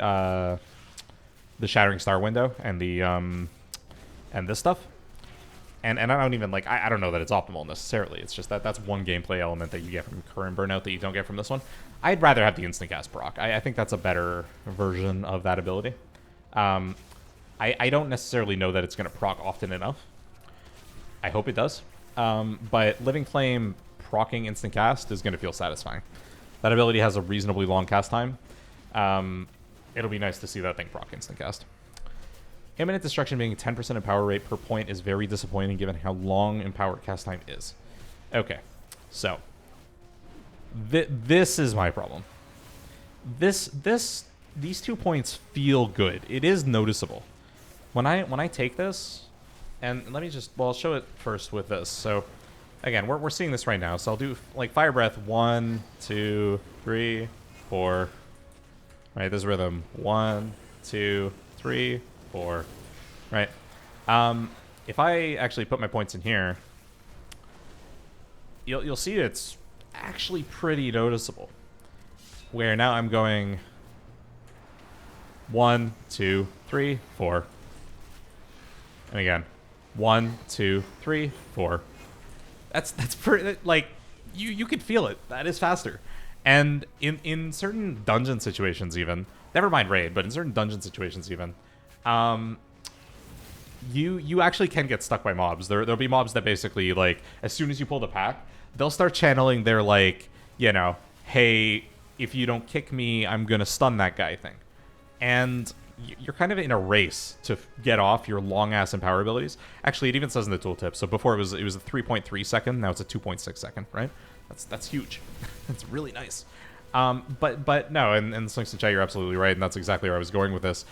Shattering Star window and the and this stuff. And I don't even, like, I don't know that it's optimal necessarily. It's just that that's one gameplay element that you get from current Burnout that you don't get from this one. I'd rather have the instant cast proc. I think that's a better version of that ability. I don't necessarily know that it's going to proc often enough. I hope it does. But Living Flame proccing instant cast is going to feel satisfying. That ability has a reasonably long cast time. It'll be nice to see that thing proc instant cast. Imminent Destruction being 10% Empower rate per point is very disappointing given how long Empower cast time is. Okay, so this is my problem. These 2 points feel good. It is noticeable. When I take this, and let me just, well, I'll show it first with this. So again, we're seeing this right now. So I'll do, like, Fire Breath, 1, 2, 3, 4. Right, this rhythm, 1, 2, 3, 4. Right. If I actually put my points in here, you'll see it's actually pretty noticeable. Where now I'm going 1, 2, 3, 4. And again, 1, 2, 3, 4. That's pretty, like, you could feel it. That is faster. And in certain dungeon situations even, never mind raid, but in certain dungeon situations even, you actually can get stuck by mobs. There'll be mobs that basically, like, as soon as you pull the pack, they'll start channeling their, like, you know, hey, if you don't kick me, I'm gonna stun that guy thing. And you're kind of in a race to get off your long-ass empower abilities. Actually, it even says in the tooltip. So before it was a 3.3 second, now it's a 2.6 second, right? That's huge. That's really nice. But no, and Slinks and Chat, you're absolutely right, and that's exactly where I was going with this.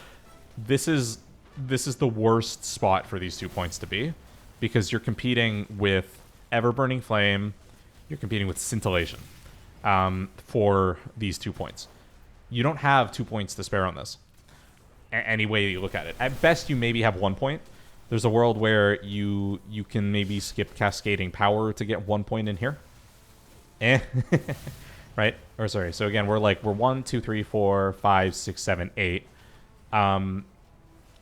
This is the worst spot for these 2 points to be, because you're competing with Ever-Burning Flame, you're competing with Scintillation for these 2 points. You don't have 2 points to spare on this, any way you look at it. At best, you maybe have 1 point. There's a world where you can maybe skip Cascading Power to get 1 point in here. Right? Or sorry. So again, we're 1, 2, 3, 4, 5, 6, 7, 8.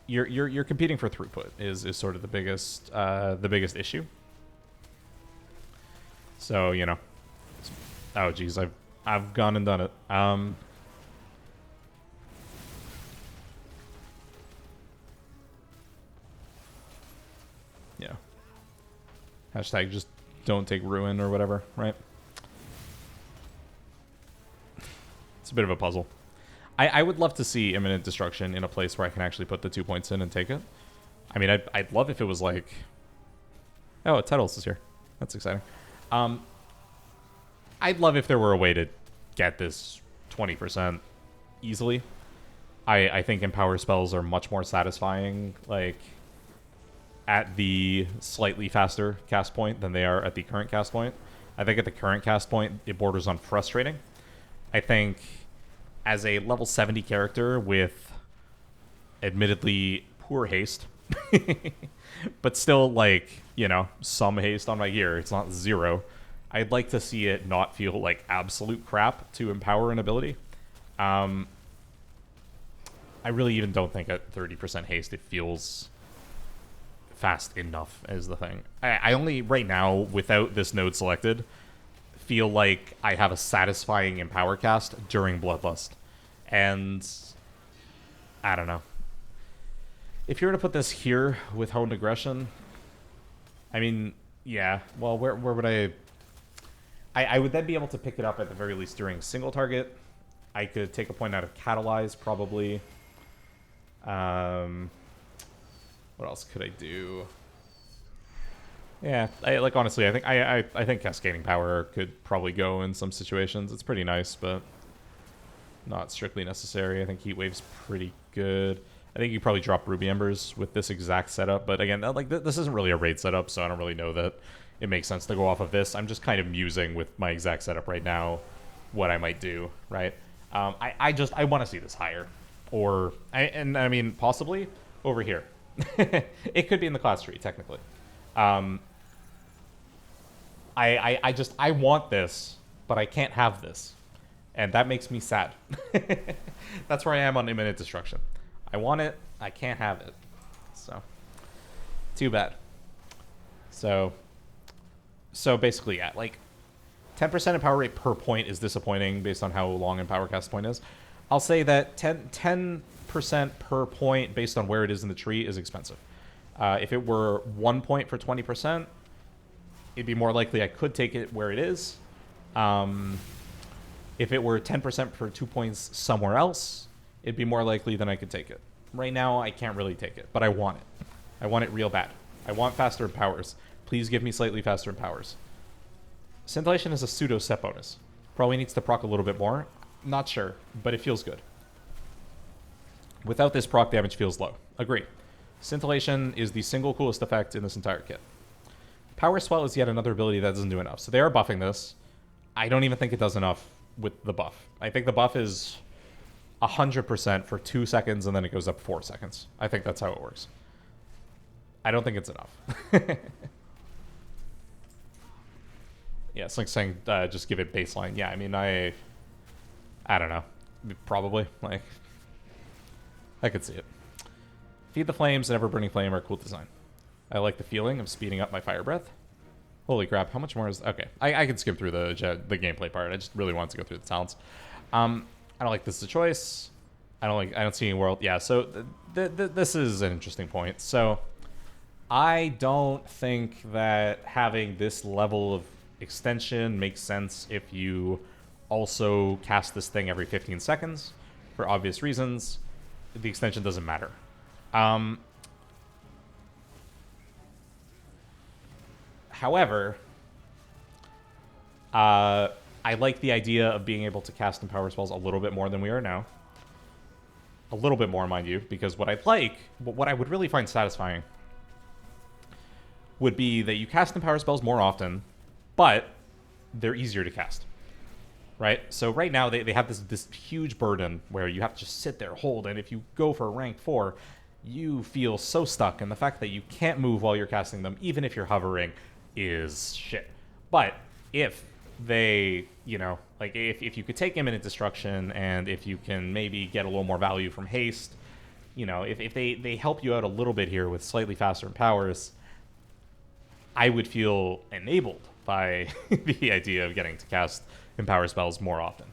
You're competing for throughput is sort of the biggest issue. So, you know. Oh geez, I've gone and done it. Yeah. Hashtag just don't take ruin or whatever, right? It's a bit of a puzzle. I would love to see imminent destruction in a place where I can actually put the 2 points in and take it. I mean, I'd love if it was like... Oh, Tettles is here. That's exciting. I'd love if there were a way to get this 20% easily. I think Empower spells are much more satisfying, like, at the slightly faster cast point than they are at the current cast point. I think at the current cast point, it borders on frustrating. I think as a level 70 character with admittedly poor haste, but still, like, you know, some haste on my gear, it's not 0. I'd like to see it not feel like absolute crap to empower an ability. I really even don't think at 30% haste it feels fast enough is the thing. I only, right now, without this node selected, feel like I have a satisfying empower cast during Bloodlust. And I don't know. If you were to put this here with Honed Aggression, I mean, yeah, well, where would I would then be able to pick it up at the very least during single target. I could take a point out of Catalyze, probably. What else could I do? Yeah, honestly, I think Cascading Power could probably go in some situations. It's pretty nice, but not strictly necessary. I think Heat Wave's pretty good. I think you probably drop Ruby Embers with this exact setup, but again, like, this isn't really a raid setup, so I don't really know that it makes sense to go off of this. I'm just kind of musing with my exact setup right now what I might do, right? I want to see this higher, or I mean possibly over here. It could be in the class tree technically. I want this, but I can't have this, and that makes me sad. That's where I am on imminent destruction. I want it, I can't have it, so too bad. So basically, yeah, like 10% empower rate per point is disappointing based on how long empower cast point is. I'll say that 10% per point based on where it is in the tree is expensive. If it were 1 point for 20%, it'd be more likely I could take it where it is. If it were 10% for 2 points somewhere else, it'd be more likely than I could take it. Right now, I can't really take it, but I want it. I want it real bad. I want faster empowers. Please give me slightly faster empowers. Scintillation is a pseudo set bonus. Probably needs to proc a little bit more. Not sure, but it feels good. Without this, proc damage feels low. Agree. Scintillation is the single coolest effect in this entire kit. Power Swell is yet another ability that doesn't do enough. So they are buffing this. I don't even think it does enough with the buff. I think the buff is 100% for 2 seconds, and then it goes up 4 seconds. I think that's how it works. I don't think it's enough. Yeah, it's like saying just give it baseline. Yeah, I mean, I don't know. Probably. Like, I could see it. Feed the Flames and Ever-Burning Flame are a cool design. I like the feeling of speeding up my fire breath. Holy crap, how much more is... Okay, I can skip through the gameplay part. I just really wanted to go through the talents. I don't like this as a choice. I don't see any world... Yeah, so this is an interesting point. So I don't think that having this level of extension makes sense if you also cast this thing every 15 seconds. For obvious reasons, the extension doesn't matter. However, I like the idea of being able to cast Empower spells a little bit more than we are now. A little bit more, mind you, because what I would really find satisfying would be that you cast Empower spells more often, but they're easier to cast. Right? So right now, they have this huge burden where you have to just sit there, hold, and if you go for rank 4, you feel so stuck, and the fact that you can't move while you're casting them, even if you're hovering, is shit. But if they, like if you could take imminent destruction, and if you can maybe get a little more value from haste, if they help you out a little bit here with slightly faster empowers, I would feel enabled by the idea of getting to cast Empower spells more often.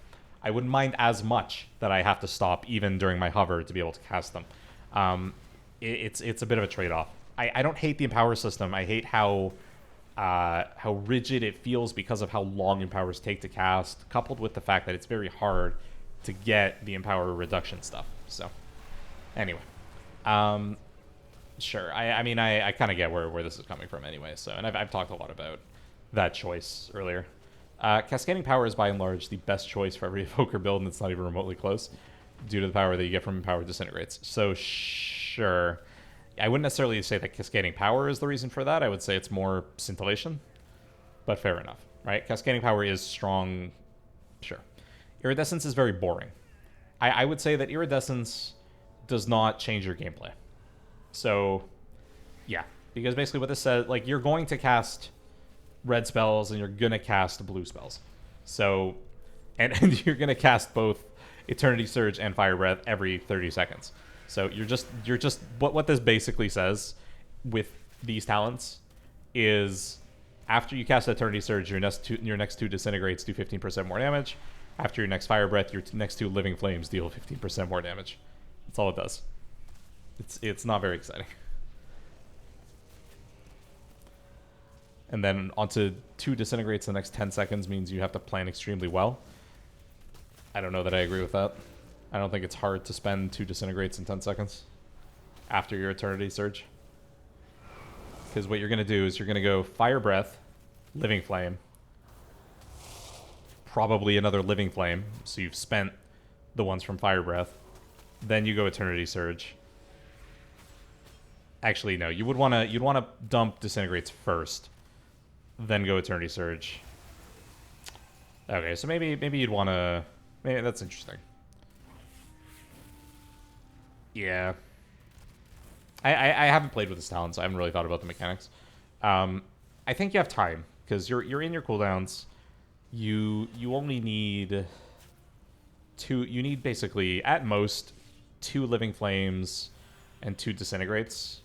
I wouldn't mind as much that I have to stop even during my hover to be able to cast them. It's a bit of a trade-off. I don't hate the Empower system. I hate how rigid it feels because of how long Empowers take to cast, coupled with the fact that it's very hard to get the Empower reduction stuff. So, anyway. Sure. I kind of get where this is coming from anyway. So, and I've talked a lot about that choice earlier. Cascading Power is by and large the best choice for every Evoker build, and it's not even remotely close, due to the power that you get from Empower Disintegrates. So, sure. I wouldn't necessarily say that Cascading Power is the reason for that. I would say it's more Scintillation, but fair enough, right? Cascading Power is strong, sure. Iridescence is very boring. I would say that Iridescence does not change your gameplay. So, yeah, because basically what this says, like, you're going to cast red spells and you're going to cast blue spells. So, and you're going to cast both Eternity Surge and Fire Breath every 30 seconds. So you're just what this basically says with these talents is after you cast Eternity Surge, your next two Disintegrates do 15% more damage. After your next Fire Breath, your next two Living Flames deal 15% more damage. That's all it does. It's not very exciting. And then onto two Disintegrates in the next 10 seconds means you have to plan extremely well. I don't know that I agree with that. I don't think it's hard to spend two Disintegrates in 10 seconds after your Eternity Surge. Because what you're going to do is you're going to go Fire Breath, Living Flame, probably another Living Flame, so you've spent the ones from Fire Breath. Then you go Eternity Surge. Actually, no, you'd want to dump Disintegrates first, then go Eternity Surge. Okay, so maybe you'd want to... Maybe that's interesting. Yeah. I haven't played with this talent, so I haven't really thought about the mechanics. I think you have time, because you're in your cooldowns. You only need two... You need basically, at most, 2 Living Flames and 2 Disintegrates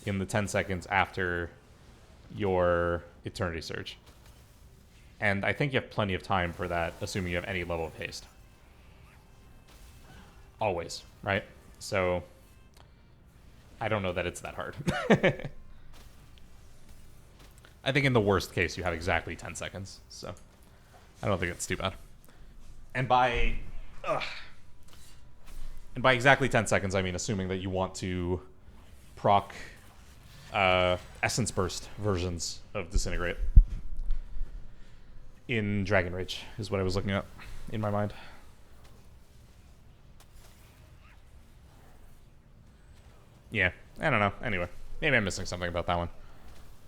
in the 10 seconds after your Eternity Surge. And I think you have plenty of time for that, assuming you have any level of haste. Always, right? So, I don't know that it's that hard. I think in the worst case, you have exactly 10 seconds. So, I don't think it's too bad. And by exactly 10 seconds, I mean assuming that you want to proc Essence Burst versions of Disintegrate in Dragon Rage is what I was looking at in my mind. Yeah, I don't know. Anyway, maybe I'm missing something about that one,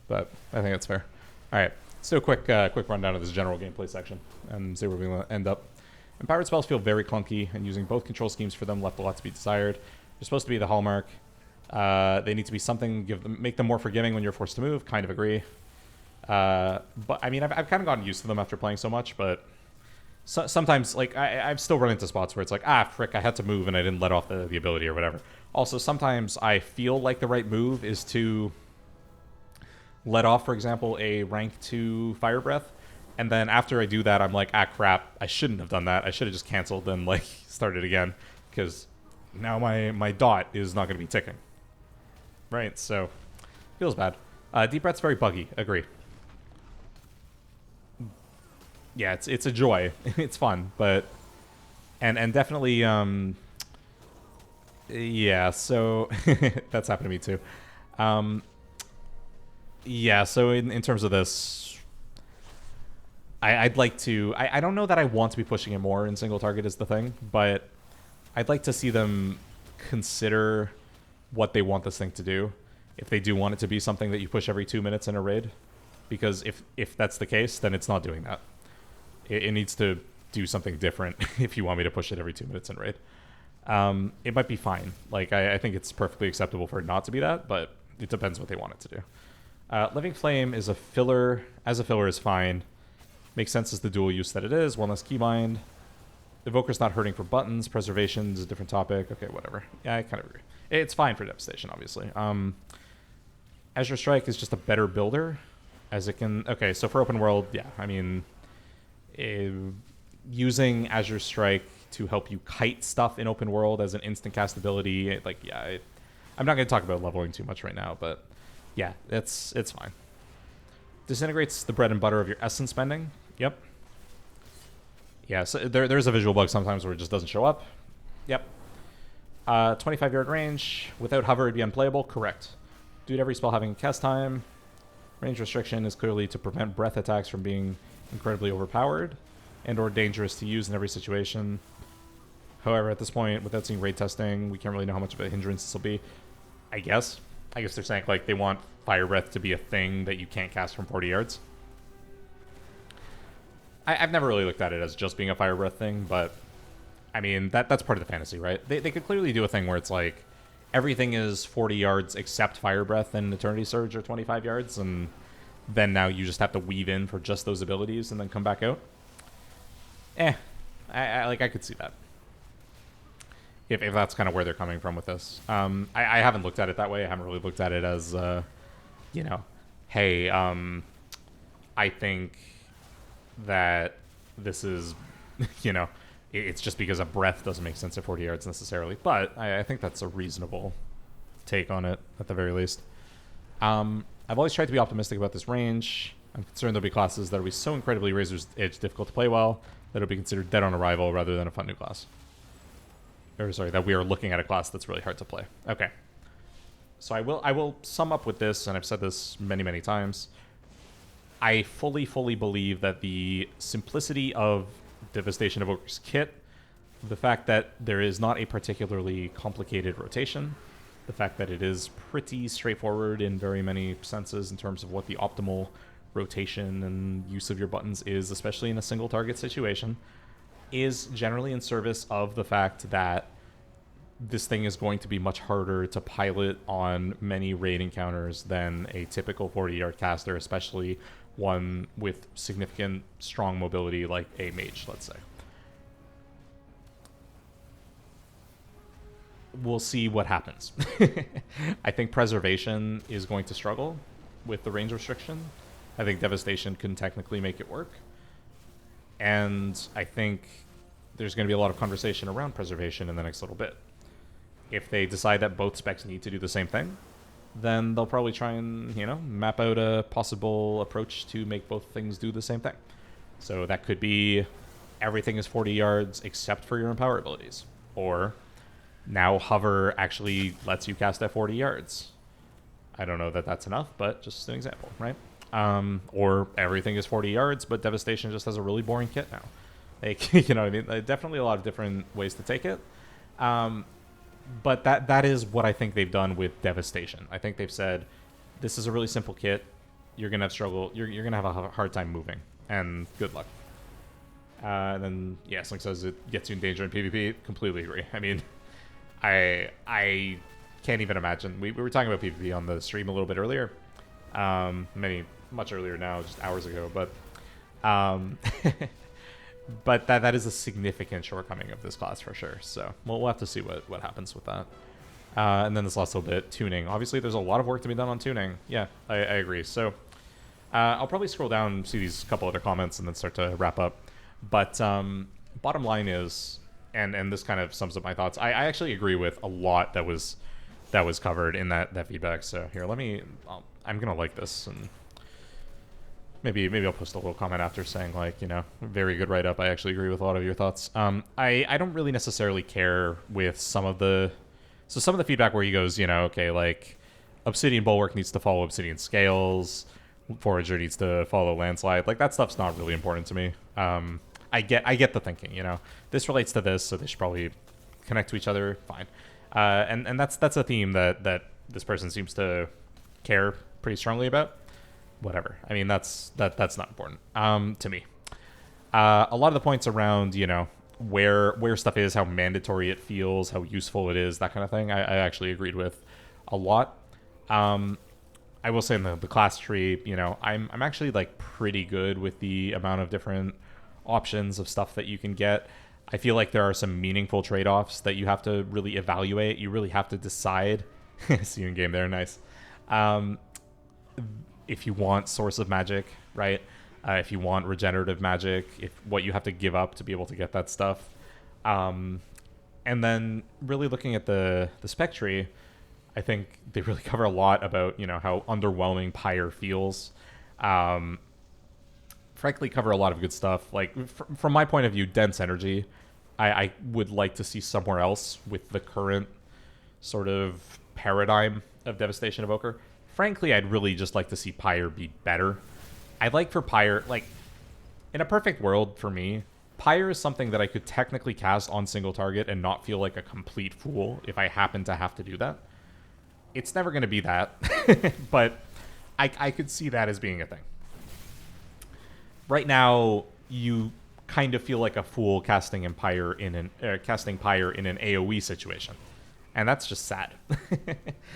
but I think that's fair. All right, let's do a quick rundown of this general gameplay section and see where we end up. Empowered spells feel very clunky, and using both control schemes for them left a lot to be desired. They're supposed to be the hallmark. They need to be something, make them more forgiving when you're forced to move. Kind of agree. But I mean, I've kind of gotten used to them after playing so much, but sometimes, like, I've still run into spots where it's like, frick, I had to move and I didn't let off the ability or whatever. Also, sometimes I feel like the right move is to let off, for example, a rank 2 Fire Breath, and then after I do that, I'm like, ah, crap, I shouldn't have done that. I should have just canceled and, like, started again, because now my dot is not going to be ticking. Right, so, feels bad. Deep Breath's very buggy, agree. Yeah, it's a joy. It's fun, but... And definitely, yeah, so... that's happened to me, too. Yeah, so in terms of this... I'd like to... I don't know that I want to be pushing it more in single target is the thing, but I'd like to see them consider what they want this thing to do. If they do want it to be something that you push every 2 minutes in a raid. Because if that's the case, then it's not doing that. It needs to do something different if you want me to push it every 2 minutes in raid. It might be fine. Like, I think it's perfectly acceptable for it not to be that, but it depends what they want it to do. Living Flame is a filler. As a filler is fine. Makes sense as the dual use that it is. One less keybind. Evoker's not hurting for buttons. Preservation is a different topic. Okay, whatever. Yeah, I kind of agree. It's fine for Devastation, obviously. Azure Strike is just a better builder. As it can... Okay, so for open world, yeah, I mean... using Azure Strike to help you kite stuff in open world as an instant cast ability, like, yeah, I'm not going to talk about leveling too much right now, but yeah, it's fine. Disintegrates the bread and butter of your essence spending. Yep. Yeah, so there's a visual bug sometimes where it just doesn't show up. Yep. 25-yard range. Without hover, it'd be unplayable. Correct. Due to every spell having cast time. Range restriction is clearly to prevent breath attacks from being incredibly overpowered and or dangerous to use in every situation. However, at this point, without seeing raid testing, we can't really know how much of a hindrance this will be. I guess they're saying, like, they want Fire Breath to be a thing that you can't cast from 40 yards. I've never really looked at it as just being a Fire Breath thing, but, I mean, that's part of the fantasy, right? They could clearly do a thing where it's like, everything is 40 yards except Fire Breath and Eternity Surge are 25 yards, and then now you just have to weave in for just those abilities and then come back out. I could see that. If that's kind of where they're coming from with this. I haven't looked at it that way. I haven't really looked at it as, you know, hey, I think that this is, you know, it's just because a breath doesn't make sense at 40 yards necessarily. But I think that's a reasonable take on it, at the very least. I've always tried to be optimistic about this range. I'm concerned there'll be classes that will be so incredibly Razor's Edge difficult to play well that it'll be considered dead on arrival rather than a fun new class. Or sorry, that we are looking at a class that's really hard to play. Okay. So I will sum up with this, and I've said this many, many times. I fully believe that the simplicity of Devastation Evoker's kit, the fact that there is not a particularly complicated rotation, the fact that it is pretty straightforward in very many senses in terms of what the optimal rotation and use of your buttons is, especially in a single target situation, is generally in service of the fact that this thing is going to be much harder to pilot on many raid encounters than a typical 40-yard caster, especially one with significant strong mobility like a mage, let's say. We'll see what happens. I think Preservation is going to struggle with the range restriction. I think Devastation can technically make it work. And I think there's going to be a lot of conversation around Preservation in the next little bit. If they decide that both specs need to do the same thing, then they'll probably try and, you know, map out a possible approach to make both things do the same thing. So that could be everything is 40 yards except for your Empower abilities. Or now Hover actually lets you cast at 40 yards. I don't know that that's enough, but just an example, right? Or everything is 40 yards, but Devastation just has a really boring kit now. Like, you know what I mean? Definitely a lot of different ways to take it. But that is what I think they've done with Devastation. I think they've said, this is a really simple kit. You're going to have struggle. You're going to have a hard time moving. And good luck. And then, yeah, Slink says it gets you in danger in PvP. Completely agree. I mean, I can't even imagine. We were talking about PvP on the stream a little bit earlier. Much earlier now, just hours ago. But but that is a significant shortcoming of this class for sure. So we'll have to see what happens with that. And then this last little bit, tuning. Obviously, there's a lot of work to be done on tuning. Yeah, I agree. So I'll probably scroll down, see these couple other comments, and then start to wrap up. But bottom line is, and this kind of sums up my thoughts, I actually agree with a lot that was covered in that feedback. So here, I'm going to like this, and maybe I'll post a little comment after saying, like, you know, very good write-up. I actually agree with a lot of your thoughts. I don't really necessarily care with some of the feedback where he goes, you know, okay, like, Obsidian Bulwark needs to follow Obsidian Scales, Forager needs to follow Landslide. Like, that stuff's not really important to me. I get the thinking, you know. This relates to this, so they should probably connect to each other. Fine. And that's a theme that this person seems to care pretty strongly about. Whatever. I mean, that's not important to me. A lot of the points around, you know, where stuff is, how mandatory it feels, how useful it is, that kind of thing, I actually agreed with a lot. I will say in the class tree, you know, I'm actually like pretty good with the amount of different options of stuff that you can get. I feel like there are some meaningful trade-offs that you have to really evaluate. You really have to decide. See you in game there, nice. If you want Source of Magic, right? If you want regenerative magic, if what you have to give up to be able to get that stuff. And then really looking at the spec tree, I think they really cover a lot about, you know, how underwhelming Pyre feels. Frankly, cover a lot of good stuff. Like, from my point of view, dense energy, I would like to see somewhere else with the current sort of paradigm of Devastation Evoker. Frankly, I'd really just like to see Pyre be better. I'd like for Pyre, like, in a perfect world for me, Pyre is something that I could technically cast on single target and not feel like a complete fool if I happen to have to do that. It's never going to be that, but I could see that as being a thing. Right now, you kind of feel like a fool casting Pyre in an AoE situation, and that's just sad.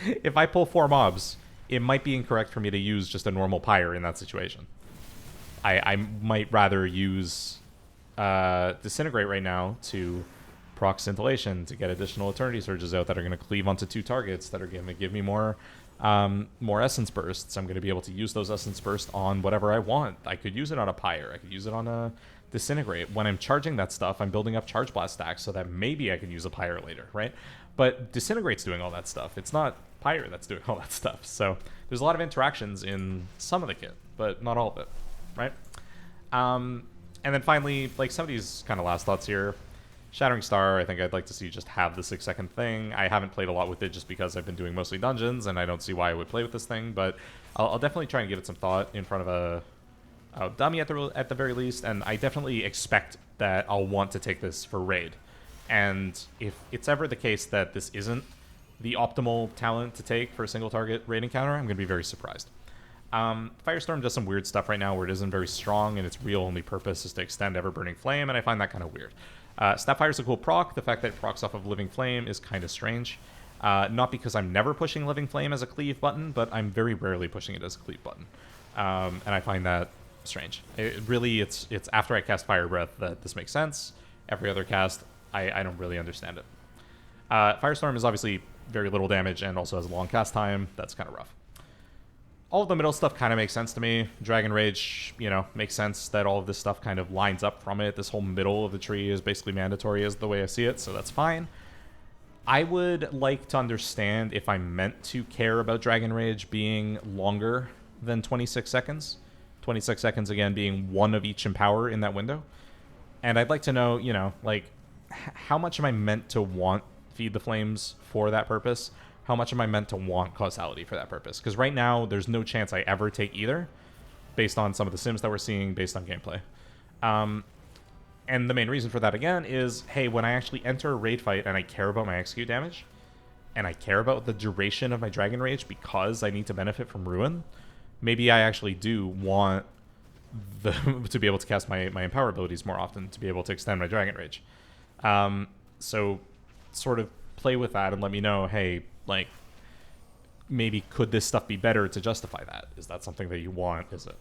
If I pull 4 mobs, it might be incorrect for me to use just a normal Pyre in that situation. I might rather use Disintegrate right now to proc Scintillation to get additional Eternity Surges out that are going to cleave onto 2 targets that are going to give me more Essence Bursts. I'm going to be able to use those Essence Bursts on whatever I want. I could use it on a Pyre. I could use it on a Disintegrate. When I'm charging that stuff, I'm building up Charge Blast stacks so that maybe I can use a Pyre later, right? But Disintegrate's doing all that stuff. It's not Pyre that's doing all that stuff. So there's a lot of interactions in some of the kit, but not all of it, right? And then finally, like, some of these kind of last thoughts here. Shattering Star, I think I'd like to see just have the 6-second thing. I haven't played a lot with it just because I've been doing mostly dungeons, and I don't see why I would play with this thing, but I'll definitely try and give it some thought in front of a dummy at the very least, and I definitely expect that I'll want to take this for raid. And if it's ever the case that this isn't the optimal talent to take for a single target raid encounter, I'm going to be very surprised. Firestorm does some weird stuff right now where it isn't very strong, and its real only purpose is to extend Ever-Burning Flame, and I find that kind of weird. Snapfire is a cool proc. The fact that it procs off of Living Flame is kind of strange. Not because I'm never pushing Living Flame as a cleave button, but I'm very rarely pushing it as a cleave button. And I find that strange. It's after I cast Fire Breath that this makes sense. Every other cast, I don't really understand it. Firestorm is obviously very little damage and also has a long cast time. That's kind of rough. All of the middle stuff kind of makes sense to me. Dragon Rage, you know, makes sense that all of this stuff kind of lines up from it. This whole middle of the tree is basically mandatory is the way I see it, so that's fine. I would like to understand if I'm meant to care about Dragon Rage being longer than 26 seconds. 26 seconds, again, being one of each Empower in that window. And I'd like to know, you know, like, how much am I meant to want Feed the Flames for that purpose? How much am I meant to want Causality for that purpose? Because right now, there's no chance I ever take either, based on some of the sims that we're seeing, based on gameplay. And the main reason for that, again, is, hey, when I actually enter a raid fight and I care about my execute damage, and I care about the duration of my Dragon Rage because I need to benefit from Ruin, maybe I actually do want to be able to cast my Empower abilities more often, to be able to extend my Dragon Rage. So sort of play with that and let me know, hey, like, maybe could this stuff be better to justify that? Is that something that you want? Is it?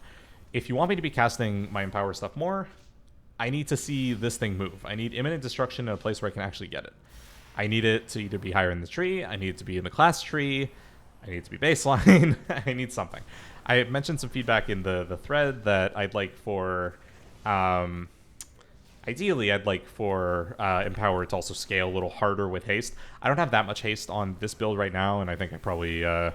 If you want me to be casting my Empower stuff more, I need to see this thing move. I need Imminent Destruction in a place where I can actually get it. I need it to either be higher in the tree, I need it to be in the class tree, I need it to be baseline, I need something. I mentioned some feedback in the thread that I'd like for, ideally I'd like for Empower to also scale a little harder with haste. I don't have that much haste on this build right now, and I think I probably, I'm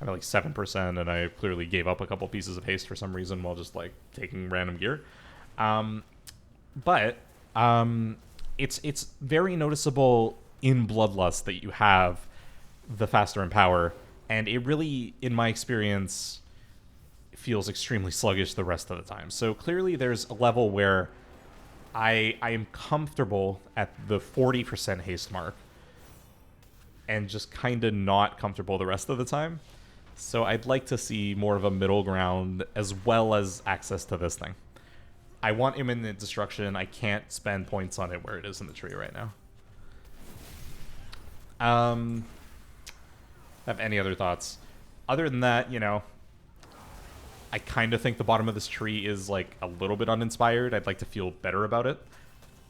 at like 7%, and I clearly gave up a couple pieces of haste for some reason while just like taking random gear. But it's very noticeable in Bloodlust that you have the faster Empower, and it really, in my experience, feels extremely sluggish the rest of the time. So clearly there's a level where I am comfortable at the 40% haste mark and just kind of not comfortable the rest of the time. So I'd like to see more of a middle ground as well as access to this thing. I want imminent destruction. I can't spend points on it where it is in the tree right now. Have any other thoughts? Other than that, you know, I kind of think the bottom of this tree is like a little bit uninspired. I'd like to feel better about it,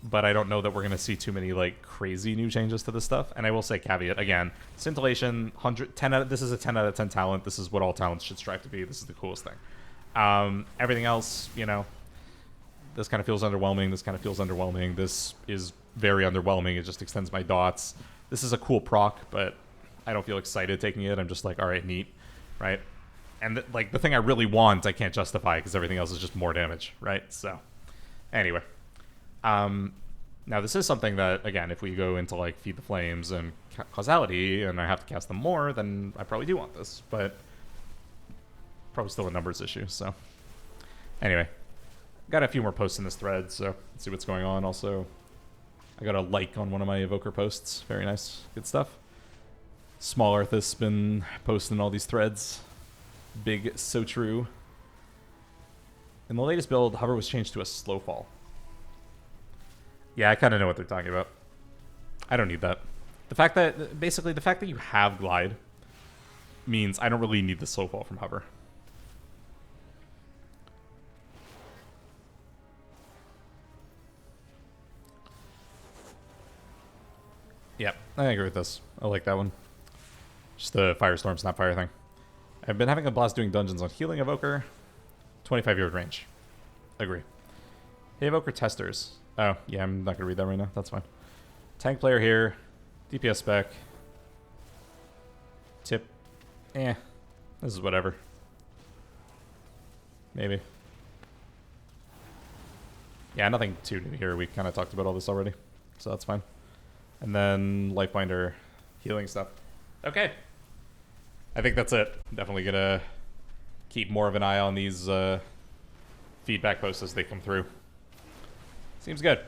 but I don't know that we're going to see too many like crazy new changes to this stuff. And I will say, caveat again, scintillation, 10 out of, this is a 10 out of 10 talent. This is what all talents should strive to be. This is the coolest thing. Everything else, you know, this kind of feels underwhelming. This kind of feels underwhelming. This is very underwhelming. It just extends my dots. This is a cool proc, but I don't feel excited taking it. I'm just like, all right, neat, right? And like the thing I really want, I can't justify because everything else is just more damage, right? So, anyway, now this is something that, again, if we go into like Feed the Flames and Causality, and I have to cast them more, then I probably do want this, but probably still a numbers issue. So, anyway, got a few more posts in this thread, so let's see what's going on. Also, I got a like on one of my Evoker posts. Very nice, good stuff. Small Earth has been posting all these threads. Big so true. In the latest build, hover was changed to a slow fall. Yeah, I kind of know what they're talking about. I don't need that. The fact that, basically, the fact that you have glide means I don't really need the slow fall from hover. Yep, I agree with this. I like that one. Just the Firestorm Snapfire thing. I've been having a blast doing dungeons on Healing Evoker. 25-yard range. Agree. Hey, Evoker testers. Oh, yeah, I'm not going to read that right now. That's fine. Tank player here. DPS spec. Tip. This is whatever. Maybe. Yeah, nothing too new here. We kind of talked about all this already. So that's fine. And then Lifebinder healing stuff. Okay. I think that's it. Definitely gonna keep more of an eye on these feedback posts as they come through. Seems good.